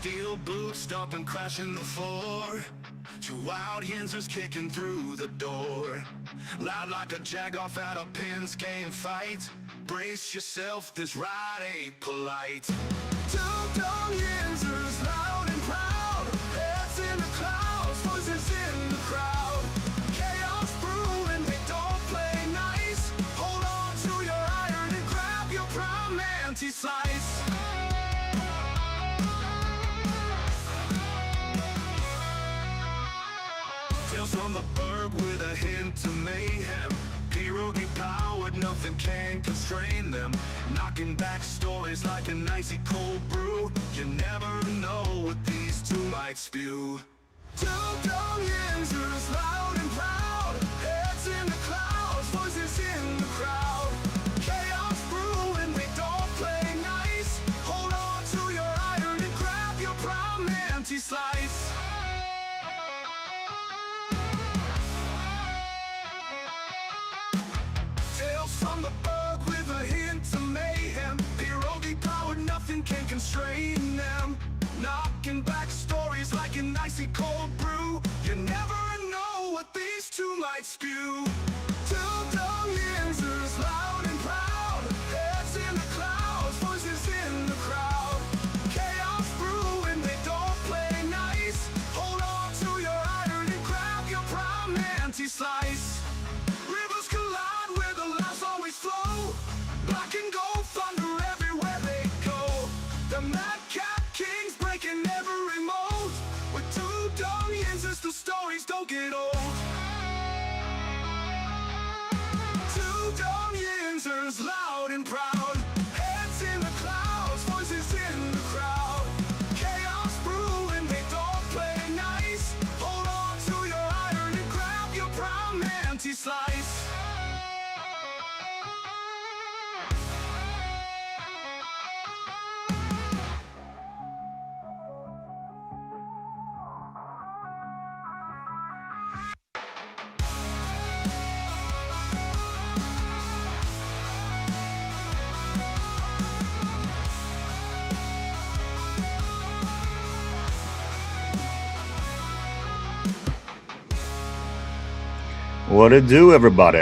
Steel boots stomping, crashing the floor. Two wild Yinzers kicking through the door. Loud like a jag-off at a pins game fight. Brace yourself, this ride ain't polite. Two Dum Yinzers, loud and proud. Heads in the clouds, voices in the crowd. Chaos brewing, they don't play nice. Hold on to your iron and grab your prime anti-slice. Tales from the burg with a hint of mayhem. Pierogi powered, nothing can constrain them. Knocking back stories like an icy cold brew. You never know what these two might spew. Two Dum Yinzers, loud and proud. Heads in the clouds, voices in the crowd. Chaos brewing, they don't play nice. Hold on to your iron and grab your prime anti-slice. From the burg with a hint of mayhem. Pierogi powered, nothing can constrain them. Knocking back stories like an icy cold brew. You never know what these two might spew. Two Dum Yinzers, loud and proud. Heads in the clouds, voices in the crowd. Chaos brewing, they don't play nice. Hold on to your iron and grab your prime anti-slice. Rivers collide where the laughs always flow. Black and gold thunder everywhere they go. The madcap kings breaking every mold. With two Dum Yinzers, the stories don't get old. Two Dum Yinzers, loud and proud. Heads in the clouds, voices in the crowd. Chaos brewing, they don't play nice. Hold on to your iron and grab your prime anti-slice. What it do, everybody?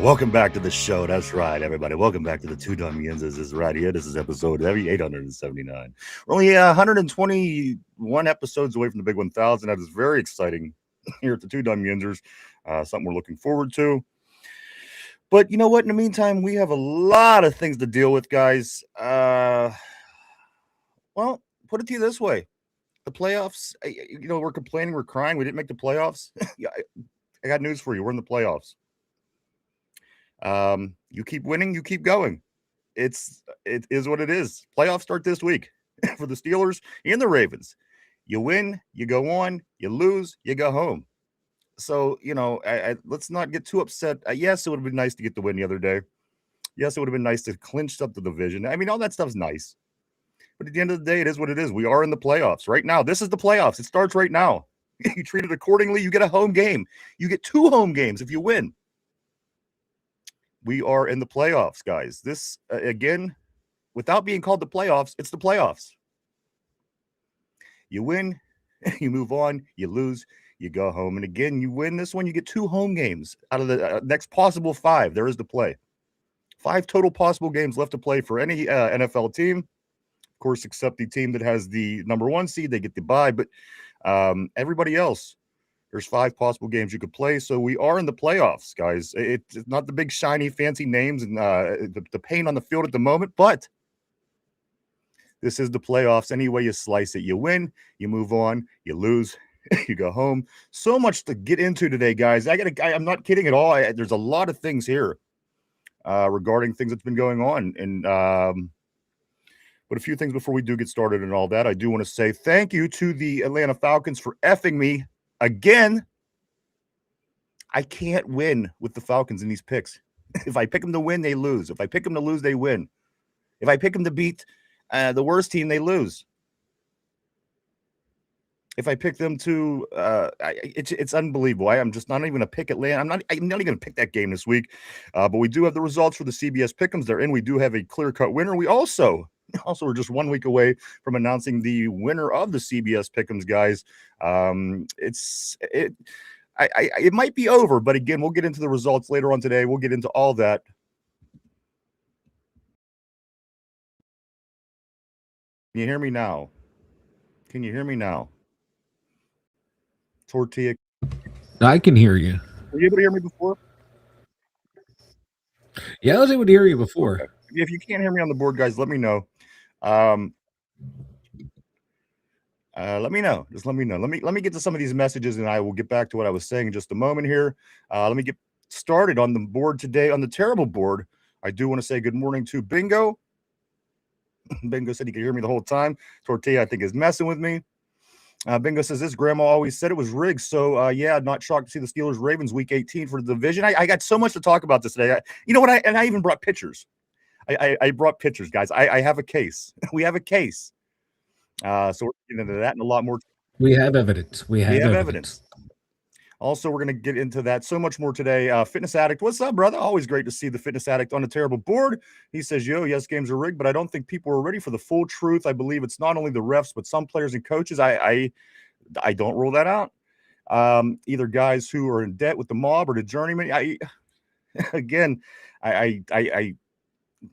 Welcome back to the show. That's right, everybody. Welcome back to the Two Dum Yinzers. This is right here. This is episode 879. We're only 121 episodes away from the big 1,000. That is very exciting here at the Two Dum Yinzers. Something we're looking forward to. But you know what? In the meantime, we have a lot of things to deal with, guys. Well, put it to you this way. The playoffs, we're complaining, we're crying. We didn't make the playoffs. I got news for you. We're in the playoffs. You keep winning, you keep going. It is what it is. Playoffs start this week for the Steelers and the Ravens. You win, you go on. You lose, you go home. So, let's not get too upset. Yes, it would have been nice to get the win the other day. Yes, it would have been nice to clinch up the division. I mean, all that stuff's nice. But at the end of the day, it is what it is. We are in the playoffs right now. This is the playoffs. It starts right now. You treat it accordingly. You get a home game. You get 2 home games if you win. We are in the playoffs, guys. This, again, without being called the playoffs, it's the playoffs. You win, you move on. You lose, you go home. And again, you win this one, you get 2 home games out of the next possible 5 there is to play. 5 total possible games left to play for any NFL team. Of course, except the team that has the number 1 seed, they get the bye. But everybody else, there's 5 possible games you could play. So we are in the playoffs, guys. It's not the big, shiny, fancy names and the paint on the field at the moment, but this is the playoffs. Any way you slice it, you win, you move on, you lose, you go home. So much to get into today, guys. I'm not kidding at all. There's a lot of things here regarding things that's been going on. And but a few things before we do get started and all that. I do want to say thank you to the Atlanta Falcons for effing me again. I can't win with the Falcons in these picks. If I pick them to win, they lose. If I pick them to lose, they win. If I pick them to beat the worst team, they lose. If I pick them to, it's unbelievable. I'm just not even going to pick Atlanta. I'm not even going to pick that game this week. But we do have the results for the CBS Pick'ems. They're in. We do have a clear-cut winner. We also Also, we're just 1 week away from announcing the winner of the CBS Pick'ems, guys. It might be over, but again, we'll get into the results later on today. We'll get into all that. Can you hear me now? Can you hear me now? Tortilla, I can hear you. were you able to hear me before? Yeah, I was able to hear you before. Okay. If you can't hear me on the board, guys, let me know. Let me know. Just let me know. Let me get to some of these messages, and I will get back to what I was saying in just a moment here. Let me get started on the board today. On the terrible board, I do want to say good morning to Bingo. Bingo said he could hear me the whole time. Tortilla, I think, is messing with me. Bingo says this, Grandma always said it was rigged. So, yeah, not shocked to see the Steelers-Ravens week 18 for the division. I got so much to talk about this today. You know what? I even brought pictures. I brought pictures, guys. I have a case. We have a case. So we're getting into that and a lot more. We have evidence. We have evidence. Also, we're going to get into that so much more today. Fitness Addict, what's up, brother? Always great to see the Fitness Addict on a terrible board. He says, yo, yes, games are rigged, but I don't think people are ready for the full truth. I believe it's not only the refs, but some players and coaches. I don't rule that out. Either guys who are in debt with the mob or the journeyman. I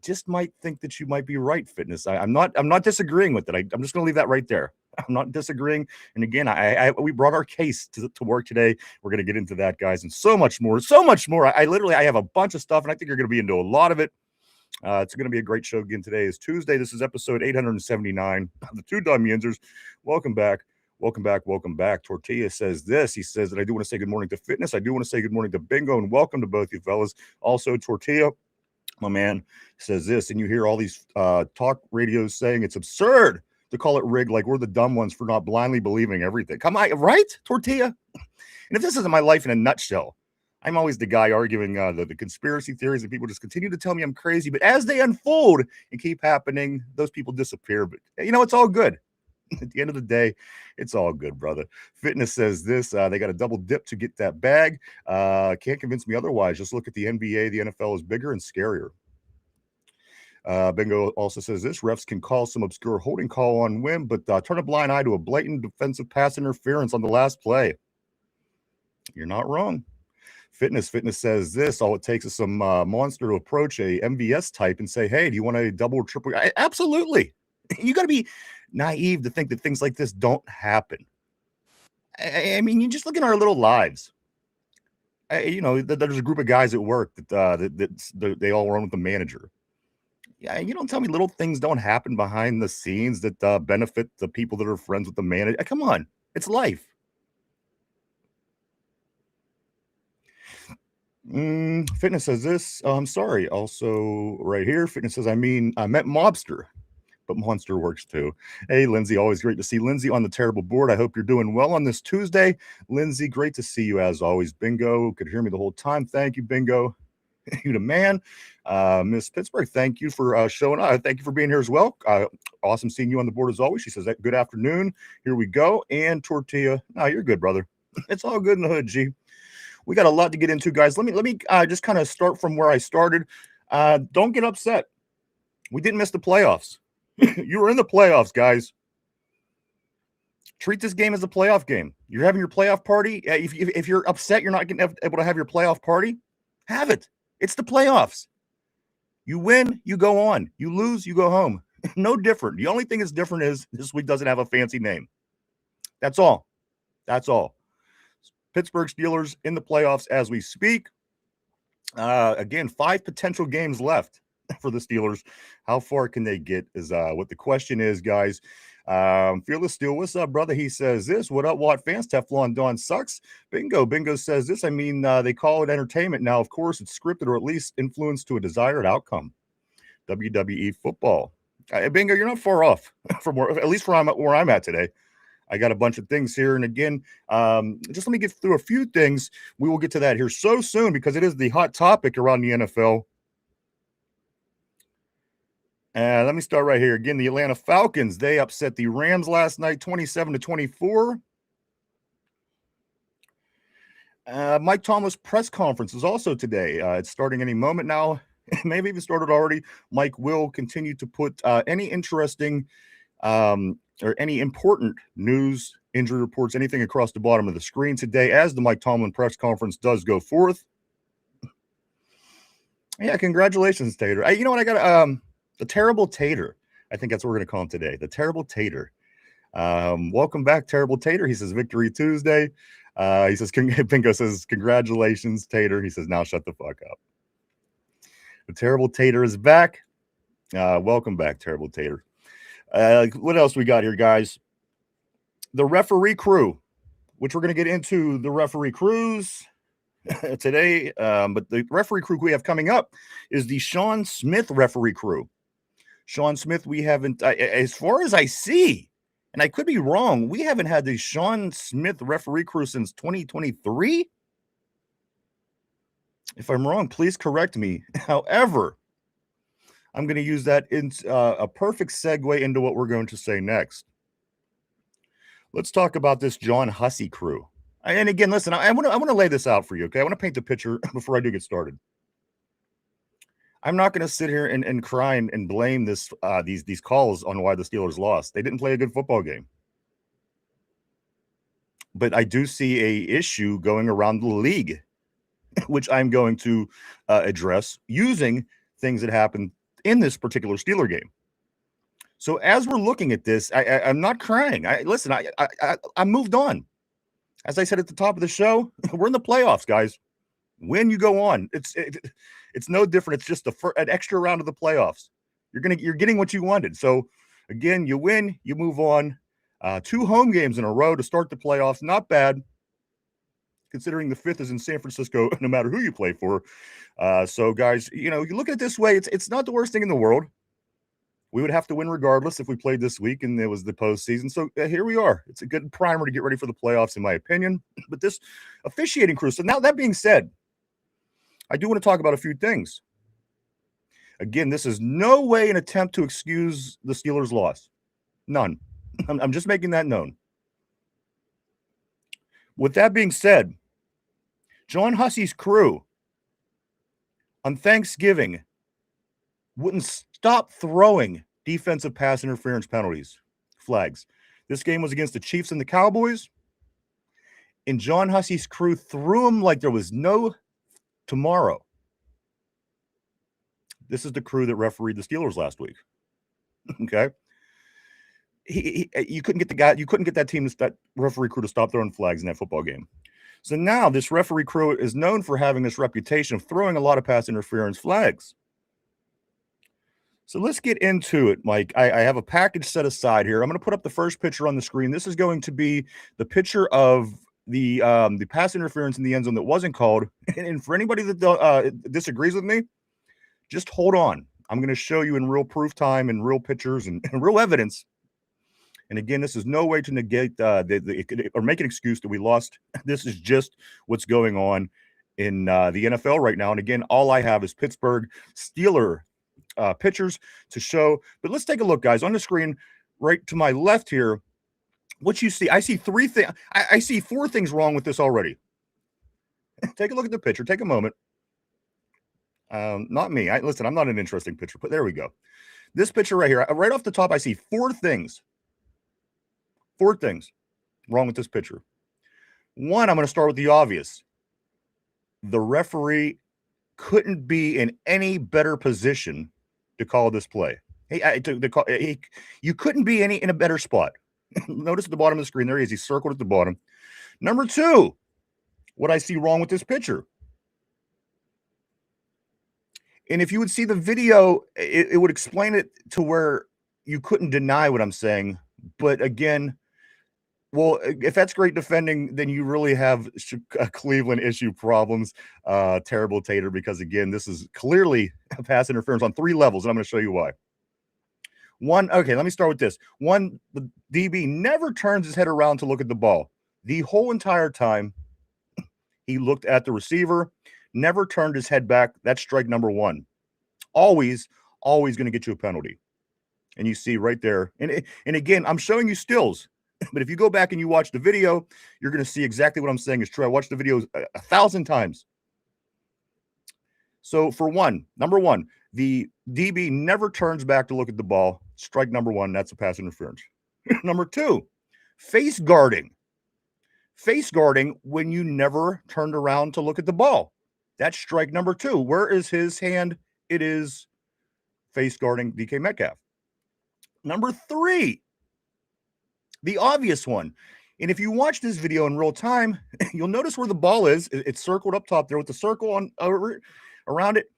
just might think that you might be right, Fitness. I'm not disagreeing with it. I'm just going to leave that right there. I'm not disagreeing. And again, we brought our case to work today. We're going to get into that, guys, and so much more. I literally have a bunch of stuff, and I think you're going to be into a lot of it. It's going to be a great show again. Today is Tuesday. This is episode 879 of the two Dum Yinzers. Welcome back. Welcome back. Tortilla says this. He says that I do want to say good morning to Fitness. I do want to say good morning to Bingo, and welcome to both you fellas. Also, Tortilla, my man, says this, and you hear all these talk radios saying it's absurd to call it rigged, like we're the dumb ones for not blindly believing everything. Come on, right, Tortilla? And if this isn't my life in a nutshell, I'm always the guy arguing the conspiracy theories, and people just continue to tell me I'm crazy. But as they unfold and keep happening, those people disappear. But, it's all good. At the end of the day, it's all good, brother. Fitness says this. They got a double dip to get that bag. Can't convince me otherwise. Just look at the NBA. The NFL is bigger and scarier. Bingo also says this. Refs can call some obscure holding call on whim, but turn a blind eye to a blatant defensive pass interference on the last play. You're not wrong. Fitness says this. All it takes is some monster to approach a MVS type and say, hey, do you want a double or triple? Absolutely. You got to be naive to think that things like this don't happen. I mean, you just look at our little lives. There's a group of guys at work that they all run with the manager. Yeah, you don't tell me little things don't happen behind the scenes that benefit the people that are friends with the manager. Come on, it's life. Fitness says this. I'm sorry. Also, right here, Fitness says, I meant mobster, but monster works too. Hey, Lindsay, always great to see Lindsay on the terrible board. I hope you're doing well on this Tuesday. Lindsay, great to see you as always. Bingo, could hear me the whole time. Thank you, Bingo. You the man. Miss Pittsburgh, thank you for showing up. Thank you for being here as well. Awesome seeing you on the board as always. She says, good afternoon. Here we go. And Tortilla. No, you're good, brother. It's all good in the hood, G. We got a lot to get into, guys. Let me just kind of start from where I started. Don't get upset. We didn't miss the playoffs. You were in the playoffs, guys. Treat this game as a playoff game. You're having your playoff party. If you're upset, you're not able to have your playoff party. Have it. It's the playoffs. You win, you go on. You lose, you go home. No different. The only thing that's different is this week doesn't have a fancy name. That's all. Pittsburgh Steelers in the playoffs as we speak. Again, 5 potential games left for the Steelers. How far can they get is what the question is, guys. Fearless Steel, what's up, brother? He says this. What up, Watt fans? Teflon Don sucks. Bingo says this. I mean, they call it entertainment now. Of course, it's scripted or at least influenced to a desired outcome. WWE football. Bingo, you're not far off from at least where I'm at today. I got a bunch of things here. And again, just let me get through a few things. We will get to that here so soon because it is the hot topic around the NFL. Let me start right here. Again, the Atlanta Falcons, they upset the Rams last night, 27-24. Mike Tomlin's press conference is also today. It's starting any moment now. maybe even started already. Mike will continue to put any interesting or any important news, injury reports, anything across the bottom of the screen today as the Mike Tomlin press conference does go forth. Yeah, congratulations, Tater. You know what? I got the terrible Tater. I think that's what we're going to call him today. The terrible Tater. Welcome back, terrible Tater. He says Victory Tuesday. He says Pinko says congratulations, Tater. He says now shut the fuck up. The terrible Tater is back. Welcome back, terrible Tater. What else we got here, guys? The referee crew, which we're going to get into the referee crews today. But the referee crew we have coming up is the Sean Smith referee crew. Sean Smith, we haven't, as far as I see, and I could be wrong, we haven't had the Sean Smith referee crew since 2023. If I'm wrong, please correct me. However, I'm going to use that in a perfect segue into what we're going to say next. Let's talk about this John Hussey crew. And again, listen, I want to lay this out for you, okay? I want to paint the picture before I do get started. I'm not going to sit here and cry and blame these calls on why the Steelers lost. They didn't play a good football game. But I do see a issue going around the league, which I'm going to address using things that happened in this particular Steeler game. So as we're looking at this, I'm not crying. I moved on. As I said at the top of the show, we're in the playoffs, guys. When you go on, it's no different. It's just an extra round of the playoffs. You're getting what you wanted. So again, you win, you move on. 2 home games in a row to start the playoffs. Not bad, considering the 5th is in San Francisco, no matter who you play for. So guys, you look at it this way, it's not the worst thing in the world. We would have to win regardless if we played this week and it was the postseason. So here we are. It's a good primer to get ready for the playoffs, in my opinion. But this officiating crew. So now that being said, I do want to talk about a few things. Again, this is no way an attempt to excuse the Steelers' loss. None. I'm just making that known. With that being said, John Hussey's crew on Thanksgiving wouldn't stop throwing defensive pass interference penalties, flags. This game was against the Chiefs and the Cowboys, and John Hussey's crew threw them like there was no tomorrow. This is the crew that refereed the Steelers last week. Okay. You couldn't get that referee crew to stop throwing flags in that football game. So now this referee crew is known for having this reputation of throwing a lot of pass interference flags. So let's get into it, Mike. I have a package set aside here. I'm going to put up the first picture on the screen. This is going to be the picture of the pass interference in the end zone that wasn't called. And for anybody that disagrees with me, just hold on. I'm going to show you in real proof time and real pictures and real evidence. And again, this is no way to negate or make an excuse that we lost. This is just what's going on in the NFL right now. And again, all I have is Pittsburgh Steeler pictures to show. But let's take a look, guys, on the screen right to my left here. What you see, I see 3 things. I see 4 things wrong with this already. Take a look at the picture. Take a moment. Not me. Listen, I'm not an interesting picture, but there we go. This picture right here, right off the top, I see 4 things. 4 things wrong with this picture. One, I'm going to start with the obvious. The referee couldn't be in any better position to call this play. You couldn't be in a better spot. Notice at the bottom of the screen, there he is. He's circled at the bottom. Number 2, what I see wrong with this picture. And if you would see the video, it would explain it to where you couldn't deny what I'm saying. But again, well, if that's great defending, then you really have Cleveland issue problems. Terrible Tater, because again, this is clearly a pass interference on 3 levels, and I'm going to show you why. One, okay, let me start with this. One, the DB never turns his head around to look at the ball. The whole entire time, he looked at the receiver, never turned his head back. That's strike number 1. Always going to get you a penalty. And you see right there. And again, I'm showing you stills. But if you go back and you watch the video, you're going to see exactly what I'm saying is true. I watched the video 1,000 times. So for number one, the DB never turns back to look at the ball. Strike number one, that's a pass interference. Number two, face guarding. Face guarding when you never turned around to look at the ball. That's strike number two. Where is his hand? It is face guarding DK Metcalf. Number three, the obvious one. And if you watch this video in real time, you'll notice where the ball is. It's circled up top there with the circle on around it.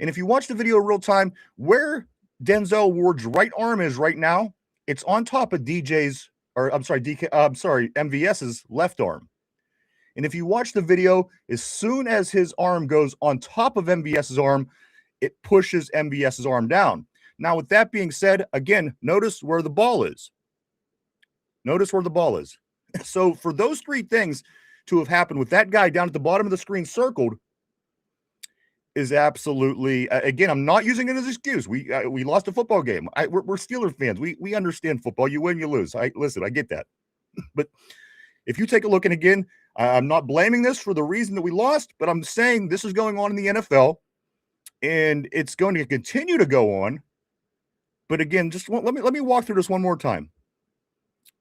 And if you watch the video in real time, where Denzel Ward's right arm is right now, it's on top of MVS's left arm. And if you watch the video, as soon as his arm goes on top of MVS's arm, it pushes MVS's arm down. Now, with that being said, again, notice where the ball is. Notice where the ball is. So for those three things to have happened with that guy down at the bottom of the screen circled is absolutely, again, I'm not using it as an excuse. We lost a football game. We're Steelers fans. We understand football. You win, you lose. Listen, I get that. But if you take a look, and again, I'm not blaming this for the reason that we lost, but I'm saying this is going on in the NFL, and it's going to continue to go on. But again, just let me walk through this one more time.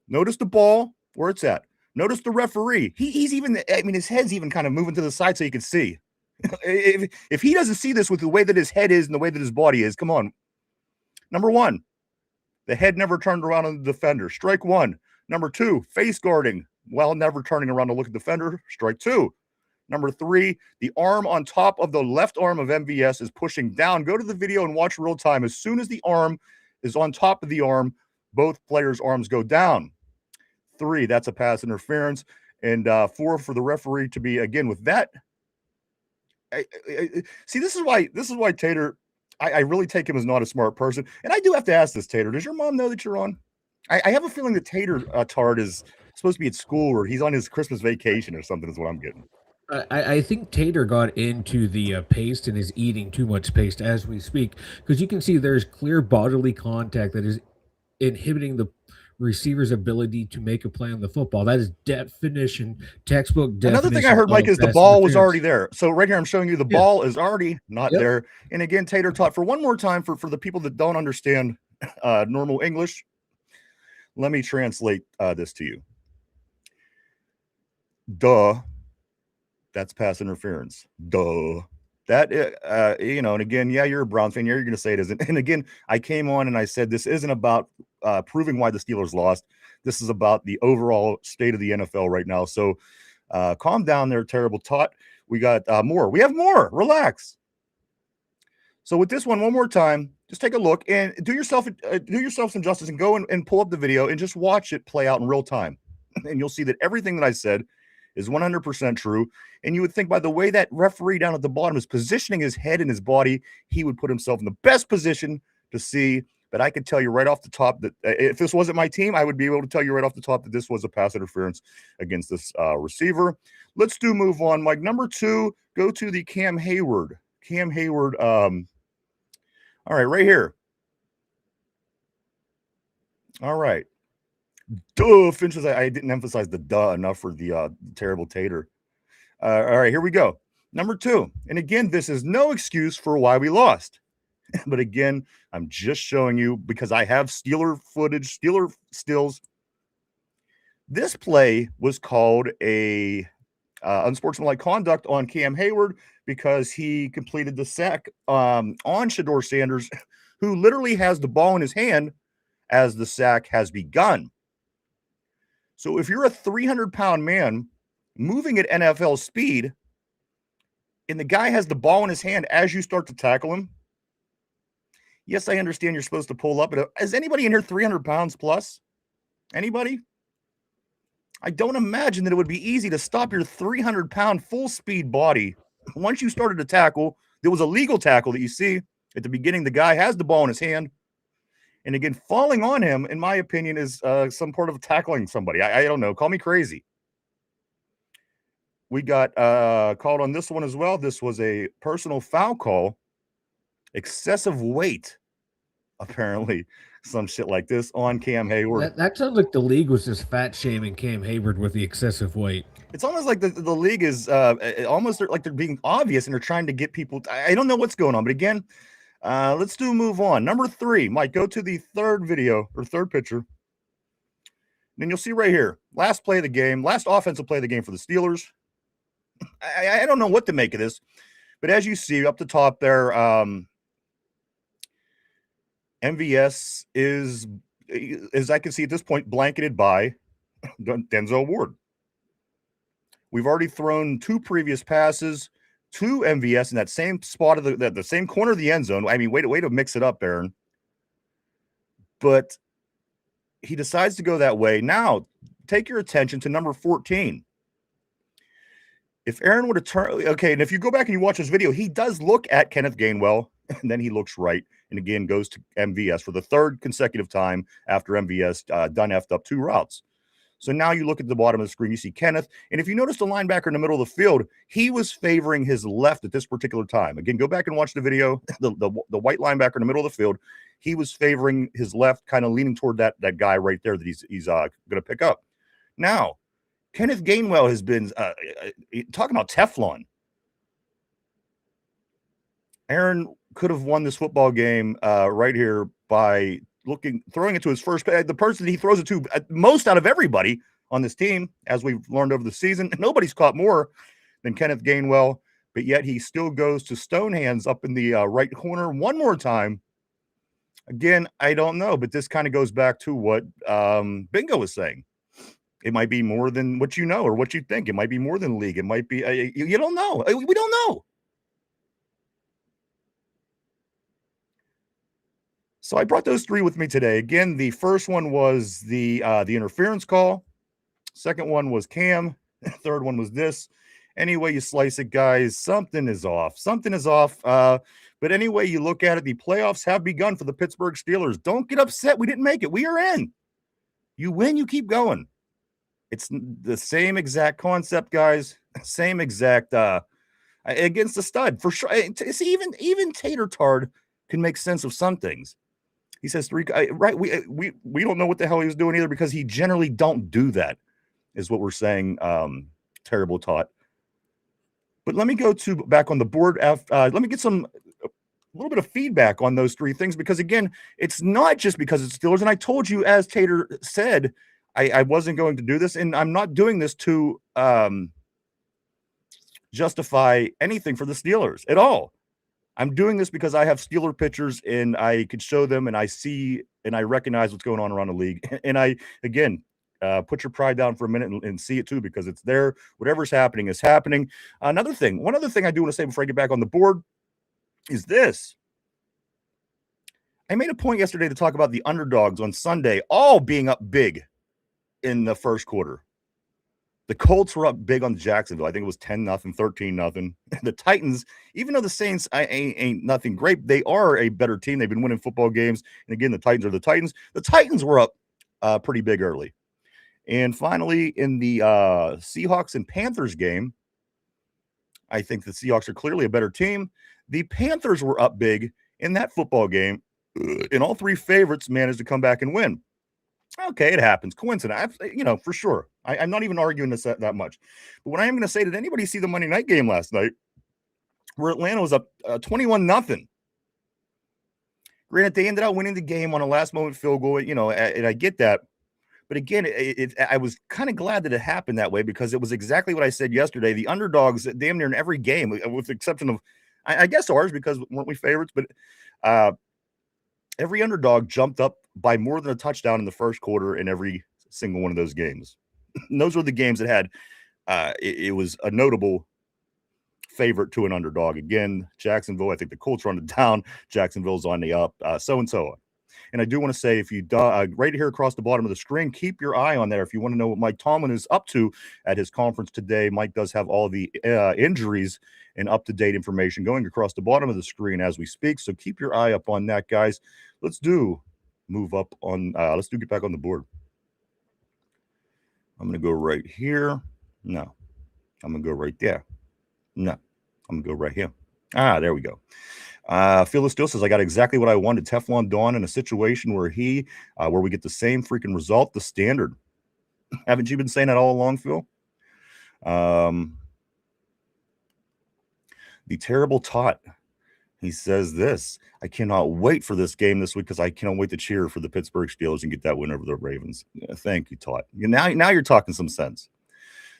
Notice the ball where it's at. Notice the referee. He's even, I mean, his head's even kind of moving to the side so you can see. If he doesn't see this with the way that his head is and the way that his body is, come on. Number one, the head never turned around on the defender. Strike one. Number two, face guarding while never turning around to look at the defender. Strike two. Number three, the arm on top of the left arm of MVS is pushing down. Go to the video and watch real time. As soon as the arm is on top of the arm, both players' arms go down. Three, that's a pass interference. And four, for the referee to be, again, with that. See, this is why Tater, I really take him as not a smart person. And I do have to ask this, Tater, does your mom know that you're on? I have a feeling that Tater Tard is supposed to be at school, or he's on his Christmas vacation or something is what I'm getting. I think Tater got into the paste and is eating too much paste as we speak, because you can see there's clear bodily contact that is inhibiting the receiver's ability to make a play on the football. That is textbook definition. Another thing I heard, Mike, is the ball was already there. So right here, I'm showing you the ball is already not there. And again, Tater taught for one more time for the people that don't understand normal English. Let me translate this to you. Duh. That's pass interference. Duh. That, and again, yeah, you're a Browns fan. You're going to say it isn't. And again, I came on and I said this isn't about proving why the Steelers lost. This is about the overall state of the NFL right now. So calm down there, terrible tot. We got more. We have more. Relax. So with this one more time, just take a look and do yourself some justice and go and pull up the video and just watch it play out in real time. And you'll see that everything that I said is 100% true. And you would think by the way that referee down at the bottom is positioning his head and his body, he would put himself in the best position to see. But I could tell you right off the top that if this wasn't my team, I would be able to tell you right off the top that this was a pass interference against this receiver. Let's move on, Mike. Number two, go to the Cam Hayward. All right, right here. All right. Duh, Finches. I didn't emphasize the duh enough for the terrible Tater. All right, here we go. Number two. And again, this is no excuse for why we lost. But again, I'm just showing you because I have Steeler footage, Steeler stills. This play was called a unsportsmanlike conduct on Cam Hayward because he completed the sack on Shedeur Sanders, who literally has the ball in his hand as the sack has begun. So if you're a 300-pound man moving at NFL speed and the guy has the ball in his hand as you start to tackle him, yes, I understand you're supposed to pull up. But is anybody in here 300 pounds plus? Anybody? I don't imagine that it would be easy to stop your 300-pound full-speed body. Once you started to tackle, there was a legal tackle that you see at the beginning. The guy has the ball in his hand. And again, falling on him, in my opinion, is some part of tackling somebody. I don't know. Call me crazy. We got called on this one as well. This was a personal foul call. Excessive weight, apparently, some shit like this on Cam Hayward. That sounds like the league was just fat shaming Cam Hayward with the excessive weight. It's almost like the league is almost like they're being obvious and they're trying to get people. I don't know what's going on, but again, let's move on. Number 3, Mike, go to the third video or third picture. Then you'll see right here, last play of the game, last offensive play of the game for the Steelers. I don't know what to make of this, but as you see up the top there, MVS is, as I can see at this point, blanketed by Denzel Ward. We've already thrown 2 previous passes to MVS in that same spot of the same corner of the end zone. I mean, way to mix it up, Aaron. But he decides to go that way. Now, take your attention to number 14. If Aaron would have turned, okay, and if you go back and you watch this video, he does look at Kenneth Gainwell, and then he looks right, and again goes to MVS for the 3rd consecutive time after MVS done effed up 2 routes. So now you look at the bottom of the screen, you see Kenneth. And if you notice the linebacker in the middle of the field, he was favoring his left at this particular time. Again, go back and watch the video. The white linebacker in the middle of the field, he was favoring his left, kind of leaning toward that guy right there that he's going to pick up. Now, Kenneth Gainwell has been talking about Teflon. Aaron could have won this football game right here by throwing it to his first, the person he throws it to most out of everybody on this team, as we've learned over the season. Nobody's caught more than Kenneth Gainwell, but yet he still goes to Stone Hands up in the right corner one more time. Again, I don't know, but this kind of goes back to what Bingo was saying. It might be more than what you know or what you think. It might be more than league. It might be, you don't know. We don't know. So I brought those 3 with me today. Again, the first one was the interference call. Second one was Cam. Third one was this. Any way you slice it, guys, something is off. Something is off. But anyway you look at it, the playoffs have begun for the Pittsburgh Steelers. Don't get upset. We didn't make it. We are in. You win, you keep going. It's the same exact concept, guys. Same exact against the stud for sure. See, even Tater Tard can make sense of some things. He says 3, right? We don't know what the hell he was doing either, because he generally don't do that, is what we're saying. Terrible taught. But let me go back on the board. Let me get a little bit of feedback on those 3 things, because again, it's not just because it's Steelers. And I told you, as Tater said, I wasn't going to do this, and I'm not doing this to justify anything for the Steelers at all. I'm doing this because I have Steeler pitchers and I could show them, and I see and I recognize what's going on around the league. And I, again, put your pride down for a minute and see it too, because it's there. Whatever's happening is happening. One other thing I do want to say before I get back on the board is this. I made a point yesterday to talk about the underdogs on Sunday all being up big in the first quarter. The Colts were up big on Jacksonville. I think it was 10-0, 13-0. The Titans, even though the Saints ain't nothing great, they are a better team. They've been winning football games. And again, the Titans are the Titans. The Titans were up pretty big early. And finally, in the Seahawks and Panthers game, I think the Seahawks are clearly a better team. The Panthers were up big in that football game, and all 3 favorites managed to come back and win. Okay, it happens. Coincidence, for sure. I'm not even arguing this that much. But what I am going to say, did anybody see the Monday night game last night where Atlanta was up 21-0? Granted, they ended up winning the game on a last-moment field goal, and I get that. But again, I was kind of glad that it happened that way, because it was exactly what I said yesterday. The underdogs, damn near in every game, with the exception of, I guess ours, because weren't we favorites? But every underdog jumped up by more than a touchdown in the first quarter in every single one of those games. And those were the games that had it was a notable favorite to an underdog. Again, Jacksonville, I think the Colts are on the down. Jacksonville's on the up, so and so on. And I do want to say, if you right here across the bottom of the screen, keep your eye on there. If you want to know what Mike Tomlin is up to at his conference today, Mike does have all the injuries and up-to-date information going across the bottom of the screen as we speak. So keep your eye up on that, guys. Let's get back on the board. I'm going to go right here. No. I'm going to go right there. No. I'm going to go right here. There we go. Phyllis still says, I got exactly what I wanted. Teflon Don in a situation where where we get the same freaking result, the standard. Haven't you been saying that all along, Phil? The terrible tot. He says this, I cannot wait for this game this week because I cannot wait to cheer for the Pittsburgh Steelers and get that win over the Ravens. Yeah, thank you, Tot. Now you're talking some sense.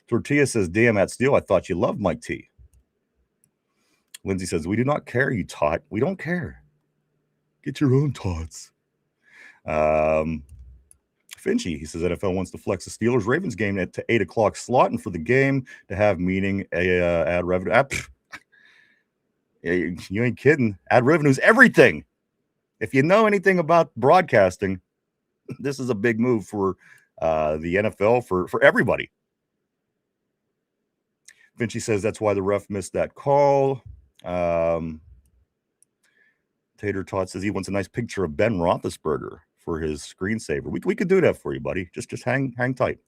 Tortilla says, damn, at Steel, I thought you loved Mike T. Lindsay says, we do not care, you Tot. We don't care. Get your own Tots. Finchy, he says, NFL wants to flex the Steelers-Ravens game to 8 o'clock slot and for the game to have meaning ad revenue. You ain't kidding. Ad revenue is everything. If you know anything about broadcasting, this is a big move for the NFL, for everybody. Vinci says that's why the ref missed that call. Tater Tot says he wants a nice picture of Ben Roethlisberger for his screensaver. We could do that for you, buddy. Just hang tight.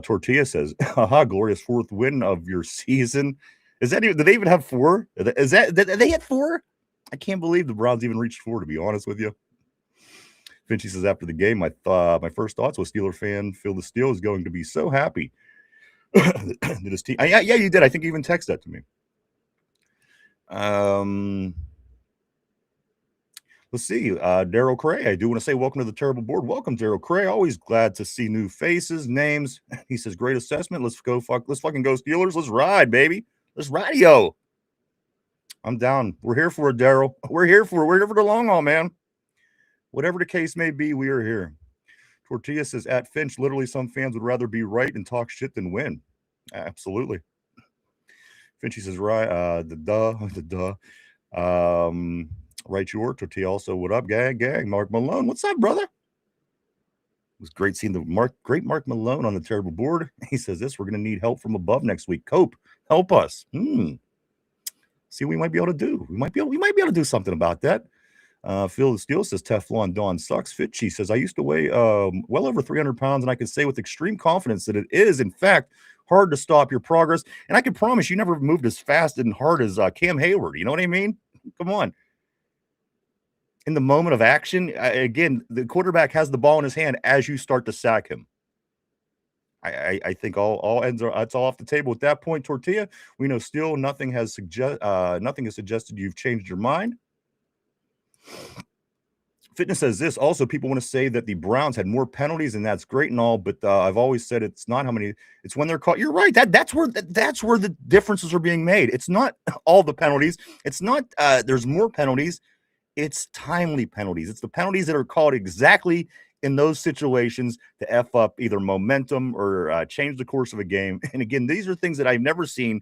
Tortilla says, haha, glorious fourth win of your season. Is that even, did they even have 4? Did they hit 4? I can't believe the Browns even reached 4, to be honest with you. Finchy says, after the game, my first thoughts was Steeler fan Phil the Steel is going to be so happy that his team. Yeah, you did. I think you even texted that to me. Let's see. Daryl Cray, I do want to say welcome to the Terrible Board. Welcome, Daryl Cray. Always glad to see new faces, names. He says, great assessment. Let's fucking go Steelers. Let's ride, baby. Let's radio. I'm down. We're here for it, Daryl. We're here for the long haul, man. Whatever the case may be, we are here. Tortilla says, at Finch, literally some fans would rather be right and talk shit than win. Absolutely. Finchy says, right, right your Tortilla also, what up, gang? Mark Malone, what's up, brother? It was great seeing the great Mark Malone on the Terrible Board. He says this, we're going to need help from above next week. Cope, help us. See what we might be able to do. We might be able to do something about that. Phil the Steel says Teflon Dawn sucks. Fitchy says I used to weigh well over 300 pounds, and I can say with extreme confidence that it is, in fact, hard to stop your progress. And I can promise you never moved as fast and hard as Cam Hayward. You know what I mean? Come on. In the moment of action, again, the quarterback has the ball in his hand as you start to sack him. I think all ends are it's all off the table at that point. Tortilla, we know still nothing has suggested you've changed your mind. Fitness says this. Also, people want to say that the Browns had more penalties, and that's great and all, but I've always said it's not how many. It's when they're caught. You're right. That's where the differences are being made. It's not all the penalties. It's not. There's more penalties. It's timely penalties. It's the penalties that are called exactly in those situations to F up either momentum or change the course of a game. And again, these are things that I've never seen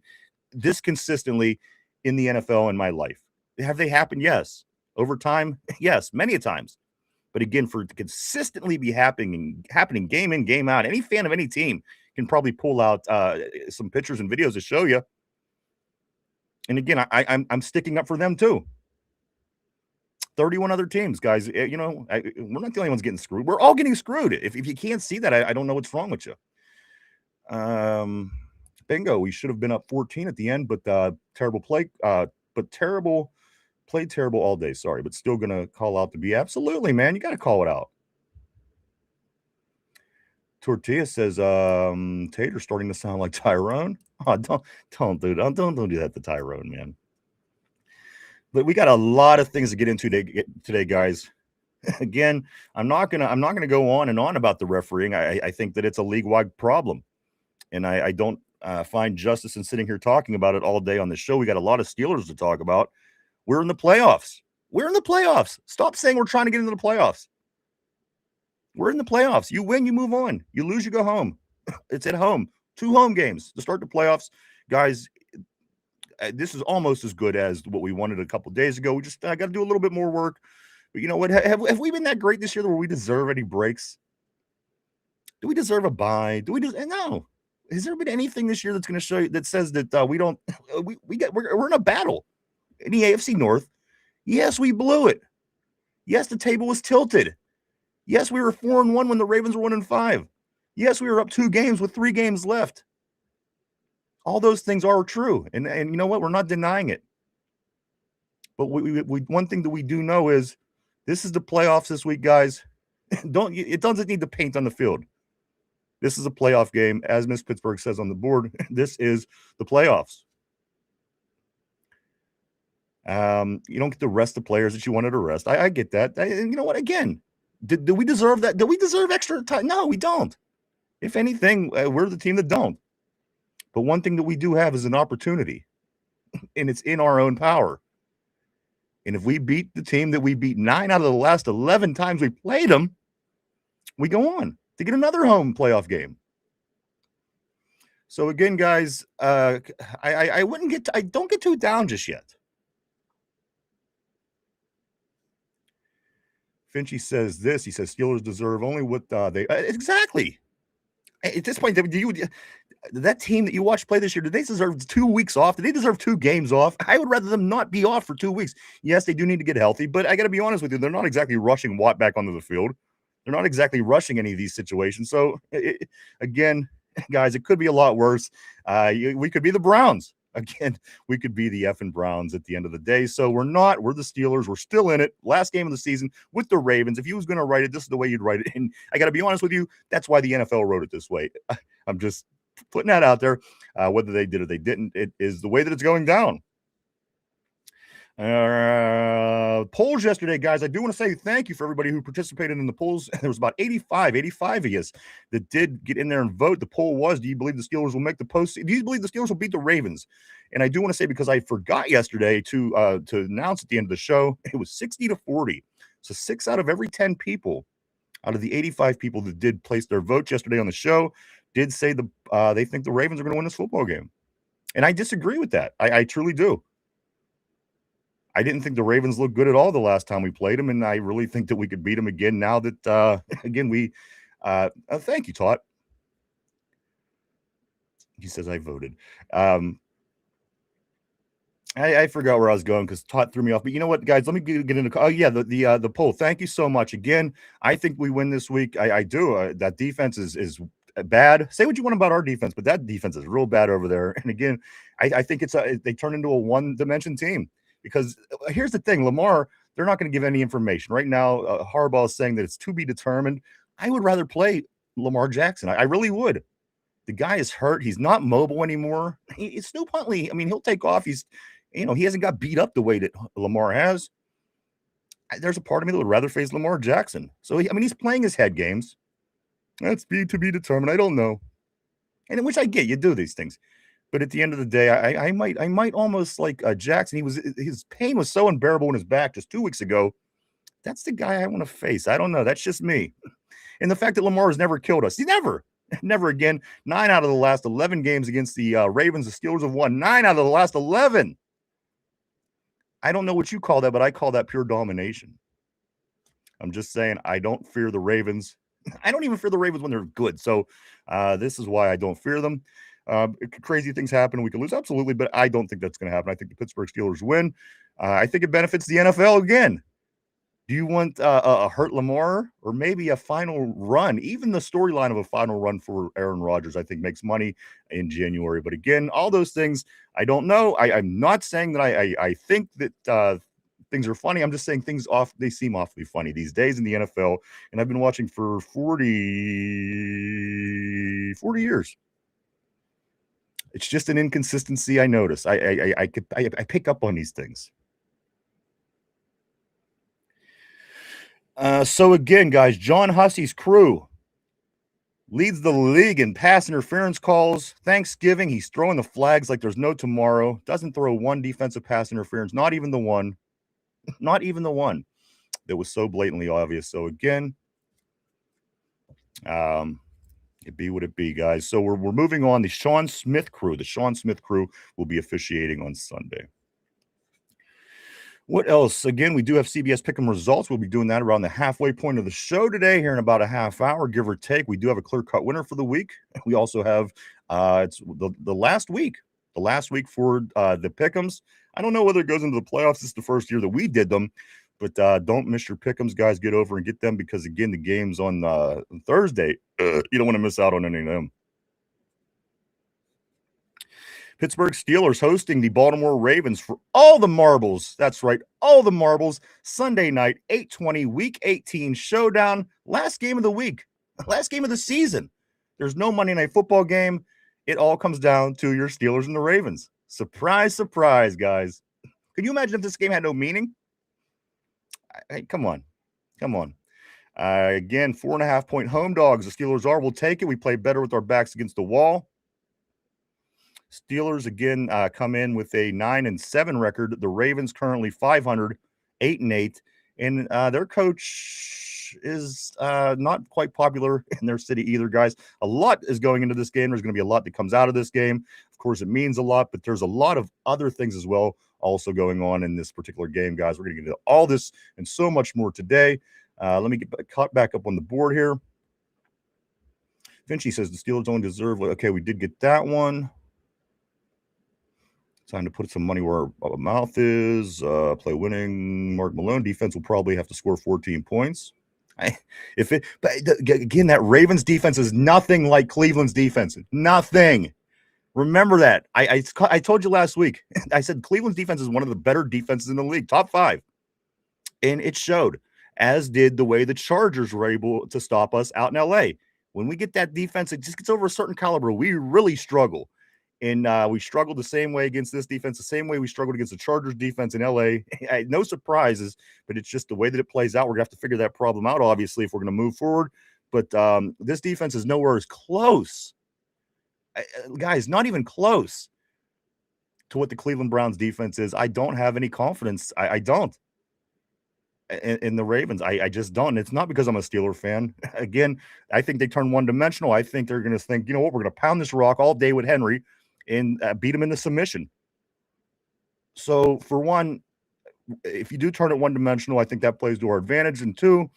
this consistently in the NFL in my life. Have they happened? Yes. Over time? Yes, many a times. But again, for it to consistently be happening game in, game out, any fan of any team can probably pull out some pictures and videos to show you. And again, I'm sticking up for them too. 31 other teams, guys. You know, we're not the only ones getting screwed. We're all getting screwed. If you can't see that, I don't know what's wrong with you. Bingo. We should have been up 14 at the end, but terrible play. Played terrible all day. Sorry, but still gonna call out to be absolutely, man. You got to call it out. Tortilla says, Tater's starting to sound like Tyrone. Oh, don't do that to Tyrone, man. But we got a lot of things to get into today, guys. Again, I'm not gonna go on and on about the refereeing. I think that it's a league-wide problem, and I don't find justice in sitting here talking about it all day on the show. We got a lot of Steelers to talk about. We're in the playoffs. Stop saying we're trying to get into the playoffs. We're in the playoffs. You win, you move on. You lose, you go home. It's at home. 2 home games to start the playoffs, guys. This is almost as good as what we wanted a couple days ago. We just got to do a little bit more work. But you know what? Have we been that great this year where we deserve any breaks? Do we deserve a bye? No. Has there been anything this year that's going to show you that says that we don't? We're in a battle in the AFC North. Yes, we blew it. Yes, the table was tilted. Yes, we were 4-1 when the Ravens were 1-5. Yes, we were up 2 games with 3 games left. All those things are true. And you know what? We're not denying it. But one thing that we do know is this is the playoffs this week, guys. It doesn't need to paint on the field. This is a playoff game, as Miss Pittsburgh says on the board. This is the playoffs. You don't get to rest the players that you wanted to rest. I get that. You know what? Again, do we deserve that? Do we deserve extra time? No, we don't. If anything, we're the team that don't. But one thing that we do have is an opportunity, and it's in our own power. And if we beat the team that we beat 9 out of the last 11 times we played them, we go on to get another home playoff game. So again, guys, I don't get too down just yet. Finchy says this. He says Steelers deserve only what they exactly. At this point, that team that you watched play this year, did they deserve 2 weeks off? Did they deserve 2 games off? I would rather them not be off for 2 weeks. Yes, they do need to get healthy, but I got to be honest with you, they're not exactly rushing Watt back onto the field. They're not exactly rushing any of these situations. So again, guys, it could be a lot worse. We could be the Browns. Again, we could be the effing Browns at the end of the day. So we're not. We're the Steelers. We're still in it. Last game of the season with the Ravens. If you was going to write it, this is the way you'd write it. And I got to be honest with you, that's why the NFL wrote it this way. I'm just putting that out there. Whether they did or they didn't, it is the way that it's going down. Polls yesterday, guys. I do want to say thank you for everybody who participated in the polls. There was about 85 of you that did get in there and vote. The poll was, do you believe the Steelers will make the postseason? Do you believe the Steelers will beat the Ravens? And I do want to say, because I forgot yesterday to announce at the end of the show, it was 60-40. So 6 out of every 10 people out of the 85 people that did place their votes yesterday on the show did say they think the Ravens are going to win this football game. And I disagree with that. I truly do. I didn't think the Ravens looked good at all the last time we played them, and I really think that we could beat them again now that, again, we thank you, Todd. He says I voted. I forgot where I was going because Todd threw me off. But you know what, guys? Let me get into the poll. Thank you so much. Again, I think we win this week. I do. That defense is bad. Say what you want about our defense, but that defense is real bad over there. And again, I think they turn into a one-dimension team. Because here's the thing, Lamar, they're not going to give any information. Right now, Harbaugh is saying that it's to be determined. I would rather play Lamar Jackson. I really would. The guy is hurt. He's not mobile anymore. It's Snoop Huntley. I mean, he'll take off. He hasn't got beat up the way that Lamar has. There's a part of me that would rather face Lamar Jackson. So, he's playing his head games. That's to be determined. I don't know. And which I get. You do these things. But at the end of the day, I might almost like Jackson. His pain was so unbearable in his back just 2 weeks ago. That's the guy I want to face. I don't know. That's just me. And the fact that Lamar has never killed us. He never again. 9 out of the last 11 games against the Ravens, the Steelers have won 9 out of the last 11. I don't know what you call that, but I call that pure domination. I'm just saying I don't fear the Ravens. I don't even fear the Ravens when they're good. So this is why I don't fear them. Crazy things happen. We could lose. Absolutely. But I don't think that's going to happen. I think the Pittsburgh Steelers win. I think it benefits the NFL again. Do you want a hurt Lamar or maybe a final run? Even the storyline of a final run for Aaron Rodgers, I think, makes money in January. But again, all those things, I don't know. I'm not saying that I think that things are funny. I'm just saying they seem awfully funny these days in the NFL. And I've been watching for 40 years. It's just an inconsistency I notice. I pick up on these things. So again, guys, John Hussey's crew leads the league in pass interference calls. Thanksgiving, he's throwing the flags like there's no tomorrow. Doesn't throw one defensive pass interference, not even the one that was so blatantly obvious. So again, it be what it be, guys. So we're moving on. The Sean Smith crew will be officiating on Sunday. What else? Again, we do have CBS Pick'em results. We'll be doing that around the halfway point of the show today, here in about a half hour, give or take. We do have a clear-cut winner for the week. We also have it's the last week for the Pick'ems. I don't know whether it goes into the playoffs. This is the first year that we did them, but don't miss your Pick'ems, guys. Get over and get them because, again, the game's on Thursday. You don't want to miss out on any of them. Pittsburgh Steelers hosting the Baltimore Ravens for all the marbles. That's right, all the marbles. Sunday night, 8:20, Week 18 showdown. Last game of the week, last game of the season. There's no Monday Night Football game. It all comes down to your Steelers and the Ravens. Surprise, surprise, guys. Can you imagine if this game had no meaning? Hey, come on. Come on. Again, 4.5-point home dogs. The Steelers are. We'll take it. We play better with our backs against the wall. Steelers, again, come in with a 9-7 record. The Ravens currently 500, 8-8. And their coach is not quite popular in their city either, guys. A lot is going into this game. There's going to be a lot that comes out of this game. Of course, it means a lot, but there's a lot of other things as well also going on in this particular game, guys. We're going to get into all this and so much more today. Let me get caught back up on the board here. Vinci says the Steelers only deserve. Okay, we did get that one. Time to put some money where our mouth is. Play winning. Mark Malone defense will probably have to score 14 points. But again, that Ravens defense is nothing like Cleveland's defense. Nothing. Remember that. I told you last week. I said Cleveland's defense is one of the better defenses in the league, top 5, and it showed. As did the way the Chargers were able to stop us out in LA. When we get that defense, it just gets over a certain caliber. We really struggle. And we struggled the same way against this defense, the same way we struggled against the Chargers defense in LA. No surprises, but it's just the way that it plays out. We're going to have to figure that problem out, obviously, if we're going to move forward. But this defense is nowhere as close. Guys, not even close to what the Cleveland Browns defense is. I don't have any confidence. I don't. In the Ravens. I just don't. And it's not because I'm a Steeler fan. Again, I think they turn one-dimensional. I think they're going to think, you know what, we're going to pound this rock all day with Henry and beat him in the submission. So, for one, if you do turn it one-dimensional, I think that plays to our advantage. And two,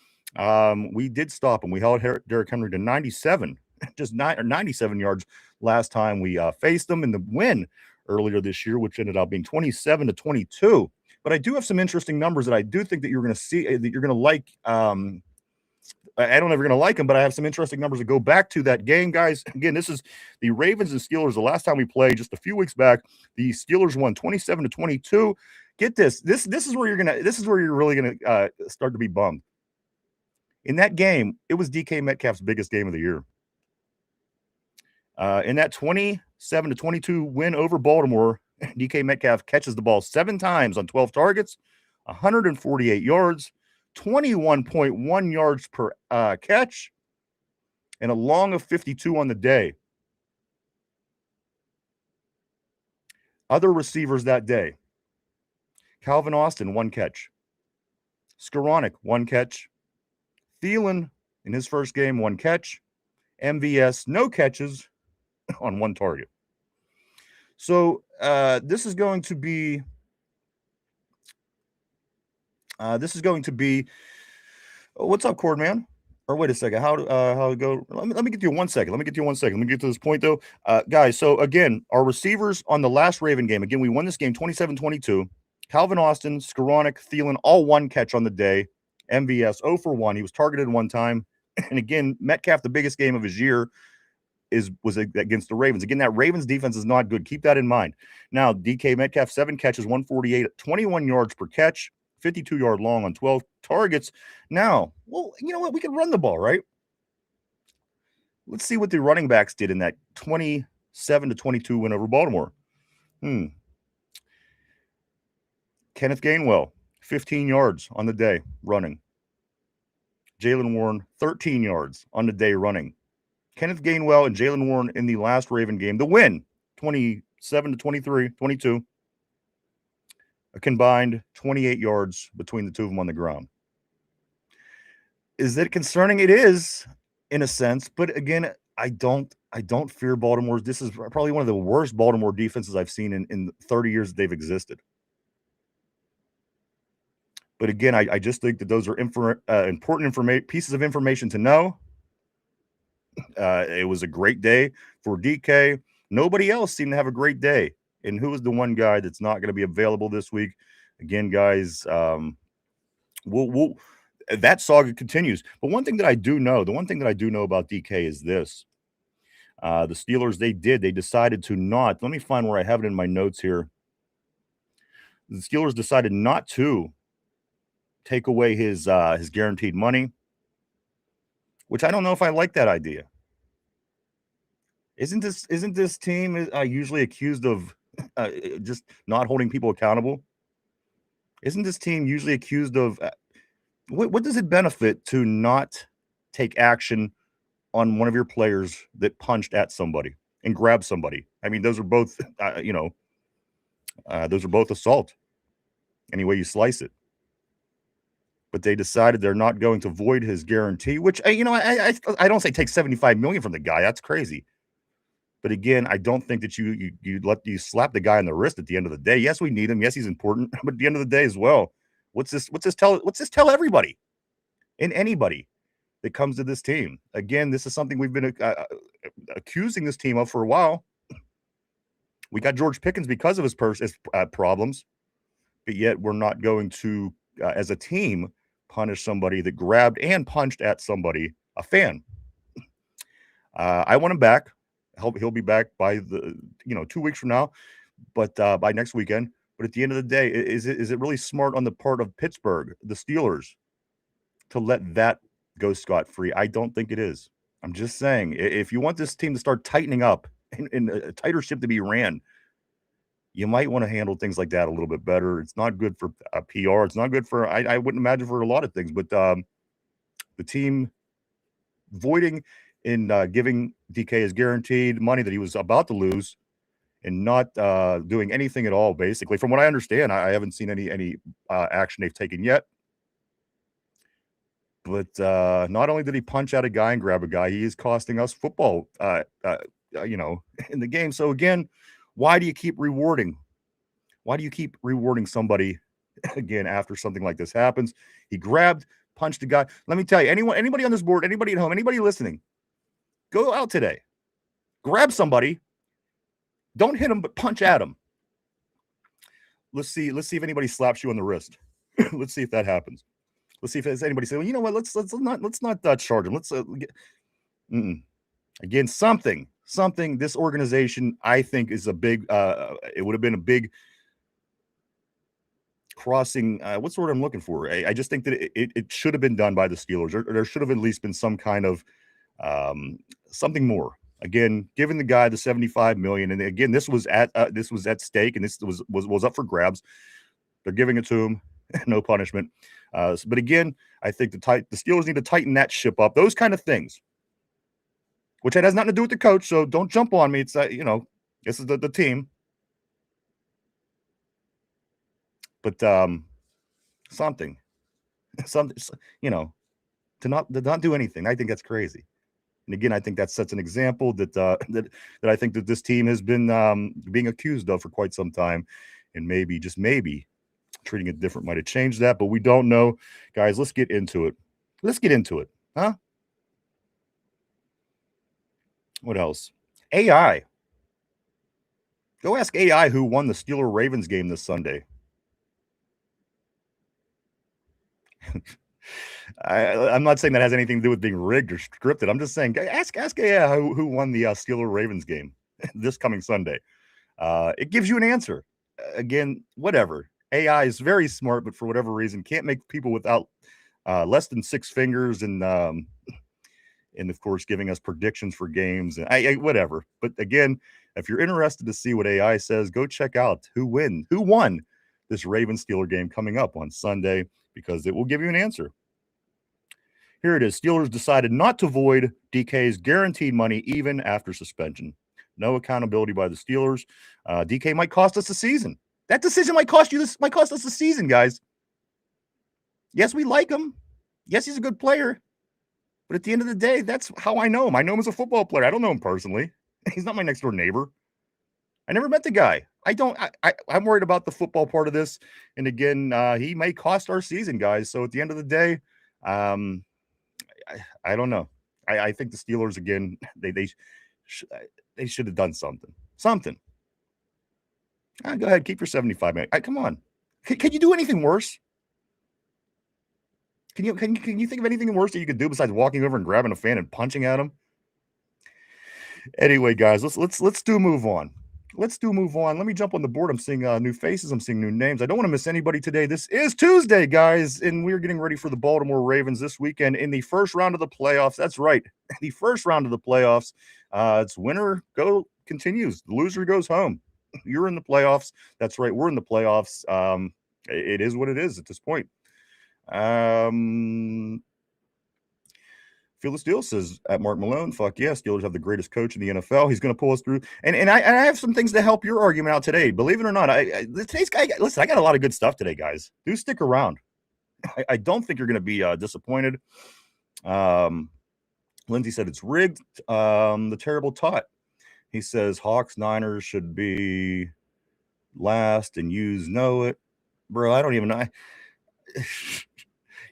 we did stop him. We held Derrick Henry to 97, just 97 yards last time we faced them in the win earlier this year, which ended up being 27-22. But I do have some interesting numbers that I do think that you're going to see, that you're going to like. I don't know if you're going to like them, but I have some interesting numbers to go back to that game, guys. Again, this is the Ravens and Steelers. The last time we played, just a few weeks back, the Steelers won 27-22. Get this. This is where you're really gonna start to be bummed. In that game, it was DK Metcalf's biggest game of the year. In that 27-22 win over Baltimore, DK Metcalf catches the ball 7 times on 12 targets, 148 yards, 21.1 yards per catch, and a long of 52 on the day. Other receivers that day: Calvin Austin, 1 catch. Skoranek, 1 catch. Thielen, in his first game, 1 catch. MVS, no catches on 1 target. So this is going to be what's up, Cord Man? Or wait a second, how it go? Let me get you 1 second. Let me get to this point though, guys. So again, our receivers on the last Raven game. Again, we won this game 27-22. Calvin Austin, Skoranek, Thielen, all 1 catch on the day. MVS 0 for 1. He was targeted 1 time. And again, Metcalf, the biggest game of his year, was against the Ravens. Again, that Ravens defense is not good. Keep that in mind. Now, DK Metcalf, 7 catches, 148, 21 yards per catch, 52-yard long on 12 targets. Now, well, you know what? We can run the ball, right? Let's see what the running backs did in that 27-22 win over Baltimore. Kenneth Gainwell, 15 yards on the day running. Jaylen Warren, 13 yards on the day running. Kenneth Gainwell and Jaylen Warren in the last Raven game, the win, 27-22, a combined 28 yards between the two of them on the ground. Is it concerning? It is, in a sense, but again, I don't fear Baltimore's. This is probably one of the worst Baltimore defenses I've seen in 30 years that they've existed. But again, I just think that those are important pieces of information to know. It was a great day for DK. Nobody else seemed to have a great day. And who is the one guy that's not going to be available this week? Again, guys, that saga continues. But the one thing that I do know about DK is this. The Steelers, they decided to not. Let me find where I have it in my notes here. The Steelers decided not to take away his guaranteed money, which I don't know if I like that idea. Isn't this team usually accused of just not holding people accountable? Isn't this team usually accused of what does it benefit to not take action on one of your players that punched at somebody and grabbed somebody? I mean, those are both those are both assault, any way you slice it. But they decided they're not going to void his guarantee, which I don't say take $75 million from the guy. That's crazy. But again, I don't think that you slap the guy on the wrist at the end of the day. Yes, we need him. Yes, he's important. But at the end of the day as well, what's this tell everybody and anybody that comes to this team? Again, this is something we've been accusing this team of for a while. We got George Pickens because of his problems, but yet we're not going to, as a team, punish somebody that grabbed and punched at somebody, a fan. I want him back. He'll be back by 2 weeks from now, but by next weekend. But at the end of the day, is it really smart on the part of Pittsburgh, the Steelers, to let that go scot-free? I don't think it is. I'm just saying, if you want this team to start tightening up and a tighter ship to be ran, you might want to handle things like that a little bit better. It's not good for PR. It's not good for, I wouldn't imagine, for a lot of things. But the team voiding in giving DK his guaranteed money that he was about to lose and not doing anything at all, basically. From what I understand, I haven't seen any action they've taken yet. But not only did he punch out a guy and grab a guy, he is costing us football, in the game. So again, why do you keep rewarding? Why do you keep rewarding somebody again after something like this happens? He grabbed, punched a guy. Let me tell you, anybody on this board, anybody at home, anybody listening, go out today, grab somebody, don't hit him, but punch at him. Let's see if anybody slaps you on the wrist. Let's see if that happens. Let's see if there's anybody say, well, you know what? Let's not charge him. Let's again, something. This organization, I think, is a big. It would have been a big crossing. What's the word I'm looking for? I just think that it should have been done by the Steelers. There should have at least been some kind of something more. Again, giving the guy the $75 million, and again, this was at stake, and this was up for grabs. They're giving it to him, no punishment. But again, I think the Steelers need to tighten that ship up. Those kind of things, which it has nothing to do with the coach. So don't jump on me. It's this is the team. But something, to not do anything. I think that's crazy. And again, I think that sets an example that I think that this team has been being accused of for quite some time, and maybe, just maybe, treating it different might have changed that, but we don't know. Guys, let's get into it. Huh? What else? AI. Go ask AI who won the Steelers-Ravens game this Sunday. I'm not saying that has anything to do with being rigged or scripted. I'm just saying, ask AI who won the Steelers-Ravens game this coming Sunday. It gives you an answer. Again, whatever. AI is very smart, but for whatever reason, can't make people without less than 6 fingers, and of course, giving us predictions for games and whatever. But again, if you're interested to see what AI says, go check out who won this Ravens-Steeler game coming up on Sunday, because it will give you an answer. Here it is. Steelers decided not to void DK's guaranteed money even after suspension. No accountability by the Steelers. DK might cost us the season. That decision might cost us the season, guys. Yes, we like him. Yes, he's a good player. But at the end of the day, that's how I know him. I know him as a football player. I don't know him personally. He's not my next door neighbor. I never met the guy. I'm worried about the football part of this. And again, he may cost our season, guys. So at the end of the day, I don't know. I think the Steelers, again, they should have done something. Go ahead, keep your 75 million. Come on. Can you do anything worse? Can you think of anything worse that you could do besides walking over and grabbing a fan and punching at him? Anyway, guys, let's do move on. Let's do move on. Let me jump on the board. I'm seeing new faces. I'm seeing new names. I don't want to miss anybody today. This is Tuesday, guys, and we're getting ready for the Baltimore Ravens this weekend in the first round of the playoffs. That's right, the first round of the playoffs. It's winner go continues. The loser goes home. You're in the playoffs. That's right. We're in the playoffs. It is what it is at this point. Phyllis Steele says at Mark Malone, fuck yeah, Steelers have the greatest coach in the NFL. He's going to pull us through. And I have some things to help your argument out today. Believe it or not, today's guy, listen, I got a lot of good stuff today, guys. Do stick around. I don't think you're going to be disappointed. Lindsay said it's rigged. The terrible tot. He says Hawks Niners should be last and use know it. Bro, I don't even know.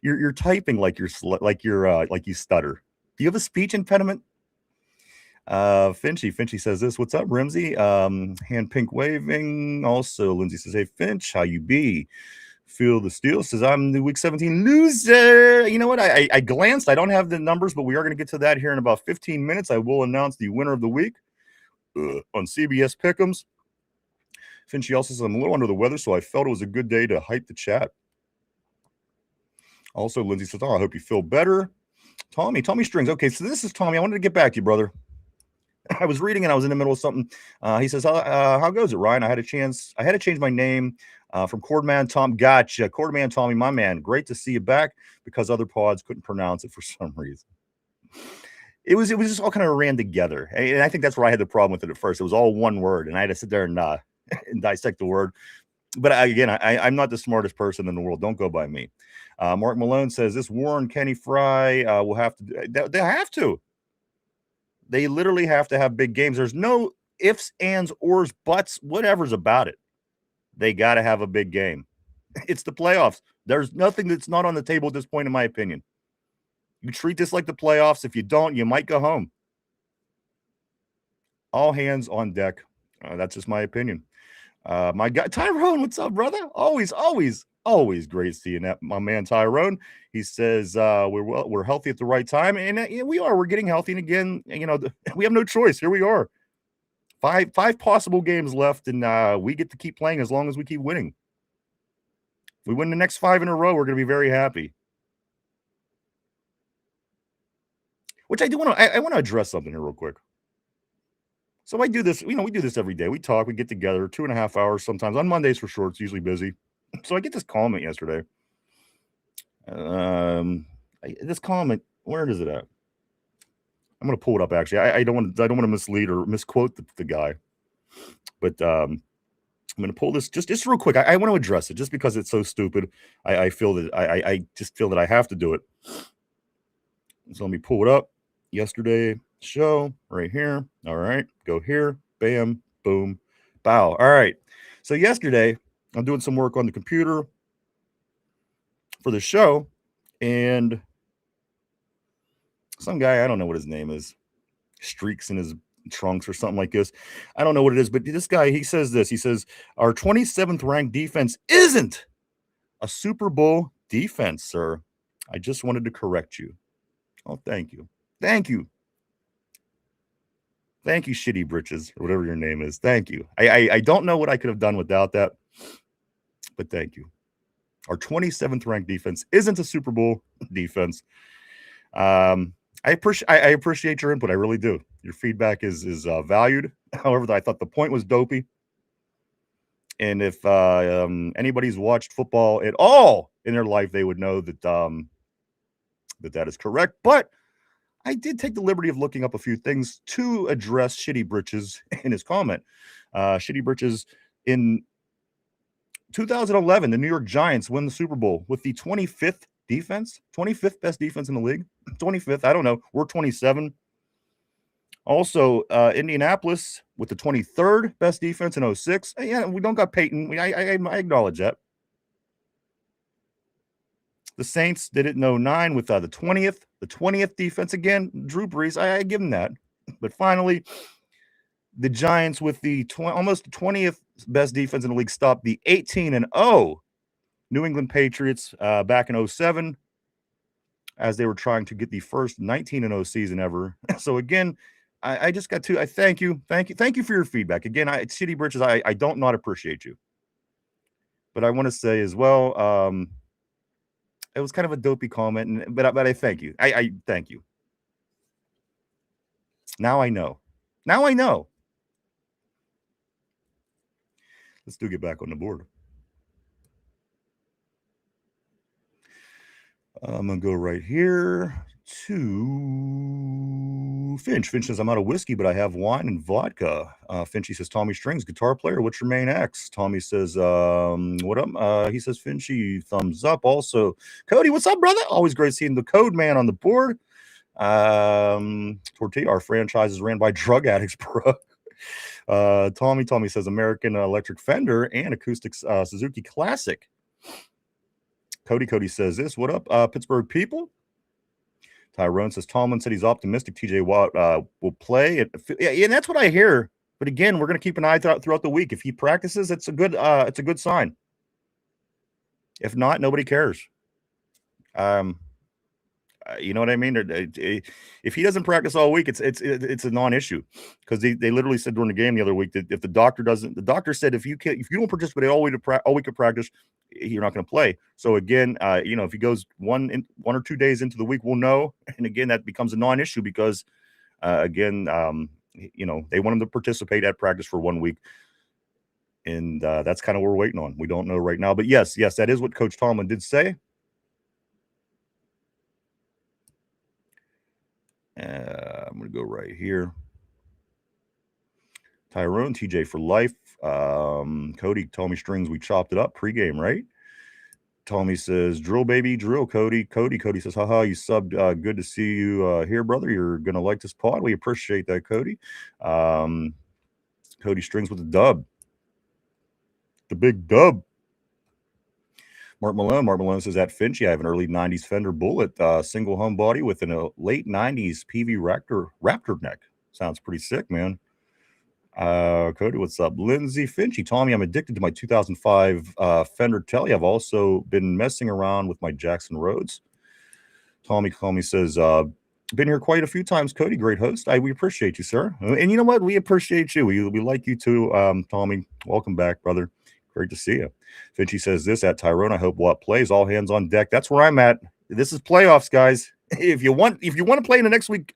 You're typing like you stutter. Do you have a speech impediment? Finchy says this. What's up, Rimsey? Hand pink waving. Also, Lindsay says, hey, Finch, how you be? Feel the Steel says, I'm the week 17 loser. You know what? I glanced. I don't have the numbers, but we are going to get to that here in about 15 minutes. I will announce the winner of the week on CBS Pick'ems. Finchy also says, I'm a little under the weather, so I felt it was a good day to hype the chat. Also, Lindsay says, oh, I hope you feel better. Tommy Strings. Okay, so this is Tommy. I wanted to get back to you, brother. I was reading and I was in the middle of something. He says, how goes it, Ryan? I had to change my name from Cordman Tom. Gotcha. Cordman Tommy, my man. Great to see you back because other pods couldn't pronounce it for some reason. It was just all kind of ran together. And I think that's where I had the problem with it at first. It was all one word, and I had to sit there and dissect the word. But I'm not the smartest person in the world. Don't go by me. Mark Malone says this Warren Kenny Fry will have to. They have to. They literally have to have big games. There's no ifs, ands, ors, buts, whatever's about it. They got to have a big game. It's the playoffs. There's nothing that's not on the table at this point, in my opinion. You treat this like the playoffs. If you don't, you might go home. All hands on deck. That's just my opinion. My guy Tyrone, what's up, brother? Always great seeing that. My man Tyrone. He says we're healthy at the right time, and we are. We're getting healthy, and again, we have no choice. Here we are. Five possible games left, and we get to keep playing as long as we keep winning. If we win the next 5 in a row, we're going to be very happy. Which I do want to. I want to address something here real quick. So I do this, we do this every day. We talk, we get together 2.5 hours sometimes. On Mondays for sure, it's usually busy. So I get this comment yesterday. This comment, where is it at? I'm going to pull it up, actually. I don't want to mislead or misquote the guy. But I'm going to pull this just real quick. I want to address it just because it's so stupid. I feel that I just feel that I have to do it. So let me pull it up. Yesterday show right here. All right, go here. Bam, boom, bow. All right. So yesterday, I'm doing some work on the computer for the show, and some guy, I don't know what his name is, streaks in his trunks or something like this. I don't know what it is, but this guy, he says this. He says, our 27th ranked defense isn't a Super Bowl defense, sir. I just wanted to correct you. Oh, thank you. Thank you. Thank you, Shitty Britches, or whatever your name is. Thank you. I don't know what I could have done without that, but thank you. Our 27th ranked defense isn't a Super Bowl defense. I appreciate your input. I really do. Your feedback is valued. However, I thought the point was dopey. And if anybody's watched football at all in their life, they would know that that is correct. But I did take the liberty of looking up a few things to address Shitty Britches in his comment. Shitty Britches, in 2011, the New York Giants win the Super Bowl with the 25th defense, 25th best defense in the league. 25th, I don't know. We're 27. Also, Indianapolis with the 23rd best defense in 06. Yeah, we don't got Peyton. I acknowledge that. The Saints did it in 09 with the 20th defense again. Drew Brees, I give him that. But finally, the Giants with the almost 20th best defense in the league stopped the 18-0 New England Patriots back in 07 as they were trying to get the first 19-0 season ever. So again, I just got to. I thank you for your feedback. Again, City Britches, I don't not appreciate you, but I want to say as well, it was kind of a dopey comment, but I thank you. I thank you. Now I know. Now I know. Let's do get back on the board. I'm gonna go right here to Finch. Finch says, I'm out of whiskey, but I have wine and vodka. Finchy says, Tommy Strings, guitar player. What's your main X? Tommy says, what up? He says, Finchy, thumbs up. Also, Cody, what's up, brother? Always great seeing the code man on the board. Tortilla, our franchise is ran by drug addicts, bro. Tommy says, American Electric Fender and acoustic Suzuki Classic. Cody says this. What up, Pittsburgh people? Tyrone says Tomlin said he's optimistic TJ Watt will play. And that's what I hear. But again, we're going to keep an eye throughout the week. If he practices, it's a good sign. If not, nobody cares. You know what I mean? If he doesn't practice all week, it's a non-issue, because they literally said during the game the other week that if the doctor said if you don't participate all week of practice, you're not going to play. So again, if he goes one or 2 days into the week, we'll know. And again, that becomes a non-issue because they want him to participate at practice for 1 week. And that's kind of what we're waiting on. We don't know right now, but yes, that is what Coach Tomlin did say. I'm going to go right here. Tyrone, TJ for life. Cody, Tommy Strings, we chopped it up pregame, right? Tommy says, drill, baby, drill, Cody. Cody says, haha, you subbed. Good to see you here, brother. You're going to like this pod. We appreciate that, Cody. Cody Strings with the dub. The big dub. Mark Malone says, at Finchy, I have an early 90s Fender Bullet, single hum body with a late 90s PV Raptor neck. Sounds pretty sick, man. Cody, what's up? Lindsay Finchy, Tommy, I'm addicted to my 2005 Fender Telly. I've also been messing around with my Jackson Rhodes. Tommy says, been here quite a few times, Cody. Great host. We appreciate you, sir. And you know what? We appreciate you. We like you too, Tommy. Welcome back, brother. Great to see you. Finchy says this at Tyrone. I hope Watt plays. All hands on deck. That's where I'm at. This is playoffs, guys. If you want to play in the next week,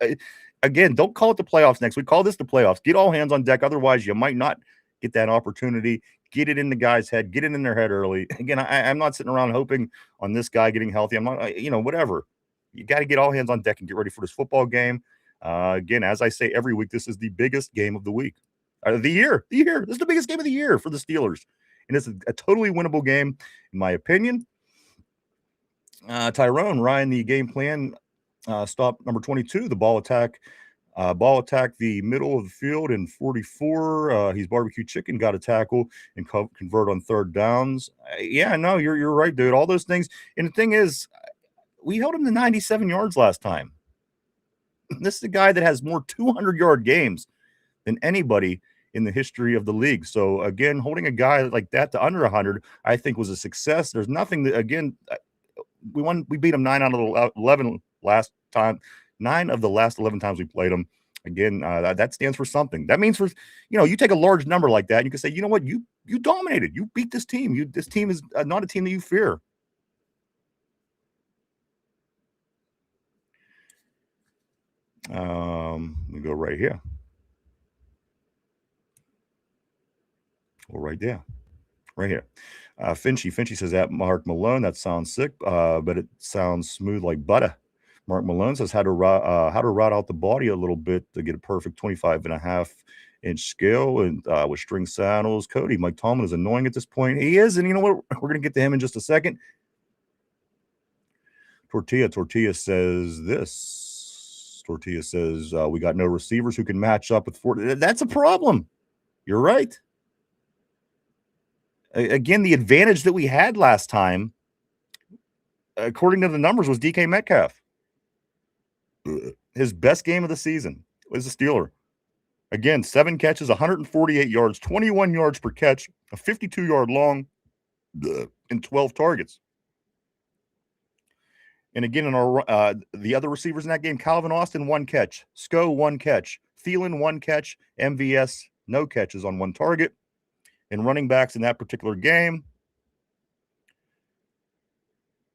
again, don't call it the playoffs next week. Call this the playoffs. Get all hands on deck. Otherwise, you might not get that opportunity. Get it in the guy's head. Get it in their head early. Again, I'm not sitting around hoping on this guy getting healthy. I'm not, whatever. You got to get all hands on deck and get ready for this football game. Again, as I say every week, this is the biggest game of the week. The year. This is the biggest game of the year for the Steelers. And it's a totally winnable game, in my opinion. Tyrone, Ryan, the game plan, stop number 22, the ball attack the middle of the field in 44. He's barbecue chicken, got a tackle and convert on third downs. No, you're right, dude. All those things. And the thing is, we held him to 97 yards last time. This is a guy that has more 200-yard games than anybody in the history of the league. So again, holding a guy like that to under 100, I think was a success. There's nothing that, again, we beat him 9 out of the 11 last time. 9 of the last 11 times we played him. Again, that stands for something. That means you take a large number like that and you can say, you know what, you dominated. You beat this team. This team is not a team that you fear. We go right here. Well, right there. Right here. Finchy says at Mark Malone, that sounds sick, but it sounds smooth like butter. Mark Malone says how to route out the body a little bit to get a perfect 25.5-inch scale and with string saddles. Cody, Mike Tomlin is annoying at this point. He is, and you know what? We're going to get to him in just a second. Tortilla says this. Tortilla says we got no receivers who can match up with 40. That's a problem. You're right. Again, the advantage that we had last time, according to the numbers, was DK Metcalf. His best game of the season was a Steeler. Again, 7 catches, 148 yards, 21 yards per catch, a 52-yard long, and 12 targets. And again, in our the other receivers in that game, Calvin Austin, 1 catch. Sco, 1 catch. Thielen, 1 catch. MVS, no catches on 1 target. And running backs in that particular game,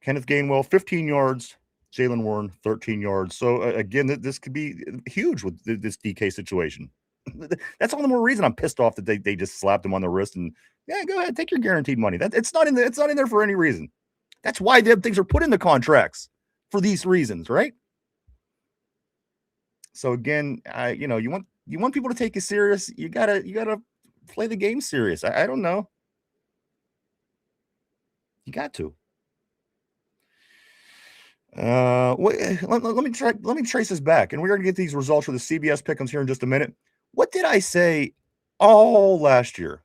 Kenneth Gainwell, 15 yards. Jalen Warren, 13 yards. So, again, this could be huge with this DK situation. That's all the more reason I'm pissed off that they just slapped him on the wrist and, yeah, go ahead, take your guaranteed money. It's not in there for any reason. That's why them things are put in the contracts, for these reasons, right? So again, you want people to take you serious. You gotta play the game serious. I don't know. You got to. Let me trace this back, and we're going to get these results for the CBS pick'ems here in just a minute. What did I say all last year?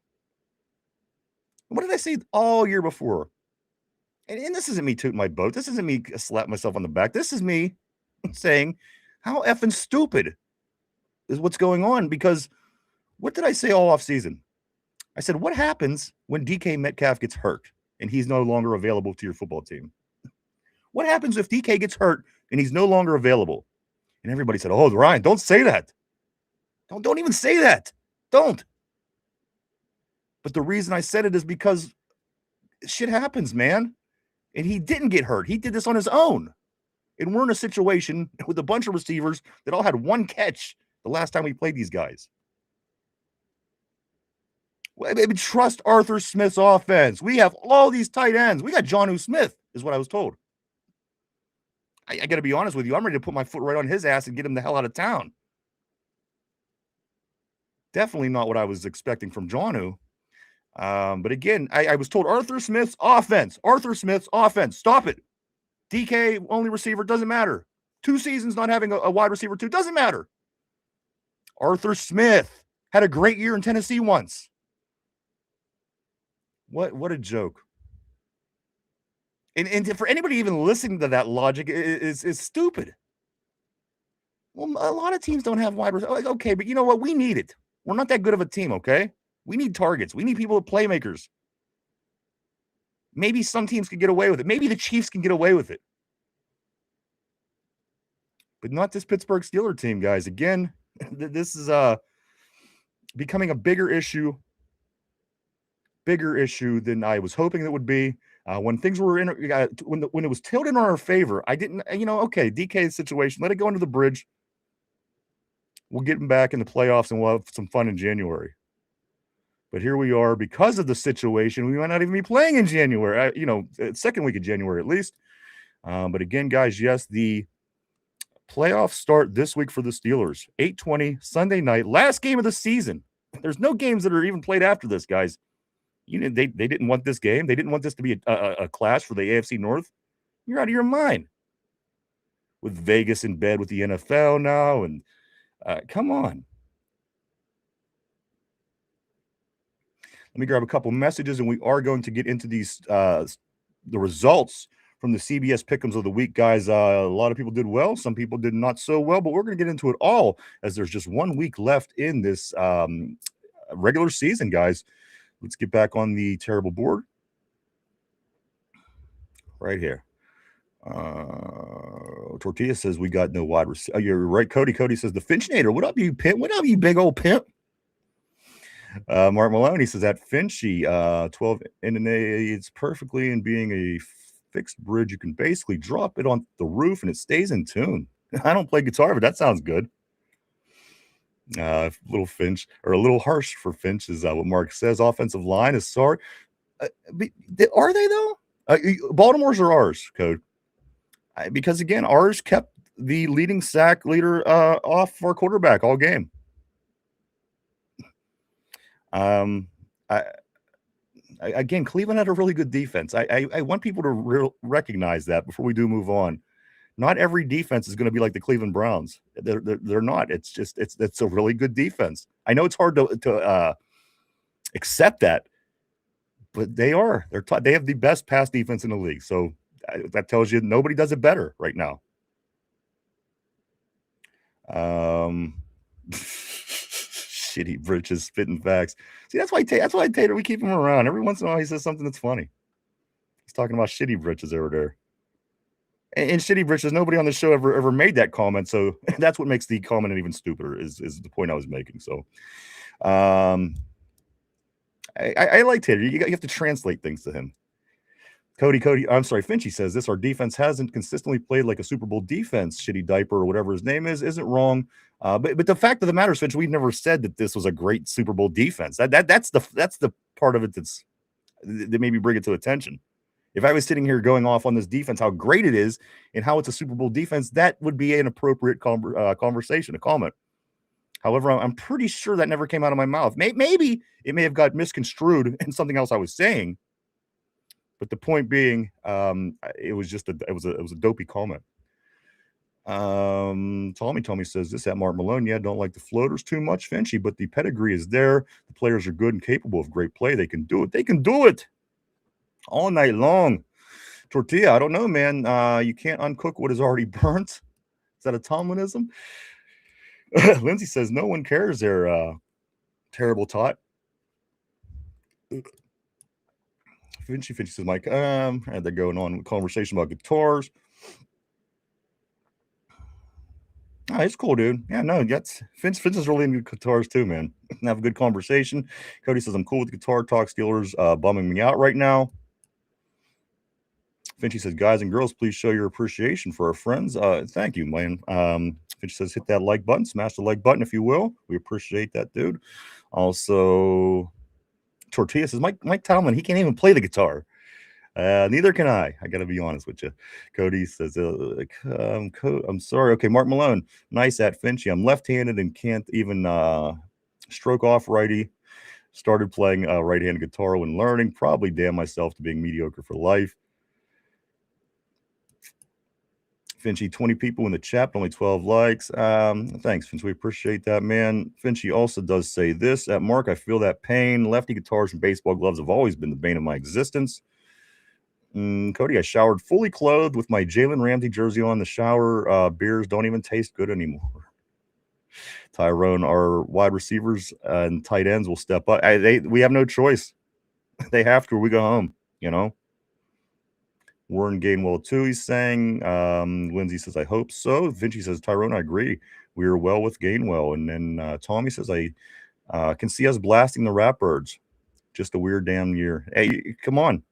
What did I say all year before? And this isn't me tooting my boat. This isn't me slapping myself on the back. This is me saying how effing stupid is what's going on. Because what did I say all off season? I said, what happens when DK Metcalf gets hurt and he's no longer available to your football team? What happens if DK gets hurt and he's no longer available? And everybody said, oh, Ryan, don't say that. Don't even say that. Don't. But the reason I said it is because shit happens, man. And he didn't get hurt. He did this on his own. And we're in a situation with a bunch of receivers that all had 1 catch the last time we played these guys. Trust Arthur Smith's offense. We have all these tight ends. We got Jonnu Smith, is what I was told. I got to be honest with you. I'm ready to put my foot right on his ass and get him the hell out of town. Definitely not what I was expecting from Jonnu. But again, I was told Arthur Smith's offense. Arthur Smith's offense. Stop it. DK, only receiver, doesn't matter. 2 seasons not having a wide receiver 2, doesn't matter. Arthur Smith had a great year in Tennessee once. What a joke. And for anybody even listening to that logic is stupid. Well, a lot of teams don't have wide receivers. Okay, but you know what? We need it. We're not that good of a team, okay? We need targets. We need people with playmakers. Maybe some teams can get away with it. Maybe the Chiefs can get away with it. But not this Pittsburgh Steelers team, guys. Again, this is becoming a bigger issue than I was hoping it would be. When things were when it was tilted in our favor, I didn't, okay, DK's situation, let it go under the bridge. We'll get him back in the playoffs and we'll have some fun in January. But here we are, because of the situation, we might not even be playing in January, second week of January at least. But again, guys, yes, the playoffs start this week for the Steelers. 8:20 Sunday night, last game of the season. There's no games that are even played after this, guys. They didn't want this game. They didn't want this to be a clash for the AFC North. You're out of your mind. With Vegas in bed with the NFL now, and come on. Let me grab a couple messages, and we are going to get into these the results from the CBS Pick'ems of the week, guys. A lot of people did well. Some people did not so well, but we're going to get into it all as there's just 1 week left in this regular season, guys. Let's get back on the terrible board right here. Tortilla says we got no wide receiver. Oh, you're right, Cody. Cody says the Finchnator. What up, you pimp? What up, you big old pimp? Mark Maloney says that Finchy 12 it's perfectly in being a fixed bridge. You can basically drop it on the roof and it stays in tune. I don't play guitar, but that sounds good. Little Finch, or a little harsh for Finch, is what Mark says. Offensive line is sorry. Are they though? Baltimore's or ours, Code? Because again, ours kept the leading sack leader off our quarterback all game. Again, Cleveland had a really good defense. I want people to recognize that before we do move on. Not every defense is going to be like the Cleveland Browns. They're not. It's a really good defense. I know it's hard to accept that, but they are. They have the best pass defense in the league. So that tells you nobody does it better right now. Shitty britches, spitting facts. See, that's why Tater, we keep him around. Every once in a while, he says something that's funny. He's talking about shitty britches over there. And Shitty Britches, nobody on the show ever made that comment, so that's what makes the comment even stupider. Is the point I was making. So, I like Tater. You have to translate things to him. Cody, I'm sorry, Finchy says this: our defense hasn't consistently played like a Super Bowl defense. Shitty Diaper or whatever his name isn't wrong. But the fact of the matter is, Finch, we've never said that this was a great Super Bowl defense. That's the part of it that maybe bring it to attention. If I was sitting here going off on this defense, how great it is, and how it's a Super Bowl defense, that would be an appropriate conversation, a comment. However, I'm pretty sure that never came out of my mouth. Maybe it may have got misconstrued in something else I was saying. But the point being, it was a dopey comment. Tommy says this at Mark Malone. Yeah, don't like the floaters too much, Finchy, but the pedigree is there. The players are good and capable of great play. They can do it. They can do it all night long. Tortilla, I don't know, man. You can't uncook what is already burnt. Is that a Tomlinism? Lindsay says no one cares. They're terrible tot. Finchy says, Mike, I had that going on conversation about guitars. Oh, it's cool, dude. Yeah, no, Finch is really into guitars too, man. Have a good conversation. Cody says, I'm cool with guitar talk. Steelers bumming me out right now. Finchy says, guys and girls, please show your appreciation for our friends. Thank you, man. Finchy says, hit that like button, smash the like button if you will. We appreciate that, dude. Also, Tortilla says, Mike Talman, he can't even play the guitar. Neither can I. I got to be honest with you. Cody says, I'm sorry. Okay, Mark Malone, nice at Finchy. I'm left-handed and can't even stroke off righty. Started playing right-handed guitar when learning. Probably damn myself to being mediocre for life. Finchy, 20 people in the chat, only 12 likes. Thanks, Finch. We appreciate that, man. Finchy also does say this. At Mark, I feel that pain. Lefty guitars and baseball gloves have always been the bane of my existence. Cody, I showered fully clothed with my Jalen Ramsey jersey on. The shower beers don't even taste good anymore. Tyrone, our wide receivers and tight ends will step up. We have no choice. They have to, or we go home, you know. Warren Gainwell, too, he's saying. Lindsay says, I hope so. Vinci says, Tyrone, I agree. We are well with Gainwell. And then Tommy says, I can see us blasting the Ratbirds. Just a weird damn year. Hey, come on.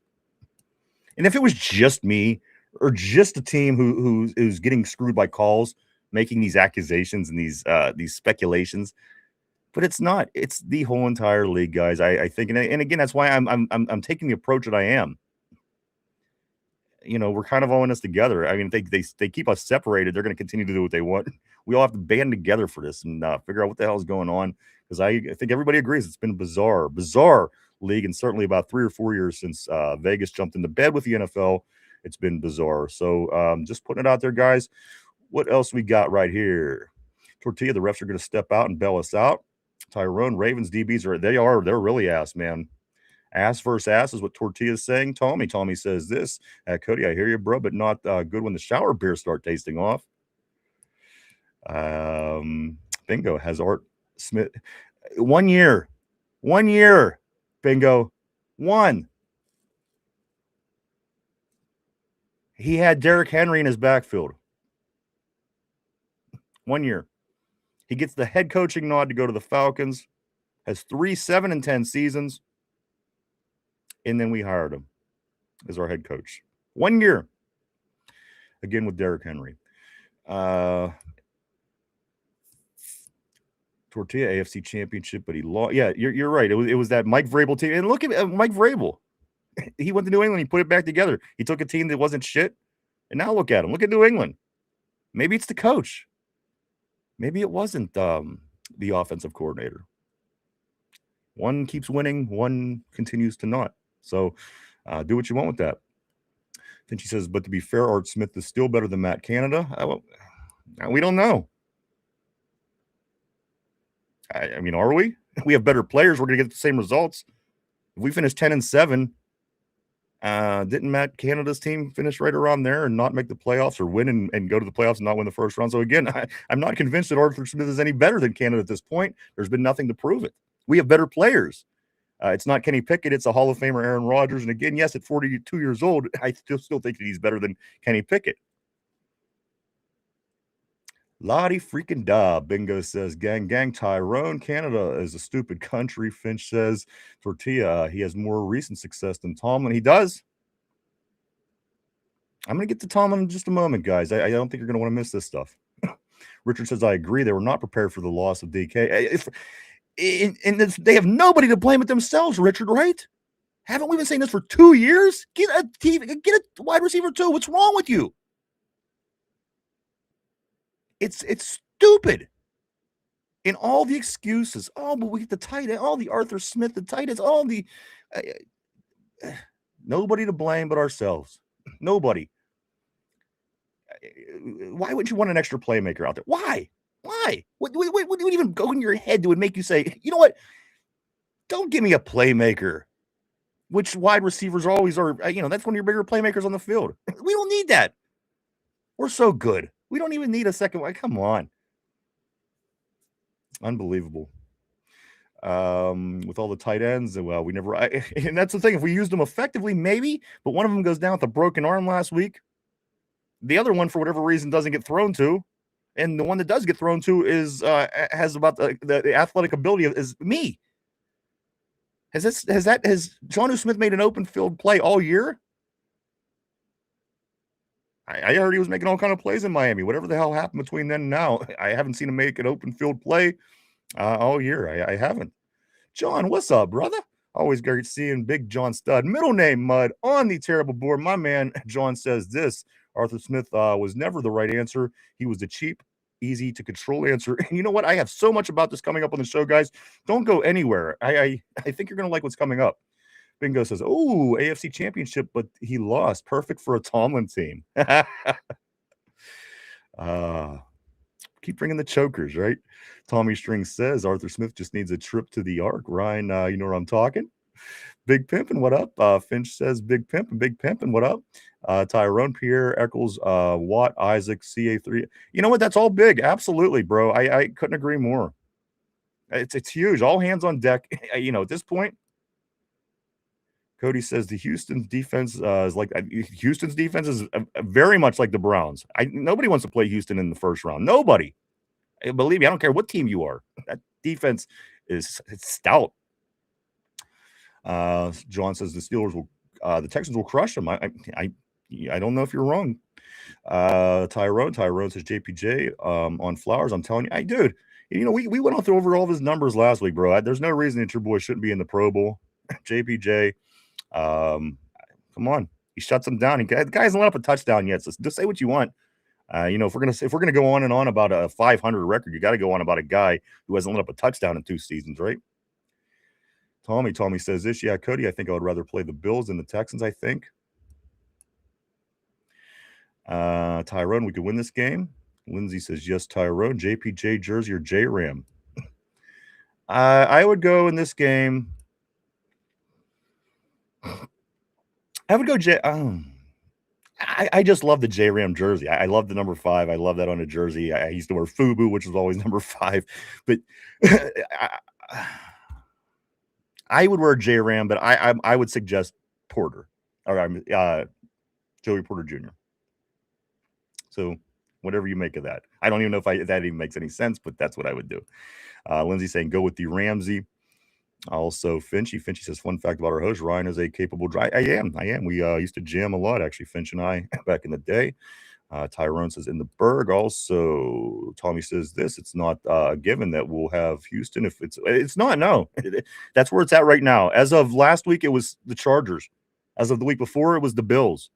And if it was just me or just a team who's getting screwed by calls, making these accusations and these speculations, but it's not. It's the whole entire league, guys. I think, and again, that's why I'm taking the approach that I am. You know, we're kind of all in this together. I mean, if they keep us separated, they're going to continue to do what they want. We all have to band together for this and figure out what the hell is going on. Because I think everybody agrees it's been a bizarre league, and certainly about 3 or 4 years since Vegas jumped into bed with the NFL. It's been bizarre. So just putting it out there, guys. What else we got right here? Tortilla, the refs are going to step out and bail us out. Tyrone, Ravens DBs they're really ass, man. Ass versus ass is what Tortilla is saying. Tommy says this. Cody, I hear you, bro, but not good when the shower beers start tasting off. Bingo has Art Smith. 1 year. 1 year. Bingo. 1. He had Derrick Henry in his backfield. 1 year. He gets the head coaching nod to go to the Falcons. Has 3 7-10 seasons. And then we hired him as our head coach. 1 year. Again with Derrick Henry. Tortilla AFC Championship, but he lost. Yeah, you're right. It was that Mike Vrabel team. And look at Mike Vrabel. He went to New England. He put it back together. He took a team that wasn't shit. And now look at him. Look at New England. Maybe it's the coach. Maybe it wasn't the offensive coordinator. One keeps winning. One continues to not. So do what you want with that. Then she says, but to be fair, Art Smith is still better than Matt Canada. We don't know. I mean, are we? We have better players. We're going to get the same results. If we finish 10-7, didn't Matt Canada's team finish right around there and not make the playoffs or win and go to the playoffs and not win the first round? So again, I'm not convinced that Arthur Smith is any better than Canada at this point. There's been nothing to prove it. We have better players. It's not Kenny Pickett. It's a Hall of Famer, Aaron Rodgers. And again, yes, at 42 years old, I still think that he's better than Kenny Pickett. Lottie freaking da. Bingo says, gang, Tyrone. Canada is a stupid country. Finch says, Tortilla, he has more recent success than Tomlin. He does. I'm going to get to Tomlin in just a moment, guys. I don't think you're going to want to miss this stuff. Richard says, I agree. They were not prepared for the loss of DK. They have nobody to blame it themselves, Richard, right? Haven't we been saying this for 2 years? Get a wide receiver too. What's wrong with you? It's stupid. In all the excuses, but we get the tight end, all the Arthur Smith, the tight ends, all the nobody to blame but ourselves. Nobody. Why wouldn't you want an extra playmaker out there? Why? What would even go in your head that would make you say, you know what? Don't give me a playmaker. Which wide receivers always are, that's one of your bigger playmakers on the field. We don't need that. We're so good. We don't even need a second. Come on. Unbelievable. With all the tight ends, well, we never, and that's the thing. If we used them effectively, maybe, but one of them goes down with a broken arm last week. The other one, for whatever reason, doesn't get thrown to. And the one that does get thrown to has about the athletic ability is me. Has Jonnu Smith made an open field play all year? I heard he was making all kind of plays in Miami. Whatever the hell happened between then and now, I haven't seen him make an open field play all year. I haven't. John, what's up, brother? Always great seeing Big John Stud. Middle name Mud on the terrible board. My man John says this. Arthur Smith was never the right answer. He was the cheap, easy to control answer. And you know what? I have so much about this coming up on the show, guys. Don't go anywhere. I think you're going to like what's coming up. Bingo says, oh, AFC Championship, but he lost. Perfect for a Tomlin team. Keep bringing the chokers, right? Tommy String says Arthur Smith just needs a trip to the Ark. Ryan, you know what I'm talking? Big Pimpin', what up? Finch says Big Pimpin', what up? Tyrone, Pierre, Eccles, Watt, Isaac, CA3. You know what? That's all big. Absolutely, bro. I couldn't agree more. It's huge. All hands on deck. At this point, Cody says the Houston's defense is like Houston's defense is very much like the Browns. Nobody wants to play Houston in the first round. Nobody. Believe me, I don't care what team you are. That defense is stout. John says the Steelers will, the Texans will crush them. I don't know if you're wrong. Tyrone says JPJ on Flowers. I'm telling you, dude. We went over all of his numbers last week, bro. There's no reason that your boy shouldn't be in the Pro Bowl. JPJ. Come on, he shuts him down. The guy hasn't let up a touchdown yet. So just say what you want. If we're gonna go on and on about a 500 record, you got to go on about a guy who hasn't let up a touchdown in 2 seasons, right? Tommy says this. Yeah, Cody, I think I would rather play the Bills than the Texans. I think. Tyrone, we could win this game. Lindsay says yes, Tyrone. JPJ jersey or J Ram. I would go in this game. I would go J. I just love the J Ram jersey. I love the number 5. I love that on a jersey. I used to wear FUBU, which was always number 5. But I would wear J Ram, but I would suggest Porter or Joey Porter Jr. So whatever you make of that. I don't even know if that even makes any sense, but that's what I would do. Lindsay saying go with the Ramsey. Also, Finchy says, fun fact about our host, Ryan is a capable driver. I am. We used to jam a lot, actually, Finch and I, back in the day. Tyrone says, in the Berg. Also, Tommy says this, it's not a given that we'll have Houston. If it's not, no. That's where it's at right now. As of last week, it was the Chargers. As of the week before, it was the Bills.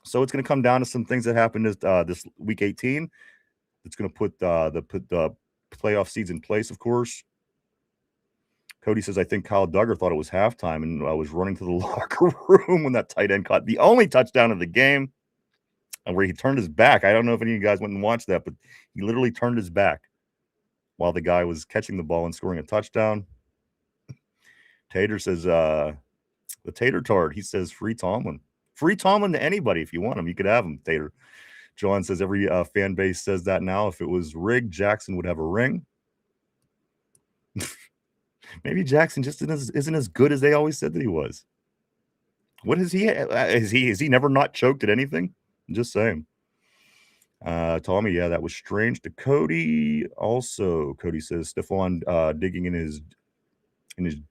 So it's going to come down to some things that happened this week 18. It's going to put the playoff seeds in place, of course. Cody says, I think Kyle Duggar thought it was halftime and was running to the locker room when that tight end caught the only touchdown of the game, and where he turned his back. I don't know if any of you guys went and watched that, but he literally turned his back while the guy was catching the ball and scoring a touchdown. Tater says, the Tater Tart, he says, free Tomlin. Free Tomlin to anybody. If you want him, you could have him, Tater. John says, every fan base says that now. If it was rigged, Jackson would have a ring. Maybe Jackson just isn't as good as they always said that he was. What is he? Is he never not choked at anything? I'm just saying. Tommy, yeah, that was strange. To Cody, also, Cody says Stephon digging in his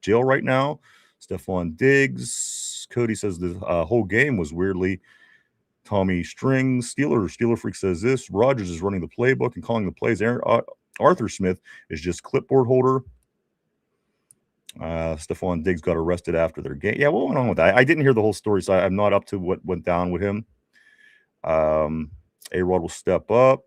jail right now. Stephon Diggs. Cody says the whole game was weirdly Tommy Strings. Steeler Freak says this. Rogers is running the playbook and calling the plays. Arthur Smith is just clipboard holder. Stephon Diggs got arrested after their game. Yeah, what went on with that? I didn't hear the whole story, so I'm not up to what went down with him. A-Rod will step up.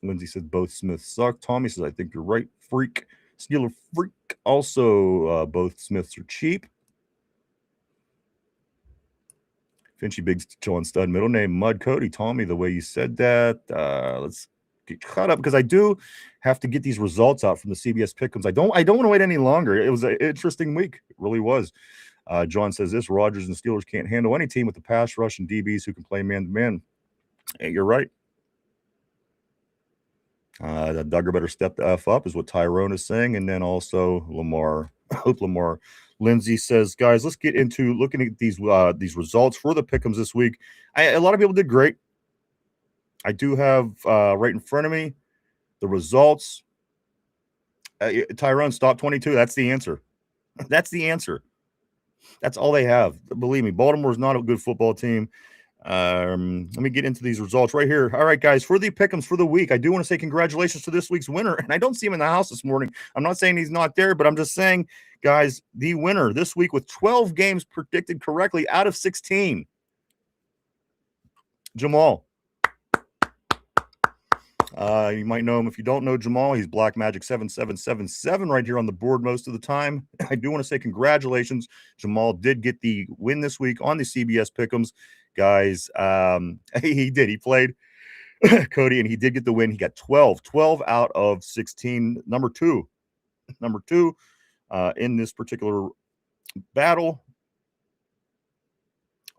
Lindsay said both Smiths suck. Tommy says, I think you're right, Freak. Steeler Freak. Also, both Smiths are cheap. Finchy Biggs, John Stud, middle name Mud Cody. Tommy, the way you said that. Let's get caught up because I do have to get these results out from the CBS Pick'ems. I don't want to wait any longer. It was an interesting week. It really was. John says this: Rodgers and Steelers can't handle any team with the pass rush and DBs who can play man to man. Hey, you're right. Duggar better step the F up is what Tyrone is saying. And then also Lamar. I hope Lamar. Lindsay says, guys, let's get into looking at these results for the Pick'ems this week. A lot of people did great. I do have right in front of me the results. Tyrone, stop 22. That's the answer. That's the answer. That's all they have. Believe me, Baltimore is not a good football team. Let me get into these results right here. All right, guys, for the Pick'ems for the week, I do want to say congratulations to this week's winner. And I don't see him in the house this morning. I'm not saying he's not there, but I'm just saying, guys, the winner this week with 12 games predicted correctly out of 16. Jamal. You might know him if you don't know Jamal. He's Black Magic 7777 right here on the board most of the time. I do want to say congratulations. Jamal did get the win this week on the CBS Pick'ems. Guys, he did. He played Cody, and he did get the win. He got 12 out of 16. Number two in this particular battle.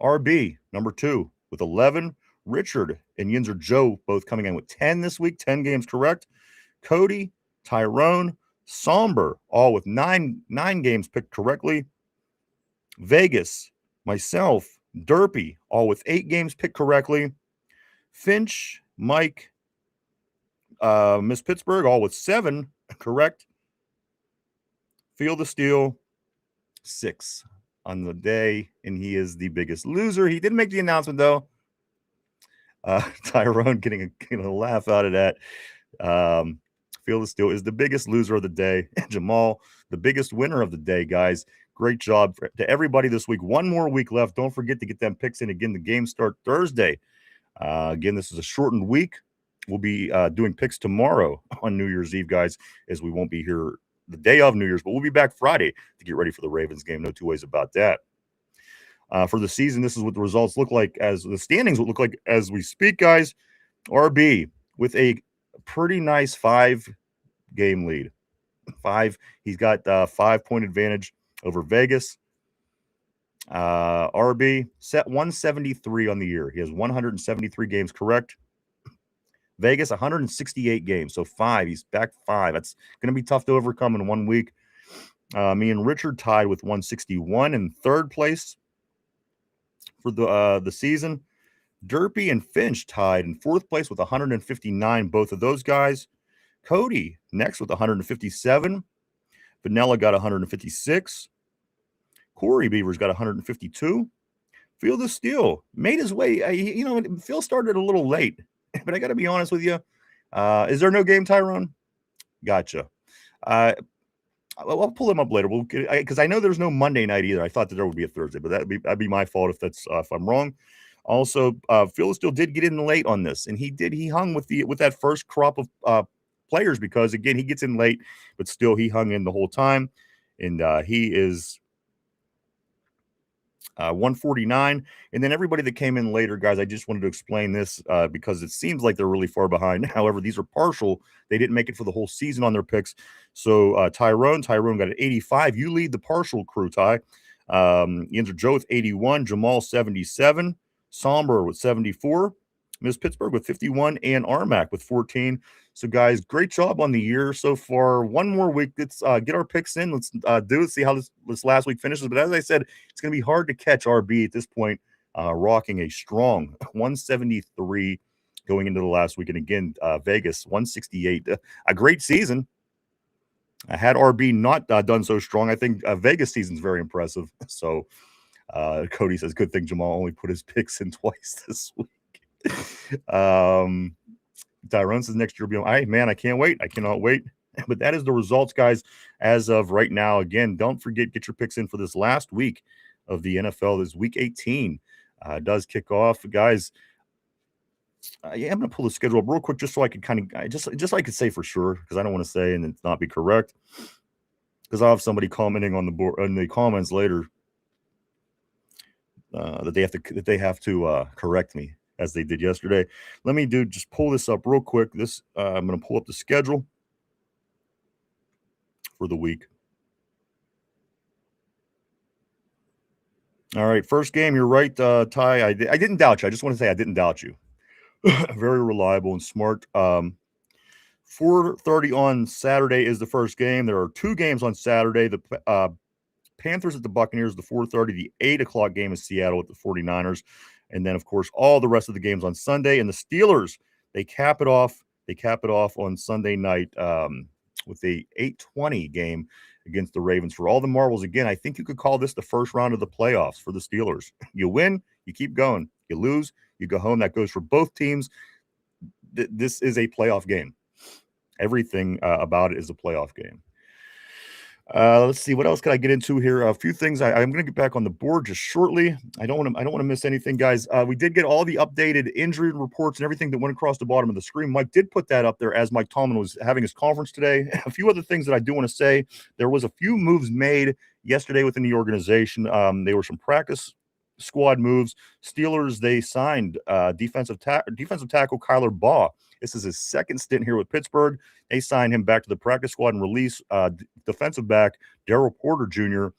RB, number 2 with 11. Richard and Yinzer Joe both coming in with 10 this week, 10 games correct. Cody, Tyrone, Somber, all with nine games picked correctly. Vegas, myself, Derpy, all with 8 games picked correctly. Finch, Mike, Miss Pittsburgh, all with 7 correct. Field of Steel, 6 on the day, and he is the biggest loser. He didn't make the announcement, though. Tyrone getting a laugh out of that. Field of Steel is the biggest loser of the day. Jamal, the biggest winner of the day, guys. Great job to everybody this week. One more week left. Don't forget to get them picks in. Again, the games start Thursday. Again, this is a shortened week. We'll be doing picks tomorrow on New Year's Eve, guys, as we won't be here the day of New Year's, but we'll be back Friday to get ready for the Ravens game. No two ways about that. For the season, this is what the results look like as the standings will look like as we speak, guys. RB with a pretty nice 5-game lead. 5. He's got 5-point advantage over Vegas. RB set 173 on the year. He has 173 games correct. Vegas 168 games, so 5. He's back 5. That's going to be tough to overcome in 1 week. Me and Richard tied with 161 in third place for the season. Derpy and Finch tied in fourth place with 159, both of those guys. Cody next with 157. Vanilla got 156. Corey Beavers got 152. Field of Steel made his way. Phil started a little late, but I got to be honest with you. Is there no game, Tyrone? Gotcha. I'll pull them up later. Because I know there's no Monday night either. I thought that there would be a Thursday, but that'd be my fault if I'm wrong. Also, Phil still did get in late on this, and he hung with that first crop of players because again he gets in late, but still he hung in the whole time, and he is 149. And then everybody that came in later, guys, I just wanted to explain this because it seems like they're really far behind. However, these are partial. They didn't make it for the whole season on their picks. So Tyrone got an 85. You lead the partial crew, Ty. Yinzer Joe with 81. Jamal 77. Somber with 74. Miss Pittsburgh with 51. And Armac with 14. So, guys, great job on the year so far. One more week. Let's get our picks in. Let's see how this last week finishes. But as I said, it's going to be hard to catch RB at this point, rocking a strong 173 going into the last week. And again, Vegas 168, a great season. I had RB not done so strong. I think Vegas season's very impressive. So Cody says, good thing Jamal only put his picks in twice this week. Tyrone says next year will be on. Man, I can't wait. I cannot wait. But that is the results, guys, as of right now. Again, don't forget, get your picks in for this last week of the NFL. This week 18 does kick off, guys. Yeah, I'm going to pull the schedule up real quick just so I could kind of just so I could say for sure, because I don't want to say and it's not be correct, because I'll have somebody commenting on the board in the comments later that they have to correct me as they did yesterday. Let me just pull this up real quick. I'm going to pull up the schedule for the week. All right, first game. You're right, Ty. I didn't doubt you. I just want to say I didn't doubt you. Very reliable and smart. 4:30 on Saturday is the first game. There are two games on Saturday. The Panthers at the Buccaneers, the 4:30. The 8 o'clock game is Seattle at the 49ers. And then, of course, all the rest of the games on Sunday. And the Steelers, they cap it off. They cap it off on Sunday night with a 8:20 game against the Ravens. For all the marbles, again, I think you could call this the first round of the playoffs for the Steelers. You win, you keep going. You lose, you go home. That goes for both teams. This is a playoff game. Everything about it is a playoff game. Let's see, what else can I get into here? A few things. I'm going to get back on the board just shortly. I don't want to miss anything, guys. We did get all the updated injury reports and everything that went across the bottom of the screen. Mike did put that up there as Mike Tomlin was having his conference today. A few other things that I do want to say. There was a few moves made yesterday within the organization. They were some practice squad moves. Steelers, they signed defensive tackle Kyler Baugh. This is his second stint here with Pittsburgh. They signed him back to the practice squad and release defensive back Darryl Porter Jr.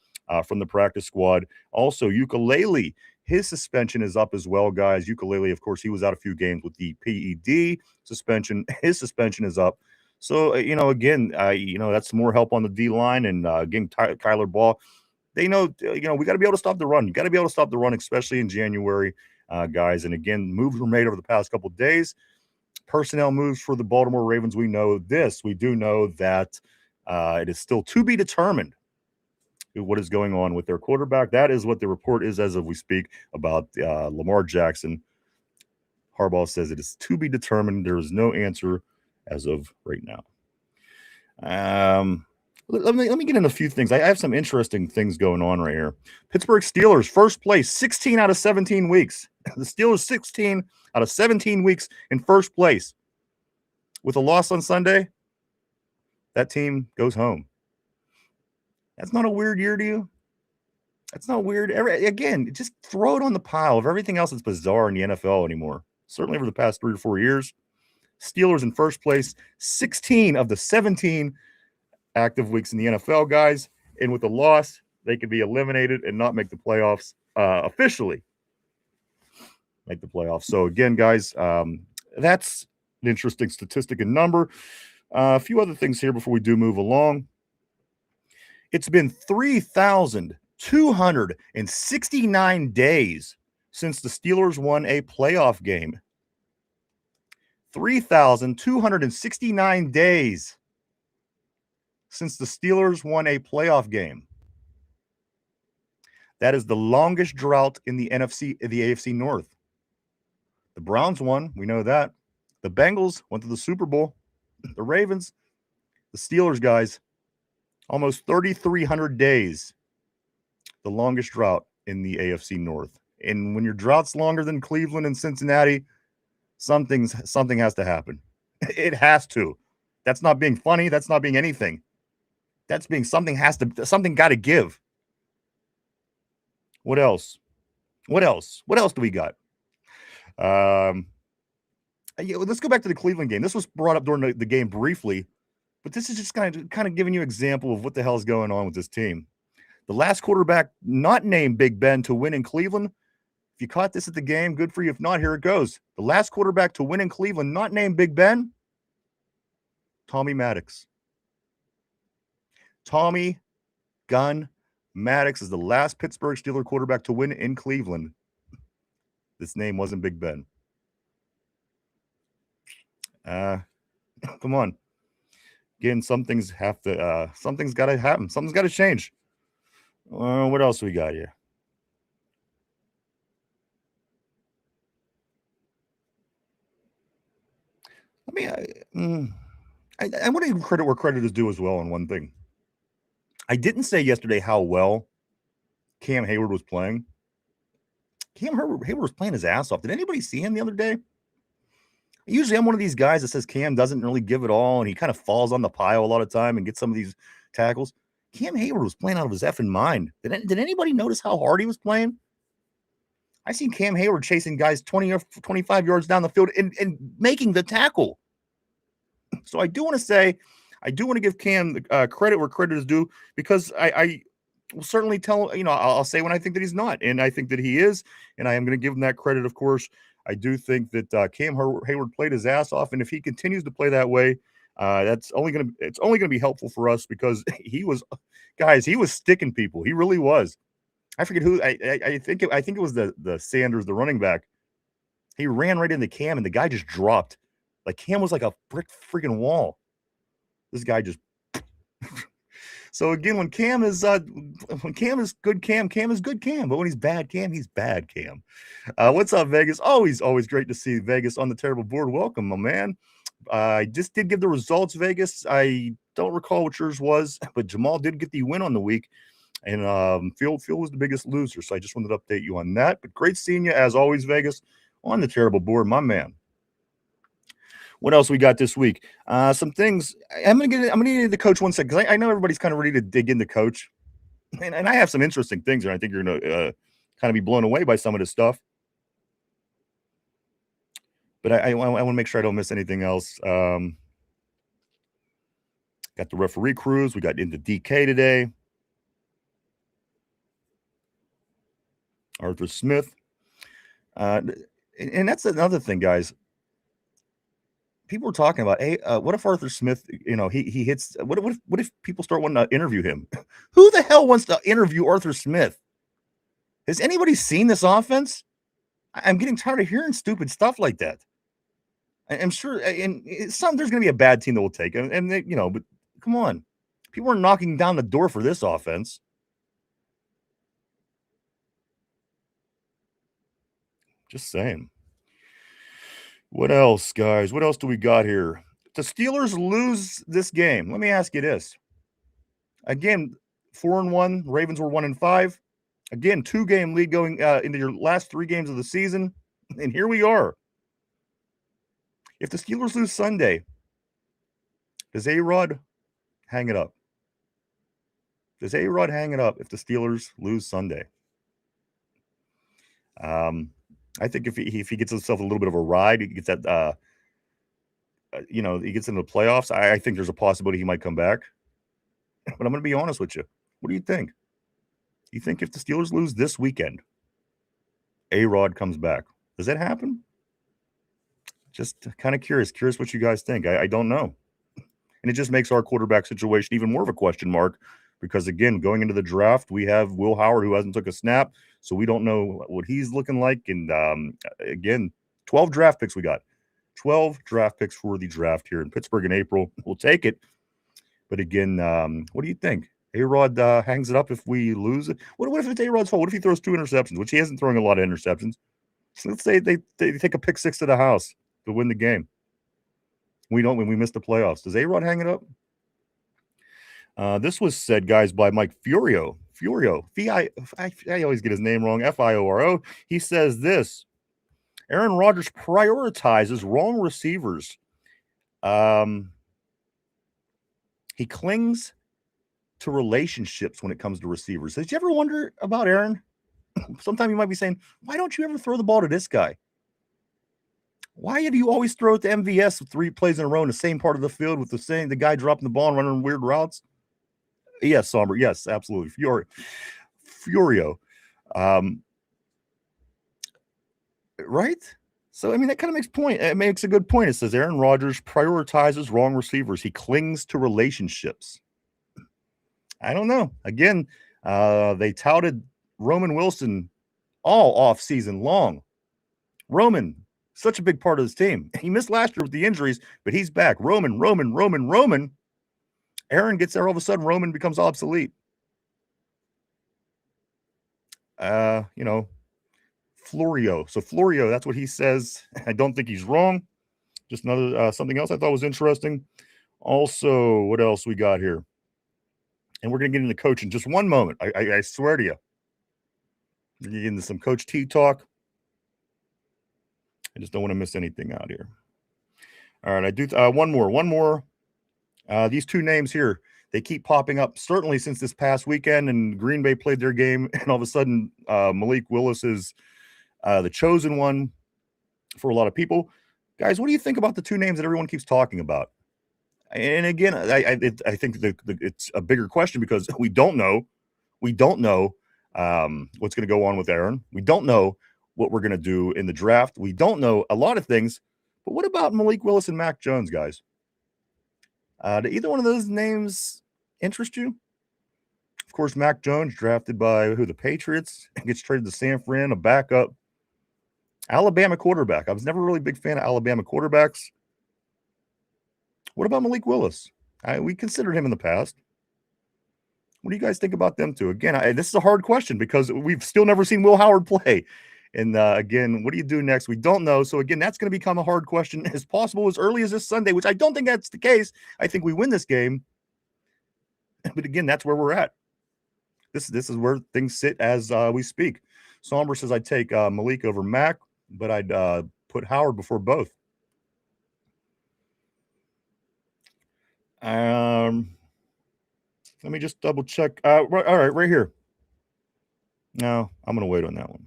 From the practice squad. Also, Ukulele, his suspension is up as well, guys. Ukulele, of course, he was out a few games with the PED suspension. His suspension is up. So, again, that's more help on the D-line. And, again, Kyler Baugh, they know, we got to be able to stop the run. You got to be able to stop the run, especially in January, guys. And, again, moves were made over the past couple of days. Personnel moves for the Baltimore Ravens. We know this. We do know that it is still to be determined what is going on with their quarterback. That is what the report is as of we speak about Lamar Jackson. Harbaugh says it is to be determined. There is no answer as of right now. Let me get into a few things. I have some interesting things going on right here. Pittsburgh Steelers, first place, 16 out of 17 weeks. The Steelers 16 out of 17 weeks in first place. With a loss on Sunday, that team goes home. That's not a weird year to you? That's not weird. Again, just throw it on the pile of everything else that's bizarre in the NFL anymore. Certainly over the past 3 or 4 years. Steelers in first place, 16 of the 17 active weeks in the NFL, guys. And with a loss, they could be eliminated and not make the playoffs officially. Make the playoffs. So again, guys, that's an interesting statistic and number. A few other things here before we do move along. It's been 3,269 days since the Steelers won a playoff game. 3,269 days since the Steelers won a playoff game. That is the longest drought in the AFC North. The Browns won, we know that. The Bengals went to the Super Bowl. The Ravens, the Steelers, guys, almost 3,300 days. The longest drought in the AFC North. And when your drought's longer than Cleveland and Cincinnati, something has to happen. It has to. That's not being funny. That's not being anything. That's being something got to give. What else? What else do we got? Let's go back to the Cleveland game. This was brought up during the game briefly, but this is just kind of giving you an example of what the hell is going on with this team. The last quarterback not named Big Ben to win in Cleveland. If you caught this at the game, good for you. If not, here it goes. The last quarterback to win in Cleveland not named Big Ben, Tommy Maddox. Tommy Gun Maddox is the last Pittsburgh Steelers quarterback to win in Cleveland. This name wasn't Big Ben. Come on. Again, something's got to happen. Something's got to change. What else we got here? I mean, I want to give credit where credit is due as well on one thing. I didn't say yesterday how well Cam Hayward was playing. Hayward was playing his ass off. Did anybody see him the other day? Usually I'm one of these guys that says Cam doesn't really give it all, and he kind of falls on the pile a lot of time and gets some of these tackles. Cam Hayward was playing out of his effing mind. Did anybody notice how hard he was playing? I seen Cam Hayward chasing guys 20 or 25 yards down the field and making the tackle. So I do want to give Cam credit where credit is due, because I will certainly I'll say when I think that he's not, and I think that he is, and I am going to give him that credit, of course. I do think that Cam Hayward played his ass off, and if he continues to play that way, it's only going to be helpful for us, because he was sticking people. He really was. I forget who. I think it was the Sanders, the running back. He ran right into Cam, and the guy just dropped. Like, Cam was like a brick freaking wall. This guy just. So again, when Cam is good Cam is good Cam. But when he's bad Cam, he's bad Cam. What's up, Vegas? Always great to see Vegas on the terrible board. Welcome, my man. I just did give the results, Vegas. I don't recall what yours was, but Jamal did get the win on the week. And Phil was the biggest loser. So I just wanted to update you on that. But great seeing you, as always, Vegas, on the terrible board, my man. What else we got this week? Some things. I'm gonna get into the coach one second, because I know everybody's kind of ready to dig into coach, and I have some interesting things, and I think you're gonna kind of be blown away by some of this stuff. But I want to make sure I don't miss anything else. Got the referee crews. We got into DK today. Arthur Smith. And that's another thing, guys. People were talking about, hey, what if Arthur Smith, he hits, what if people start wanting to interview him? Who the hell wants to interview Arthur Smith? Has anybody seen this offense? I'm getting tired of hearing stupid stuff like that. I'm sure, and there's going to be a bad team that will take him, but come on. People are knocking down the door for this offense. Just saying. What else, guys? What else do we got here? The Steelers lose this game. Let me ask you this. Again, 4-1. Ravens were 1-5. Again, 2-game lead going into your last 3 games of the season. And here we are. If the Steelers lose Sunday, does A-Rod hang it up? Does A-Rod hang it up if the Steelers lose Sunday? I think if he gets himself a little bit of a ride, he gets that, he gets into the playoffs, I think there's a possibility he might come back. But I'm going to be honest with you. What do you think? You think if the Steelers lose this weekend, A-Rod comes back? Does that happen? Just kind of curious what you guys think. I don't know. And it just makes our quarterback situation even more of a question mark, because, again, going into the draft, we have Will Howard, who hasn't took a snap, so we don't know what he's looking like. And, again, 12 draft picks we got. 12 draft picks for the draft here in Pittsburgh in April. We'll take it. But, again, what do you think? A-Rod hangs it up if we lose it? What if it's A-Rod's fault? What if he throws 2 interceptions, which he hasn't throwing a lot of interceptions? So let's say they take a pick 6 to the house to win the game. When we miss the playoffs. Does A-Rod hang it up? This was said, guys, by Mike Furio. I always get his name wrong. Fioro. He says this: Aaron Rodgers prioritizes wrong receivers. He clings to relationships when it comes to receivers. Did you ever wonder about Aaron? Sometimes you might be saying, why don't you ever throw the ball to this guy? Why do you always throw it to MVS with 3 plays in a row in the same part of the field with the guy dropping the ball and running weird routes? Yes, Somber. Yes, absolutely. Furio. Right? So, I mean, that kind of makes a good point. It says Aaron Rodgers prioritizes wrong receivers. He clings to relationships. I don't know. Again, they touted Roman Wilson all off season long. Roman, Such a big part of this team. He missed last year with the injuries, but he's back. Roman. Aaron gets there all of a sudden. Roman becomes obsolete. Florio. So Florio, that's what he says. I don't think he's wrong. Just another something else I thought was interesting. Also, what else we got here? And we're going to get into coaching just one moment. I swear to you. We're going to get into some Coach T talk. I just don't want to miss anything out here. All right, I do one more. These two names here, they keep popping up, certainly since this past weekend, and Green Bay played their game, and all of a sudden, Malik Willis is the chosen one for a lot of people. Guys, what do you think about the two names that everyone keeps talking about? And again, I think it's a bigger question because we don't know. We don't know what's going to go on with Aaron. We don't know what we're going to do in the draft. We don't know a lot of things. But what about Malik Willis and Mac Jones, guys? Do either one of those names interest you? Of course, Mac Jones drafted by the Patriots, gets traded to San Fran, a backup. Alabama quarterback. I was never really a big fan of Alabama quarterbacks. What about Malik Willis? We considered him in the past. What do you guys think about them two? Again, this is a hard question because we've still never seen Will Howard play. And again, what do you do next? We don't know. So again, that's going to become a hard question as possible as early as this Sunday, which I don't think that's the case. I think we win this game. But again, that's where we're at. This is where things sit as we speak. Somber says I'd take Malik over Mac, but I'd put Howard before both. Let me just double check. All right, right here. No, I'm going to wait on that one.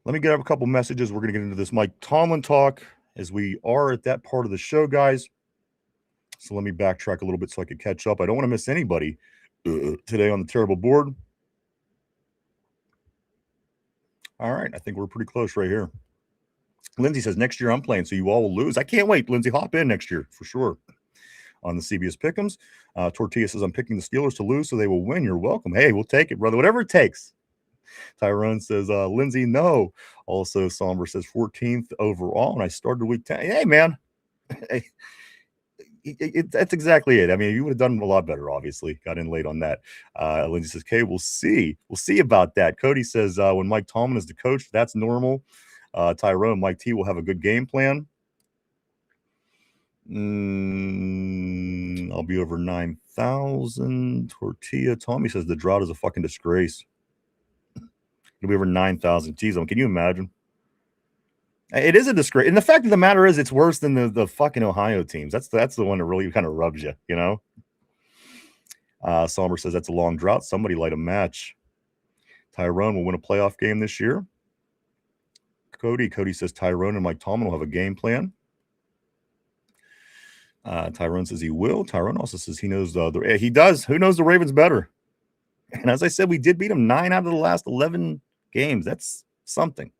Let me get up a couple messages. We're going to get into this Mike Tomlin talk as we are at that part of the show, guys. So let me backtrack a little bit so I can catch up. I don't want to miss anybody today on the terrible board. All right, I think we're pretty close right here. Lindsay says, next year I'm playing, so you all will lose. I can't wait. Lindsay, hop in next year for sure on the CBS Pick'ems. Tortilla says, I'm picking the Steelers to lose, so they will win. You're welcome. Hey, we'll take it, brother. Whatever it takes. Tyrone says, Lindsay, no. Also, Somber says 14th overall, and I started week 10. Hey, man. Hey, that's exactly it. I mean, you would have done a lot better, obviously. Got in late on that. Lindsay says, okay, we'll see. We'll see about that. Cody says, when Mike Tomlin is the coach, that's normal. Tyrone, Mike T will have a good game plan. I'll be over 9,000. Tortilla. Tommy says the drought is a fucking disgrace. It'll be over 9,000. Geez, can you imagine? It is a disgrace. And the fact of the matter is it's worse than the fucking Ohio teams. That's the one that really kind of rubs you, you know? Somber says that's a long drought. Somebody light a match. Tyrone will win a playoff game this year. Cody says Tyrone and Mike Tomlin will have a game plan. Tyrone says he will. Tyrone also says he knows he does. Who knows the Ravens better? And as I said, we did beat them 9 out of the last 11 games. That's something.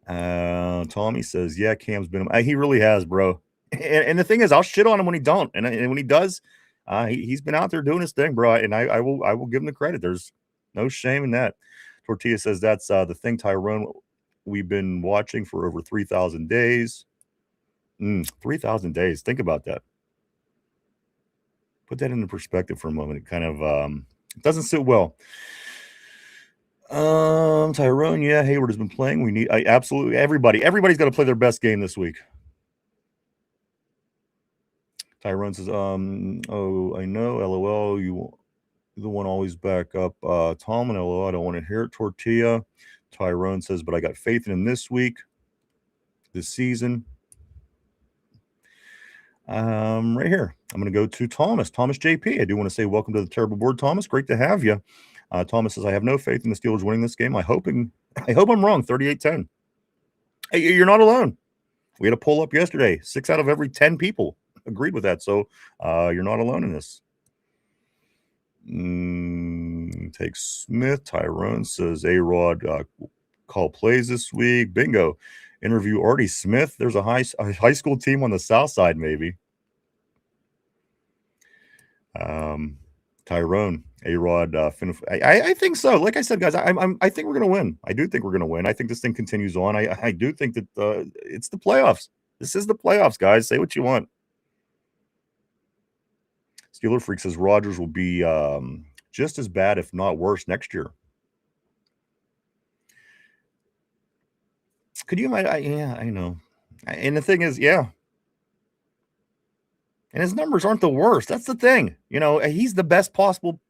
Tommy says, yeah, Cam's been he really has, bro. And the thing is, I'll shit on him when he don't. And when he does, he's been out there doing his thing, bro. And I will give him the credit. There's no shame in that. Tortilla says that's the thing, Tyrone. We've been watching for over 3,000 days. 3,000 days. Think about that. Put that into perspective for a moment. It kind of it doesn't sit well. Tyrone, yeah, Hayward has been playing. We need absolutely everybody's got to play their best game this week. Tyrone says, oh, I know, LOL, you the one always back up Tomlin, LOL, I don't want to hear it. Tortilla. Tyrone says, but I got faith in him this season. Right here, I'm going to go to Thomas JP. I do want to say welcome to the terrible board, Thomas. Great to have you. Thomas says, I have no faith in the Steelers winning this game. I hope I'm wrong. 38-10. Hey, you're not alone. We had a poll up yesterday. 6 out of every 10 people agreed with that. So you're not alone in this. Take Smith. Tyrone says, A-Rod call plays this week. Bingo. Interview Artie Smith. There's a high school team on the south side, maybe. Tyrone, A-Rod, I think so. Like I said, guys, I think we're going to win. I do think we're going to win. I think this thing continues on. I do think that it's the playoffs. This is the playoffs, guys. Say what you want. Steeler Freak says Rodgers will be just as bad, if not worse, next year. Could you imagine? Yeah, I know. And the thing is, yeah. And his numbers aren't the worst. That's the thing. You know, he's the best possible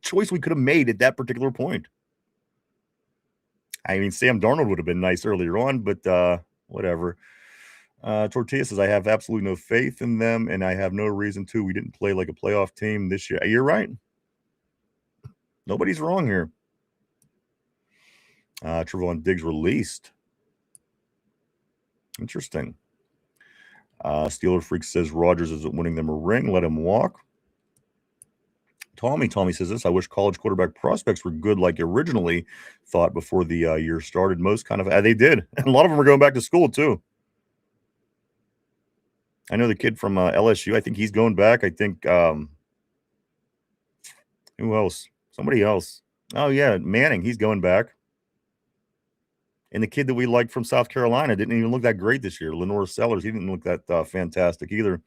choice we could have made at that particular point. I mean, Sam Darnold would have been nice earlier on, but whatever. Tortilla says, I have absolutely no faith in them, and I have no reason to. We didn't play like a playoff team this year. You're right. Nobody's wrong here. Trevon Diggs released. Interesting. Steeler Freak says Rodgers isn't winning them a ring. Let him walk. Tommy says this. I wish college quarterback prospects were good like originally thought before the year started. Most kind of they did. And a lot of them are going back to school too. I know the kid from LSU. I think he's going back. I think who else? Somebody else. Oh yeah, Manning. He's going back. And the kid that we liked from South Carolina didn't even look that great this year. Lenore Sellers, he didn't look that fantastic either.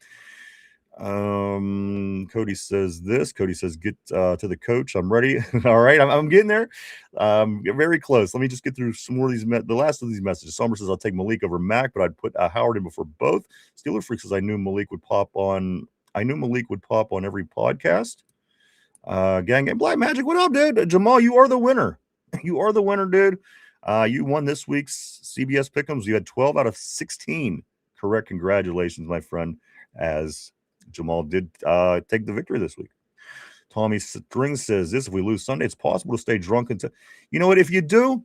Cody says this. Cody says, get to the coach. I'm ready. All right, I'm getting there. Very close. Let me just get through some more of these. The last of these messages. Summer says, I'll take Malik over Mac, but I'd put Howard in before both. Steeler Freak says, I knew Malik would pop on every podcast. Gang, Black Magic, what up, dude? Jamal, you are the winner. You are the winner, dude. You won this week's CBS Pick'ems. You had 12 out of 16 correct. Congratulations, my friend, as Jamal did take the victory this week. Tommy String says this, if we lose Sunday, it's possible to stay drunk until... You know what? If you do,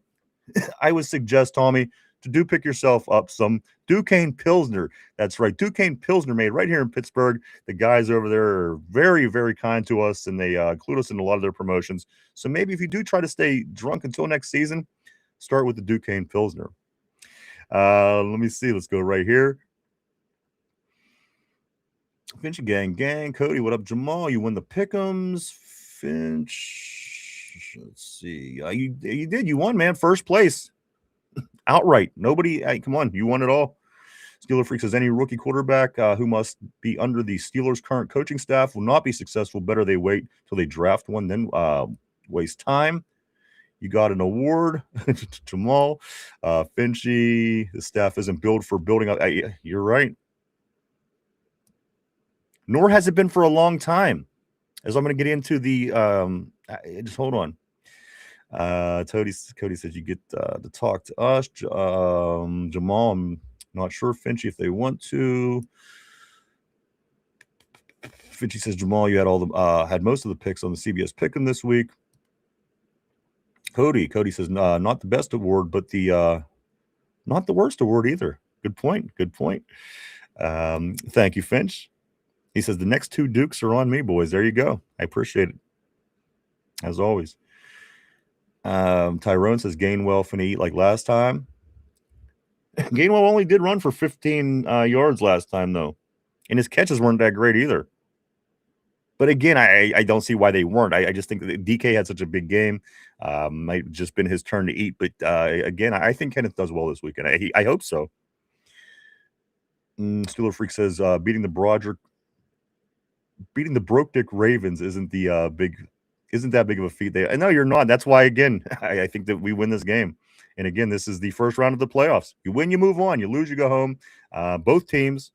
I would suggest, Tommy, to pick yourself up some Duquesne Pilsner. That's right. Duquesne Pilsner made right here in Pittsburgh. The guys over there are very, very kind to us, and they include us in a lot of their promotions. So maybe if you do try to stay drunk until next season, start with the Duquesne Pilsner. Let me see. Let's go right here. Finch gang. Cody, what up? Jamal, you win the Pick'ems. Finch, let's see. You did. You won, man. First place. Outright. Nobody. Come on. You won it all. Steeler Freak says any rookie quarterback who must be under the Steelers' current coaching staff will not be successful. Better they wait till they draft one, then waste time. You got an award, Jamal. Finchy, the staff isn't built for building up. You're right. Nor has it been for a long time. As I'm going to get into the just hold on. Cody says you get to talk to us. Jamal, I'm not sure, Finchy, if they want to. Finchy says, Jamal, you had had most of the picks on the CBS Pick'em this week. Cody says, not the best award, but the not the worst award either. Good point. Thank you, Finch. He says, the next two Dukes are on me, boys. There you go. I appreciate it. As always. Tyrone says, Gainwell finna eat like last time. Gainwell only did run for 15 yards last time, though. And his catches weren't that great either. But again, I don't see why they weren't. I just think that DK had such a big game. Might have just been his turn to eat. But again, I think Kenneth does well this weekend. I hope so. Steeler Freak says beating the broke dick Ravens isn't that big of a feat. I know you're not. That's why, again, I think that we win this game. And again, this is the first round of the playoffs. You win, you move on. You lose, you go home. Both teams,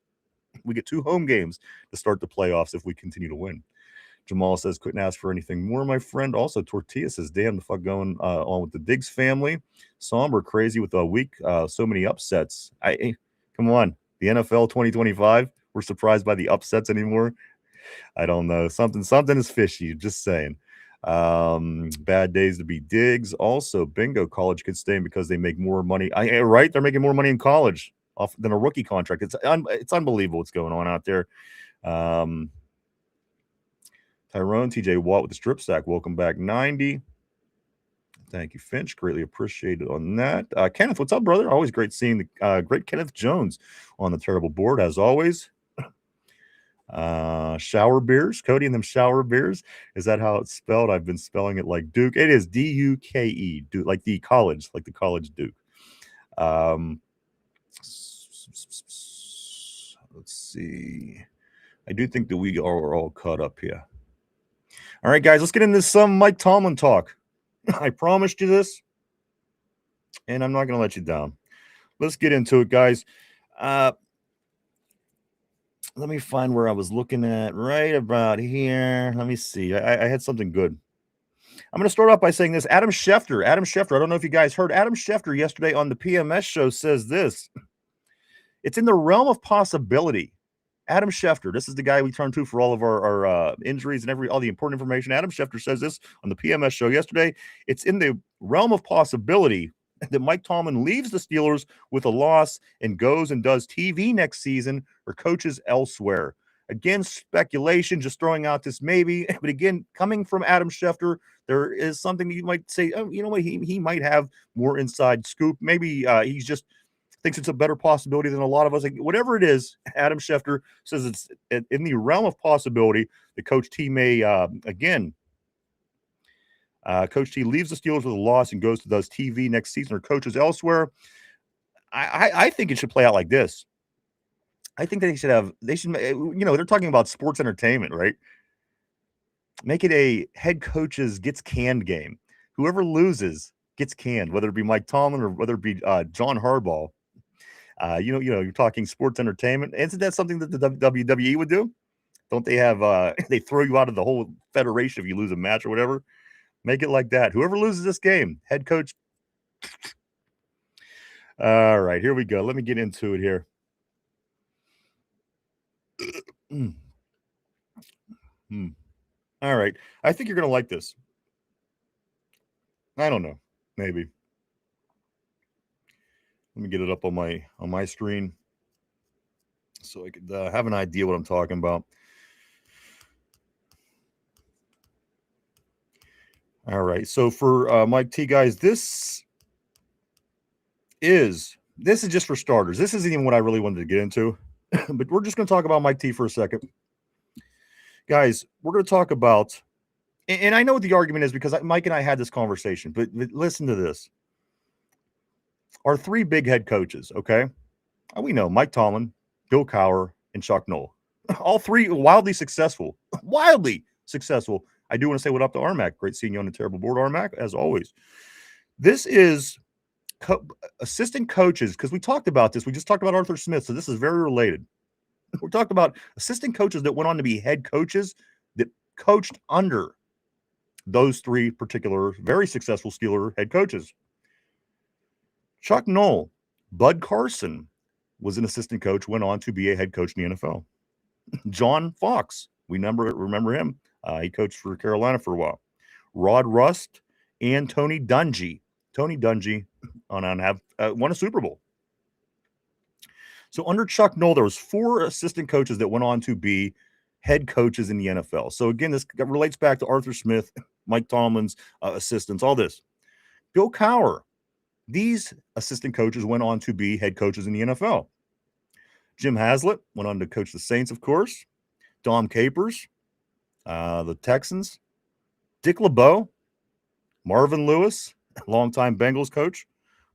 we get 2 home games to start the playoffs if we continue to win. Jamal says, couldn't ask for anything more, my friend. Also, Tortilla says, damn, the fuck going on with the Diggs family. Somber, crazy with a week. So many upsets. Come on. The NFL 2025, we're surprised by the upsets anymore. I don't know. Something is fishy. Just saying. Bad days to be Diggs. Also, bingo, college kids staying because they make more money. Right? They're making more money in college than a rookie contract. It's unbelievable what's going on out there. Tyrone, TJ Watt with the strip sack. Welcome back, 90. Thank you, Finch. Greatly appreciated on that. Kenneth, what's up, brother? Always great seeing the great Kenneth Jones on the terrible board, as always. Shower beers, Cody and them shower beers. Is that how it's spelled? I've been spelling it like Duke. It is Duke, Duke, like the college Duke. Let's see. I do think that we are all caught up here. All right, guys, let's get into some Mike Tomlin talk. I promised you this, and I'm not going to let you down. Let's get into it, guys. Let me find where I was looking at right about here. Let me see. I had something good. I'm going to start off by saying this. Adam Schefter, I don't know if you guys heard. Adam Schefter yesterday on the PMS show says this. It's in the realm of possibility. Adam Schefter, this is the guy we turn to for all of our injuries and all the important information. Adam Schefter says this on the PMS show yesterday. It's in the realm of possibility that Mike Tomlin leaves the Steelers with a loss and goes and does TV next season or coaches elsewhere. Again, speculation, just throwing out this maybe. But again, coming from Adam Schefter, there is something you might say, oh, you know what, he might have more inside scoop. Maybe he's just thinks it's a better possibility than a lot of us. Like, whatever it is, Adam Schefter says it's in the realm of possibility that Coach T may, Coach T leaves the Steelers with a loss and does TV next season or coaches elsewhere. I think it should play out like this. I think that they should, they're talking about sports entertainment, right? Make it a head coaches gets canned game. Whoever loses gets canned, whether it be Mike Tomlin or whether it be John Harbaugh. You're talking sports entertainment. Isn't that something that the WWE would do? Don't they have they throw you out of the whole federation if you lose a match or whatever? Make it like that. Whoever loses this game, head coach. All right, here we go. Let me get into it here. All right. I think you're going to like this. I don't know. Maybe. Let me get it up on my screen so I could have an idea what I'm talking about. All right. So for Mike T, guys, this is just for starters. This isn't even what I really wanted to get into, but we're just going to talk about Mike T for a second. Guys, we're going to talk about, and I know what the argument is because Mike and I had this conversation, but listen to this. Our three big head coaches, okay? We know Mike Tomlin, Bill Cowher, and Chuck Noll. All three wildly successful. Wildly successful. I do want to say what up to Armac. Great seeing you on the terrible board, Armac, as always. This is assistant coaches, because we talked about this. We just talked about Arthur Smith, so this is very related. We're talking about assistant coaches that went on to be head coaches that coached under those three particular very successful Steeler head coaches. Chuck Noll, Bud Carson was an assistant coach, went on to be a head coach in the NFL. John Fox, we remember him. He coached for Carolina for a while. Rod Rust and Tony Dungy. Tony Dungy won a Super Bowl. So under Chuck Noll, there was four assistant coaches that went on to be head coaches in the NFL. So again, this relates back to Arthur Smith, Mike Tomlin's assistants, all this. Bill Cowher. These assistant coaches went on to be head coaches in the NFL. Jim Haslett went on to coach the Saints, of course. Dom Capers, the Texans. Dick LeBeau, Marvin Lewis, longtime Bengals coach.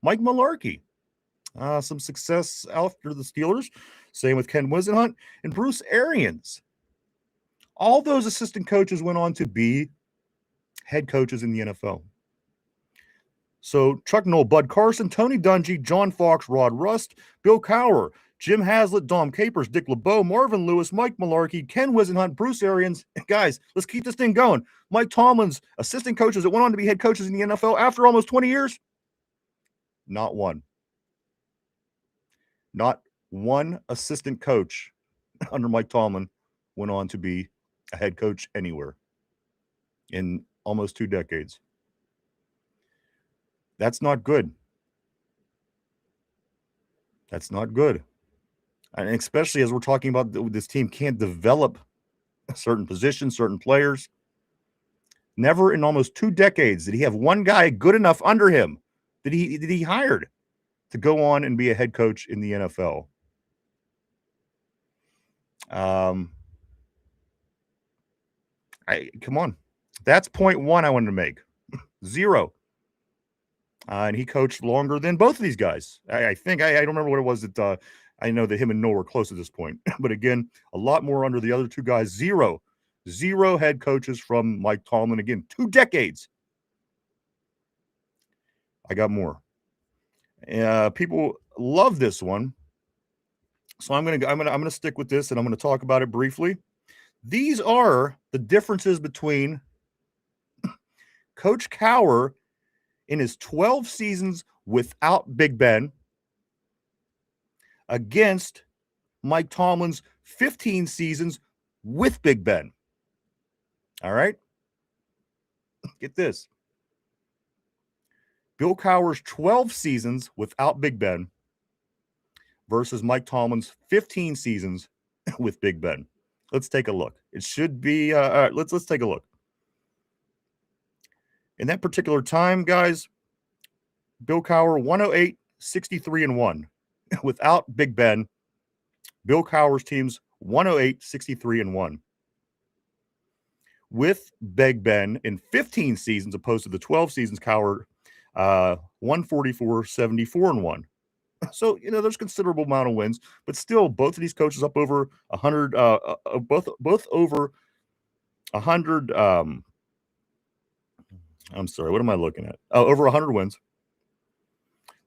Mike Mularkey, some success after the Steelers. Same with Ken Wisenhunt and Bruce Arians. All those assistant coaches went on to be head coaches in the NFL. So Chuck Noll, Bud Carson, Tony Dungy, John Fox, Rod Rust, Bill Cowher, Jim Haslett, Dom Capers, Dick LeBeau, Marvin Lewis, Mike Mularkey, Ken Wisenhunt, Bruce Arians. Guys, let's keep this thing going. Mike Tomlin's assistant coaches that went on to be head coaches in the NFL after almost 20 years? Not one. Not one assistant coach under Mike Tomlin went on to be a head coach anywhere in almost 2 decades. That's not good. That's not good. And especially as we're talking about this team can't develop certain positions, certain players. Never in almost 2 decades did he have one guy good enough under him that he hired to go on and be a head coach in the NFL. Come on. That's point one I wanted to make. 0. And he coached longer than both of these guys. I think I don't remember what it was that I know that him and Noah were close at this point. But again, a lot more under the other two guys. 0 head coaches from Mike Tomlin. Again, 2 decades. I got more. People love this one, so I'm gonna stick with this, and I'm gonna talk about it briefly. These are the differences between Coach Cowher in his 12 seasons without Big Ben against Mike Tomlin's 15 seasons with Big Ben. All right? Get this. Bill Cowher's 12 seasons without Big Ben versus Mike Tomlin's 15 seasons with Big Ben. Let's take a look. It should be let's take a look. In that particular time, guys, Bill Cowher 108, 63 and 1. Without Big Ben, Bill Cowher's teams 108, 63 and 1. With Big Ben in 15 seasons opposed to the 12 seasons, Cowher 144, 74 and 1. So, there's considerable amount of wins, but still both of these coaches up over 100 both over 100 I'm sorry, what am I looking at? Over 100 wins.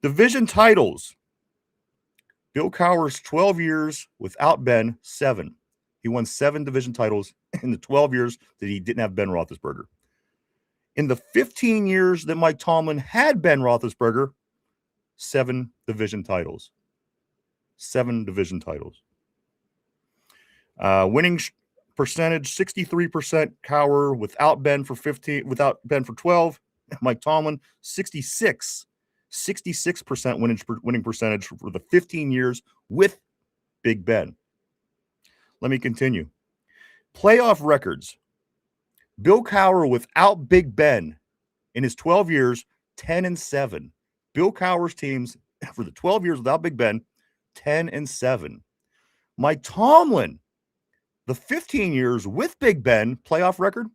Division titles. Bill Cowher's 12 years without Ben, 7. He won 7 division titles in the 12 years that he didn't have Ben Roethlisberger. In the 15 years that Mike Tomlin had Ben Roethlisberger, 7 division titles. 7 division titles. Winning percentage 63% Cowher without Ben for 15, without Ben for 12. Mike Tomlin 66% winning percentage for the 15 years with Big Ben. Let me continue. Playoff records. Bill Cowher without Big Ben in his 12 years, 10-7. Bill Cowher's teams for the 12 years without Big Ben, 10-7. Mike Tomlin, the 15 years with Big Ben, playoff record,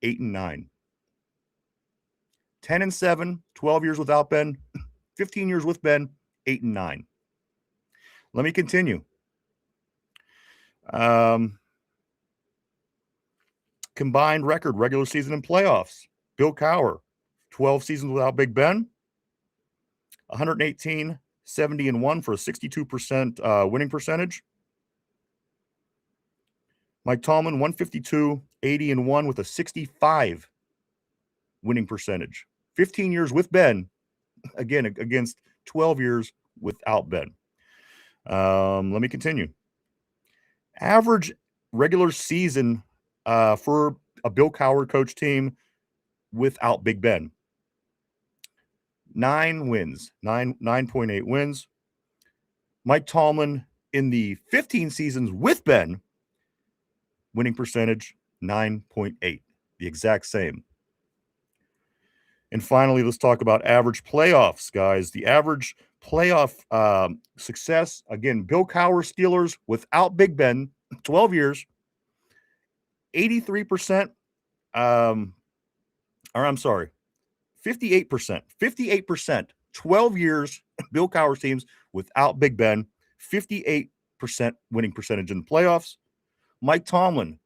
8-9. 10-7, 12 years without Ben, 15 years with Ben, 8-9. Let me continue. Combined record, regular season and playoffs. Bill Cowher, 12 seasons without Big Ben, 118, 70 and 1 for a 62% winning percentage. Mike Tomlin, 152, 80 and 1 with a 65 winning percentage. 15 years with Ben, again, against 12 years without Ben. Let me continue. Average regular season for a Bill Cowher coach team without Big Ben. 9 wins, 9.8 wins. Mike Tomlin in the 15 seasons with Ben, winning percentage 9.8, the exact same. And finally, let's talk about average playoffs, guys. The average playoff success, again, Bill Cowher Steelers without Big Ben, 12 years, 83%, or I'm sorry, 58%, 12 years, Bill Cowher's teams without Big Ben, 58% winning percentage in the playoffs. Mike Tomlin,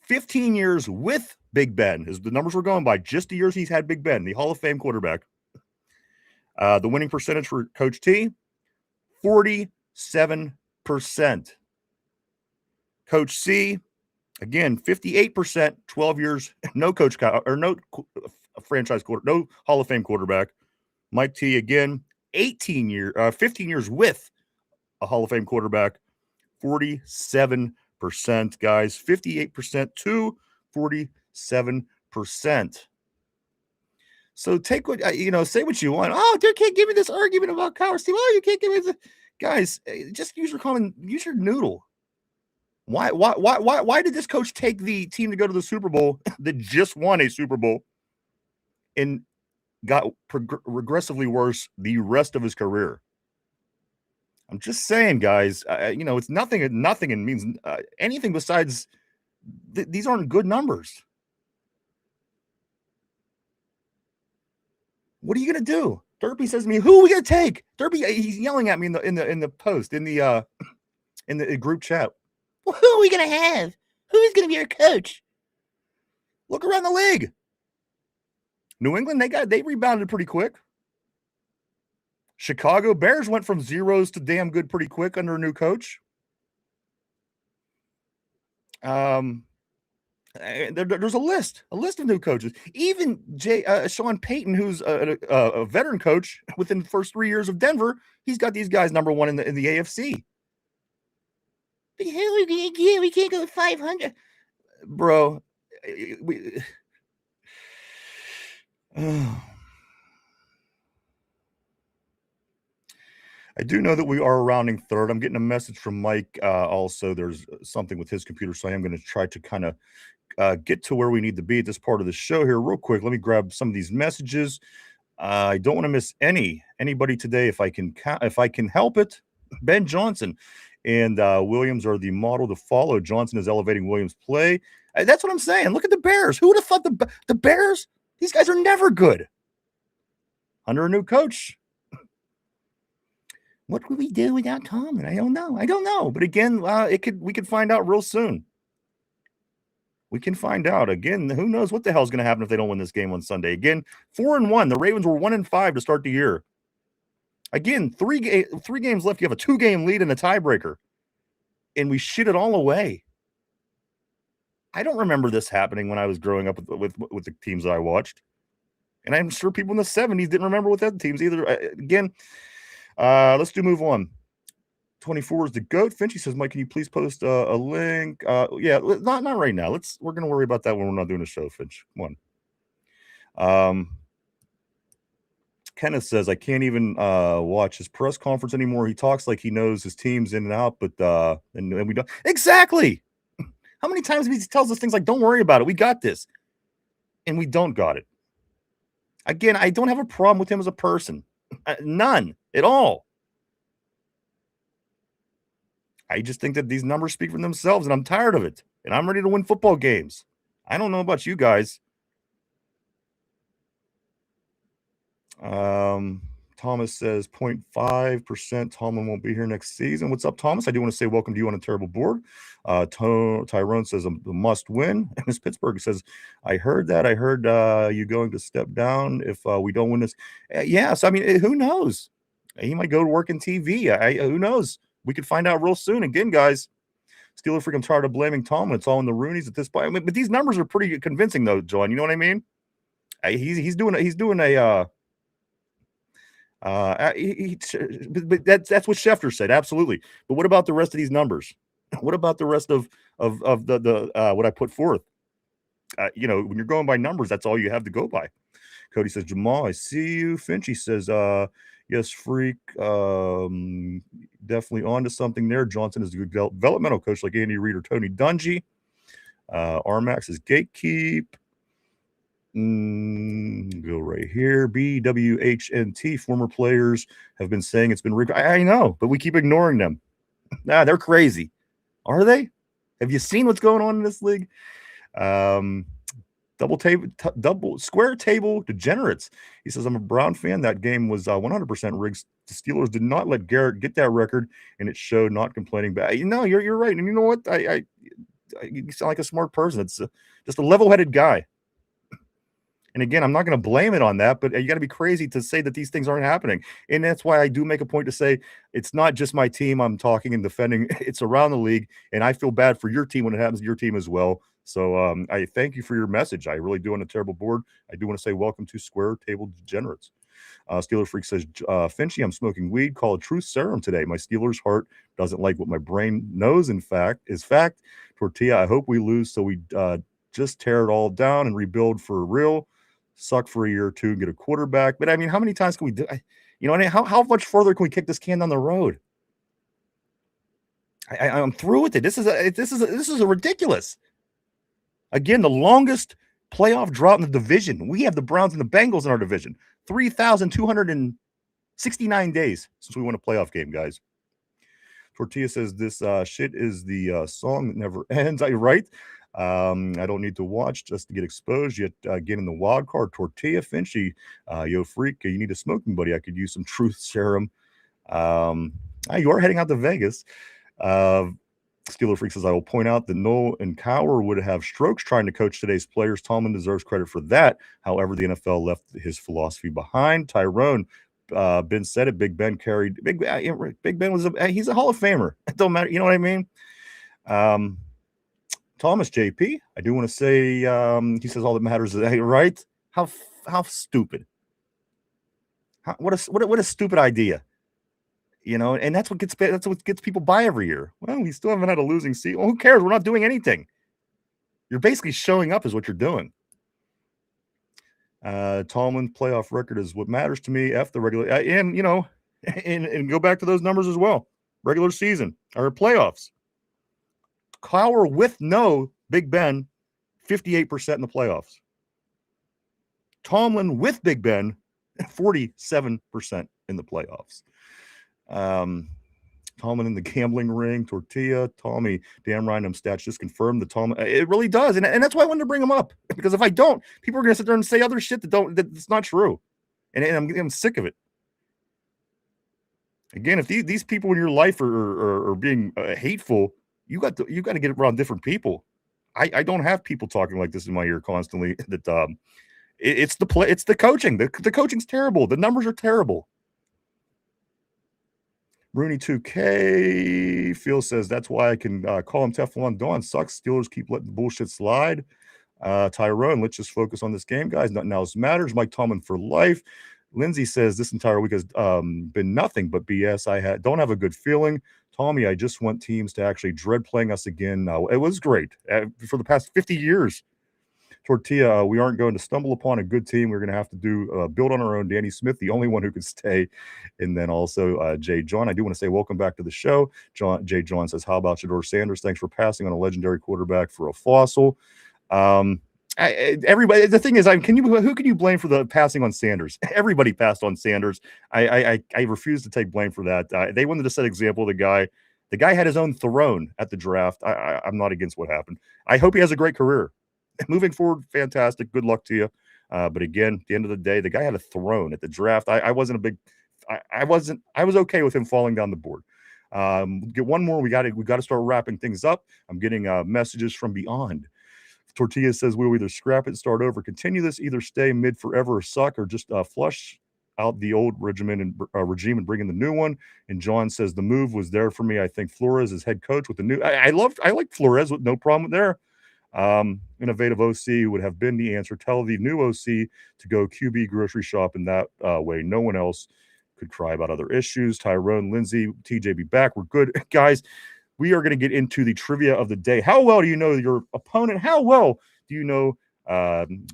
15 years with Big Ben, is the numbers we're going by, just the years he's had Big Ben, the Hall of Fame quarterback. The winning percentage for Coach T, 47%. Coach C, again, 58%, 12 years, no Coach or no franchise quarter, no Hall of Fame quarterback. Mike T, again, 15 years with a Hall of Fame quarterback, 47%, guys, 58% to 47%. So take what, say what you want. Oh, you can't give me this argument about Cowher Steve. Oh, you can't give me this. Guys, just use your noodle. Why did this coach take the team to go to the Super Bowl that just won a Super Bowl and got regressively worse the rest of his career? I'm just saying, guys, it's nothing and means anything besides These aren't good numbers. What are you going to do? Derpy says to me, "Who are we going to take?" Derpy, he's yelling at me in the post in the group chat. Well, who are we going to have? Who is going to be our coach? Look around the league. New England, they rebounded pretty quick. Chicago Bears went from zeros to damn good pretty quick under a new coach. There's a list of new coaches. Even Sean Payton, who's a veteran coach within the first 3 years of Denver, he's got these guys number one in the AFC. But who are we gonna get? We can't go 500, bro. I do know that we are rounding third. I'm getting a message from Mike. Also, there's something with his computer, so I am going to try to kind of get to where we need to be at this part of the show here real quick. Let me grab some of these messages. I don't want to miss anybody today if I can help it. Ben Johnson and Williams are the model to follow. Johnson is elevating Williams' play. That's what I'm saying. Look at the Bears. Who would have thought the Bears? These guys are never good under a new coach. What would we do without Tomlin? I don't know. But again, we could find out real soon. We can find out. Again, who knows what the hell is going to happen if they don't win this game on Sunday. Again, 4-1. The Ravens were 1-5 to start the year. Again, three games left. You have a 2-game lead and a tiebreaker. And we shit it all away. I don't remember this happening when I was growing up with the teams that I watched. And I'm sure people in the 70s didn't remember with other teams either. Again, let's move on. 24 is the GOAT. Finchy says, Mike, can you please post a link? Yeah, not right now. We're going to worry about that when we're not doing a show, Finch. Come on. Kenneth says, I can't even watch his press conference anymore. He talks like he knows his teams in and out, but and we don't. Exactly. How many times he tells us things like, don't worry about it. We got this. And we don't got it. Again, I don't have a problem with him as a person. None at all. I just think that these numbers speak for themselves, and I'm tired of it. And I'm ready to win football games. I don't know about you guys. Thomas says 0.5%. Tomlin won't be here next season. What's up, Thomas? I do want to say welcome to you on a terrible board. Tyrone says a must win. And Miss Pittsburgh says, I heard that. I heard you going to step down if we don't win this. Yes. I mean, who knows? He might go to work in TV. Who knows? We could find out real soon. Again, guys, Steeler freak, I'm tired of blaming Tomlin. It's all in the Roonies at this point. I mean, but these numbers are pretty convincing, though, John. You know what I mean? He's doing a but that's what Schefter said, absolutely. But what about the rest of these numbers? What about the rest of the what I put forth? When you're going by numbers, that's all you have to go by. Cody says, Jamal, I see you. Finchy says, yes, freak. Definitely on to something there. Johnson is a good developmental coach like Andy Reid or Tony Dungy. Armax is gatekeep. Go right here. BWHNT. Former players have been saying it's been rigged. I know, but we keep ignoring them. They're crazy. Are they? Have you seen what's going on in this league? Double square table degenerates. He says, I'm a Brown fan. That game was 100% rigged. The Steelers did not let Garrett get that record, and it showed. Not complaining. But you're right. And you know what? You sound like a smart person. It's just a level-headed guy. And again, I'm not going to blame it on that, but you got to be crazy to say that these things aren't happening. And that's why I do make a point to say it's not just my team I'm talking and defending. It's around the league, and I feel bad for your team when it happens to your team as well. So I thank you for your message. I really do on a terrible board. I do want to say welcome to Square Table Degenerates. Steeler Freak says, Finchy, I'm smoking weed. Call a truth serum today. My Steelers heart doesn't like what my brain knows, in fact, is fact. Tortilla, I hope we lose so we just tear it all down and rebuild for real. Suck for a year or two and get a quarterback. But I mean, how many times can we do? How much further can we kick this can down the road? I'm through with it. This is a ridiculous. Again, the longest playoff drought in the division. We have the Browns and the Bengals in our division. 3,269 days since we won a playoff game, guys. Tortilla says this shit is the song that never ends. Are you right? I don't need to watch just to get exposed. Yet again in the wild card, Tortilla Finchy, yo freak, you need a smoking buddy. I could use some truth serum. You are heading out to Vegas. Uh, Steeler Freak says, I will point out that Noel and Cower would have strokes trying to coach today's players. Tallman deserves credit for that. However, the NFL left his philosophy behind. Tyrone, Ben said it. Big Ben carried. Big Ben was he's a Hall of Famer. It don't matter. You know what I mean? Thomas JP, I do want to say, he says all that matters is, hey, right? How stupid. What a stupid idea. You know, and that's what gets people by every year. Well, we still haven't had a losing season. Well, who cares? We're not doing anything. You're basically showing up is what you're doing. Tallman playoff record is what matters to me. F the regular and you know, and go back to those numbers as well. Regular season or playoffs. Clower with no Big Ben, 58% in the playoffs. Tomlin with Big Ben, 47% in the playoffs. Tallman in the gambling ring, Tortilla, Tommy, damn random stats just confirmed the Tallman. It really does, and that's why I wanted to bring him up, because if I don't, people are going to sit there and say other shit that's not true, and I'm sick of it. Again, if these people in your life are being hateful, you got to get around different people. I don't have people talking like this in my ear constantly. That it's the coaching. The coaching's terrible. The numbers are terrible. Rooney 2K Phil says that's why I can call him Teflon Don. Sucks. Steelers keep letting the bullshit slide. Tyrone, let's just focus on this game, guys. Nothing else matters. Mike Tomlin for life. Lindsay says this entire week has been nothing but BS. Don't have a good feeling. Tommy, I just want teams to actually dread playing us again. It was great for the past 50 years. Tortilla, we aren't going to stumble upon a good team. We're going to have to build on our own. Danny Smith, the only one who could stay. And then also Jay John. I do want to say welcome back to the show. Jay John says, how about Shador Sanders? Thanks for passing on a legendary quarterback for a fossil. Everybody, the thing is, who can you blame for the passing on Sanders? Everybody passed on Sanders. I refuse to take blame for that. They wanted to set example. The guy had his own throne at the draft. I'm not against what happened. I hope he has a great career. Moving forward, fantastic. Good luck to you. But again, at the end of the day, the guy had a throne at the draft. I was okay with him falling down the board. Get one more. We got to start wrapping things up. I'm getting messages from beyond. Tortilla says we'll either scrap it, start over, continue this, either stay mid forever or suck, or just flush out the old regime and bring in the new one. And John says the move was there for me. I think Flores is head coach with the new. I like Flores with no problem there. Innovative OC would have been the answer. Tell the new OC to go QB grocery shop in that way. No one else could cry about other issues. Tyrone, Lindsay, TJ be back. We're good. Guys, we are going to get into the trivia of the day. How well do you know your opponent? How well do you know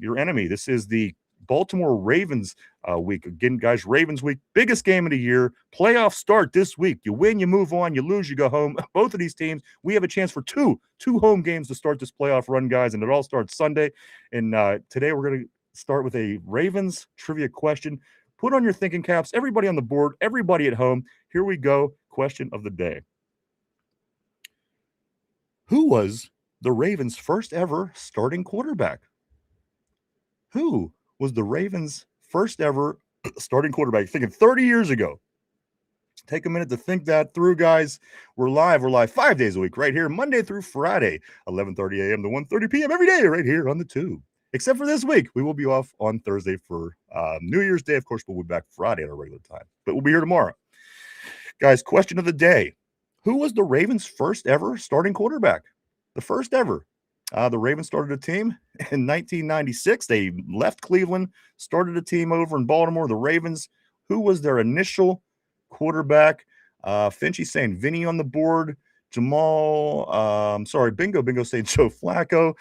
your enemy? This is the Baltimore Ravens week. Again, guys, Ravens week, biggest game of the year. Playoff start this week. You win, you move on. You lose, you go home. Both of these teams, we have a chance for two home games to start this playoff run, guys, and it all starts Sunday. And today we're going to start with a Ravens trivia question. Put on your thinking caps. Everybody on the board, everybody at home. Here we go. Question of the day. Who was the Ravens' first ever starting quarterback? Who was the Ravens' first ever starting quarterback? Thinking 30 years ago. Take a minute to think that through, guys. We're live 5 days a week right here, Monday through Friday, 11:30 a.m. to 1:30 p.m. every day right here on the tube. Except for this week. We will be off on Thursday for New Year's Day. Of course, we'll be back Friday at our regular time. But we'll be here tomorrow. Guys, question of the day. Who was the Ravens' first ever starting quarterback? The first ever. The Ravens started a team in 1996. They left Cleveland, started a team over in Baltimore, the Ravens. Who was their initial quarterback? Finchy saying Vinny on the board. Jamal, Bingo saying Joe Flacco.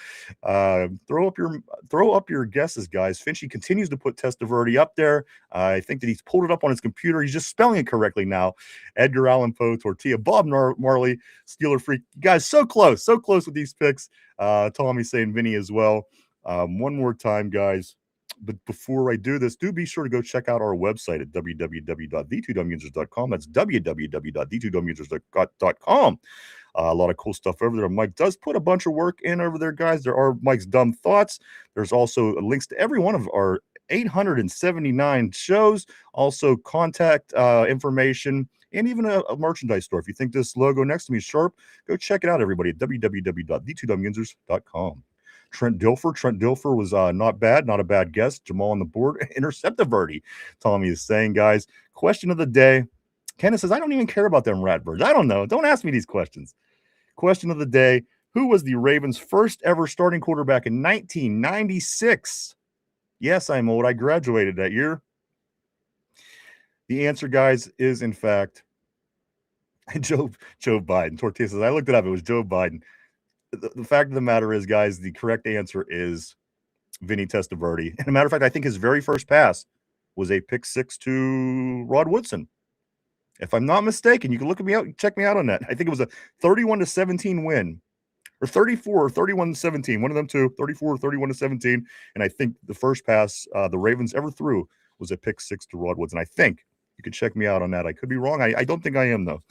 Throw up your guesses, guys. Finchy continues to put Testaverde up there. I think that he's pulled it up on his computer. He's just spelling it correctly now. Edgar Allan Poe, Tortilla, Bob Marley, Steeler Freak. You guys, so close with these picks. Tommy saying Vinny as well. One more time, guys. But before I do this, do be sure to go check out our website at www.the2dumyinzers.com. That's www.the2dumyinzers.com. A lot of cool stuff over there. Mike does put a bunch of work in over there, guys. There are Mike's dumb thoughts. There's also links to every one of our 879 shows, also contact information, and even a merchandise store. If you think this logo next to me is sharp, go check it out, everybody, at www.the2dumyinzers.com. Trent Dilfer was not bad, not a bad guess. Jamal on the board. Interceptiverdi, Tommy is saying, guys. Question of the day. Kenneth says, I don't even care about them Ratbirds. I don't know. Don't ask me these questions. Question of the day. Who was the Ravens' first ever starting quarterback in 1996? Yes, I'm old. I graduated that year. The answer, guys, is in fact Joe Biden. Tortilla says, I looked it up. It was Joe Biden. The fact of the matter is, guys, the correct answer is Vinny Testaverde. And a matter of fact, I think his very first pass was a pick six to Rod Woodson. If I'm not mistaken, you can look at me out, check me out on that. I think it was a 31-17 win, or 34 or 31-17, one of them two, 34 or 31-17. And I think the first pass the Ravens ever threw was a pick six to Rod Woodson. I think you can check me out on that. I could be wrong. I don't think I am, though.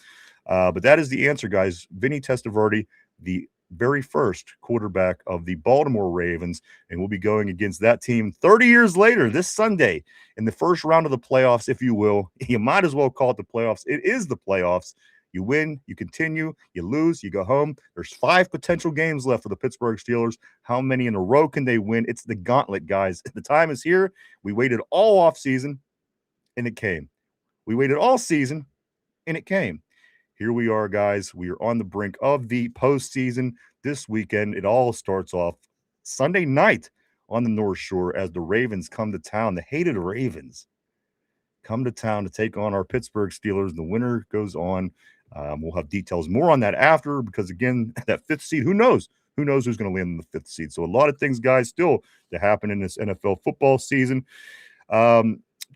But that is the answer, guys. Vinny Testaverde, the very first quarterback of the Baltimore Ravens, and we'll be going against that team 30 years later this Sunday in the first round of the playoffs, if you will. You might as well call it the playoffs. It is the playoffs. You win, you continue, you lose, you go home. There's 5 potential games left for the Pittsburgh Steelers. How many in a row can they win? It's the gauntlet, guys. The time is here. We waited all offseason, and it came. We waited all season, and it came. Here we are, guys. We are on the brink of the postseason this weekend. It all starts off Sunday night on the North Shore as the Ravens come to town. The hated Ravens come to town to take on our Pittsburgh Steelers. The winner goes on. We'll have details more on that after because, again, that 5th seed, who knows? Who knows who's going to land in the 5th seed? So a lot of things, guys, still to happen in this NFL football season.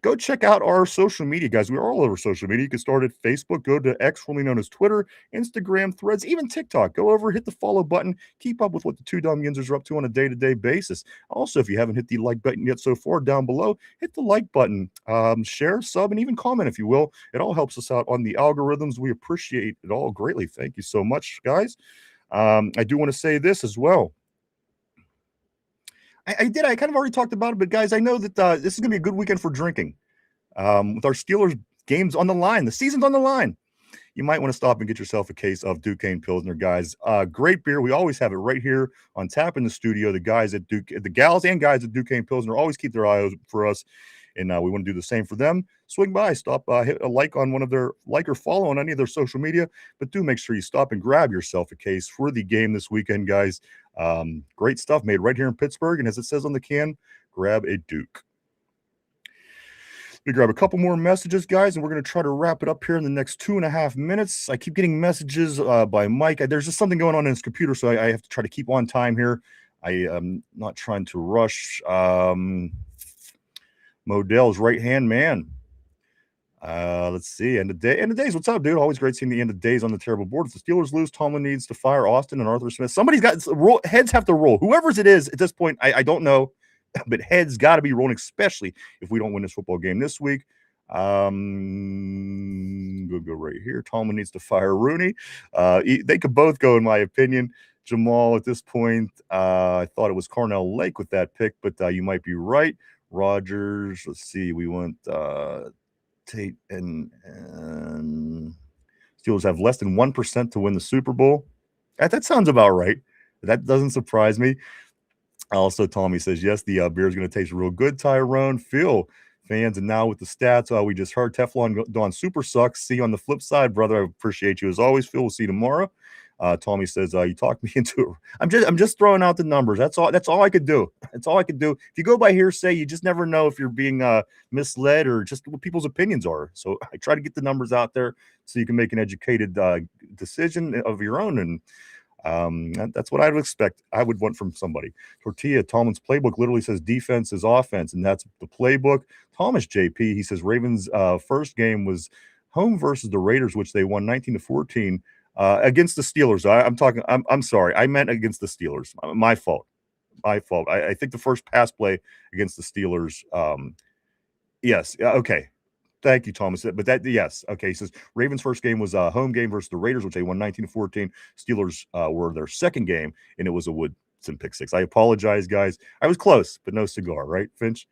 Go check out our social media, guys. We're all over social media. You can start at Facebook, go to X, formerly known as Twitter, Instagram, Threads, even TikTok. Go over, hit the follow button. Keep up with what the 2 Dum Yinzers are up to on a day-to-day basis. Also, if you haven't hit the like button yet so far, down below, hit the like button. Share, sub, and even comment, if you will. It all helps us out on the algorithms. We appreciate it all greatly. Thank you so much, guys. I do want to say this as well. I kind of already talked about it, but guys, I know that this is going to be a good weekend for drinking. With our Steelers games on the line, the season's on the line. You might want to stop and get yourself a case of Duquesne Pilsner, guys. Great beer. We always have it right here on tap in the studio. The gals and guys at Duquesne Pilsner always keep their eye out for us, and we want to do the same for them. Swing by, stop, hit a like on one of their or follow on any of their social media, but do make sure you stop and grab yourself a case for the game this weekend, guys. Great stuff made right here in Pittsburgh, and as it says on the can, grab a Duke. We grab a couple more messages, guys, and we're going to try to wrap it up here in the next 2.5 minutes. I keep getting messages by Mike. There's just something going on in his computer, so I have to try to keep on time here. I am not trying to rush. Modell's right-hand man. Let's see. End of days. What's up, dude? Always great seeing the end of days on the terrible board. If the Steelers lose, Tomlin needs to fire Austin and Arthur Smith. Somebody's got heads have to roll. Whoever's it is at this point, I don't know, but heads got to be rolling, especially if we don't win this football game this week. We'll go right here. Tomlin needs to fire Rooney. They could both go, in my opinion. Jamal, at this point, I thought it was Carnell Lake with that pick, but you might be right. Rogers, let's see. We went Tate and Steelers have less than 1% to win the Super Bowl. That sounds about right. That doesn't surprise me. Also, Tommy says, yes, the beer is going to taste real good, Tyrone. Phil, fans, and now with the stats, we just heard Teflon Dawn super sucks. See you on the flip side, brother. I appreciate you as always, Phil. We'll see you tomorrow. Tommy says, you talked me into it. I'm just throwing out the numbers. That's all I could do. That's all I could do. If you go by hearsay, you just never know if you're being misled or just what people's opinions are. So I try to get the numbers out there so you can make an educated decision of your own. And that's what I would expect. I would want from somebody. Tortilla, Tomlin's playbook literally says defense is offense, and that's the playbook. Thomas JP, he says Ravens' first game was home versus the Raiders, which they won 19-14. Against the Steelers. I'm sorry. I meant against the Steelers. My fault. My fault. I think the first pass play against the Steelers. Yes. Okay. Thank you, Thomas. But that, yes. Okay. He says Ravens' first game was a home game versus the Raiders, which they won 19-14. Steelers were their second game, and it was a Woodson pick six. I apologize, guys. I was close, but no cigar, right, Finch?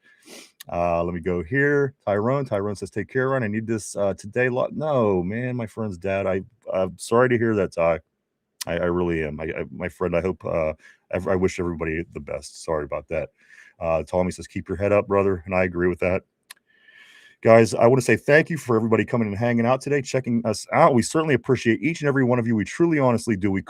Let me go here. Tyrone says, take care, Ron. I need this today. No, man, my friend's dad. I'm sorry to hear that, Ty. I really am. My friend, I hope, I wish everybody the best. Sorry about that. Tommy says, keep your head up, brother. And I agree with that. Guys, I want to say thank you for everybody coming and hanging out today, checking us out. We certainly appreciate each and every one of you. We truly, honestly do. We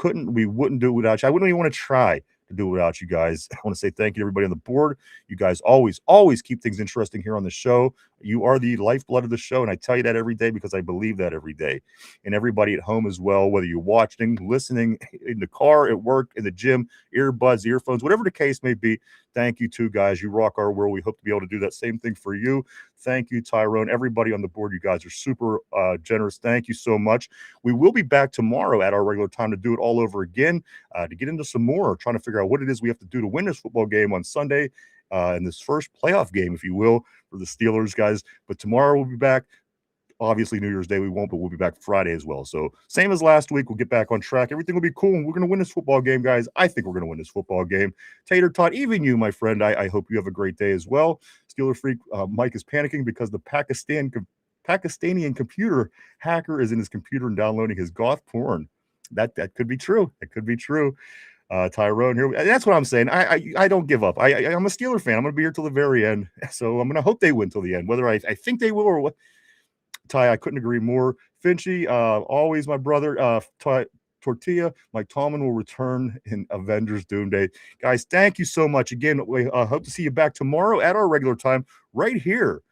wouldn't do it without you. I wouldn't even want to try to do it without you guys. I want to say thank you to everybody on the board. You guys always keep things interesting here on the show. You are the lifeblood of the show, and I tell you that every day because I believe that every day. And everybody at home as well, whether you're watching, listening, in the car, at work, in the gym, earbuds, earphones, whatever the case may be, thank you too, guys. You rock our world. We hope to be able to do that same thing for you. Thank you, Tyrone. Everybody on the board, you guys are super generous. Thank you so much. We will be back tomorrow at our regular time to do it all over again, to get into some more, trying to figure out what it is we have to do to win this football game on Sunday, in this first playoff game, if you will, for the Steelers, guys. But tomorrow we'll be back. Obviously, New Year's Day we won't, but we'll be back Friday as well. So same as last week, we'll get back on track. Everything will be cool, and we're going to win this football game, guys. I think we're going to win this football game. Tater Tot, even you, my friend, I hope you have a great day as well. Steeler Freak Mike is panicking because the Pakistani computer hacker is in his computer and downloading his goth porn. That could be true. It could be true. Tyrone here. That's what I'm saying. I don't give up. I'm a Steeler fan. I'm going to be here till the very end. So I'm going to hope they win till the end, whether I think they will or what. Ty, I couldn't agree more. Finchy, always my brother. Ty, Tortilla, Mike Tomlin will return in Avengers Doomsday. Guys, thank you so much. Again, we hope to see you back tomorrow at our regular time right here.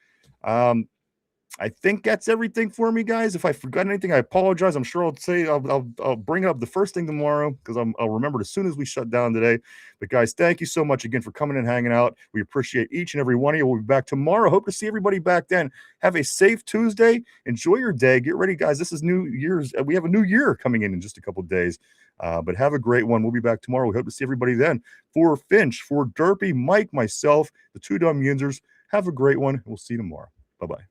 I think that's everything for me, guys. If I forgot anything, I apologize. I'm sure I'll bring it up the first thing tomorrow because I'll remember it as soon as we shut down today. But guys, thank you so much again for coming and hanging out. We appreciate each and every one of you. We'll be back tomorrow. Hope to see everybody back then. Have a safe Tuesday. Enjoy your day. Get ready, guys. This is New Year's. We have a new year coming in just a couple of days. But have a great one. We'll be back tomorrow. We hope to see everybody then. For Finch, for Derpy, Mike, myself, the two Dum Yinzers, have a great one. We'll see you tomorrow. Bye-bye.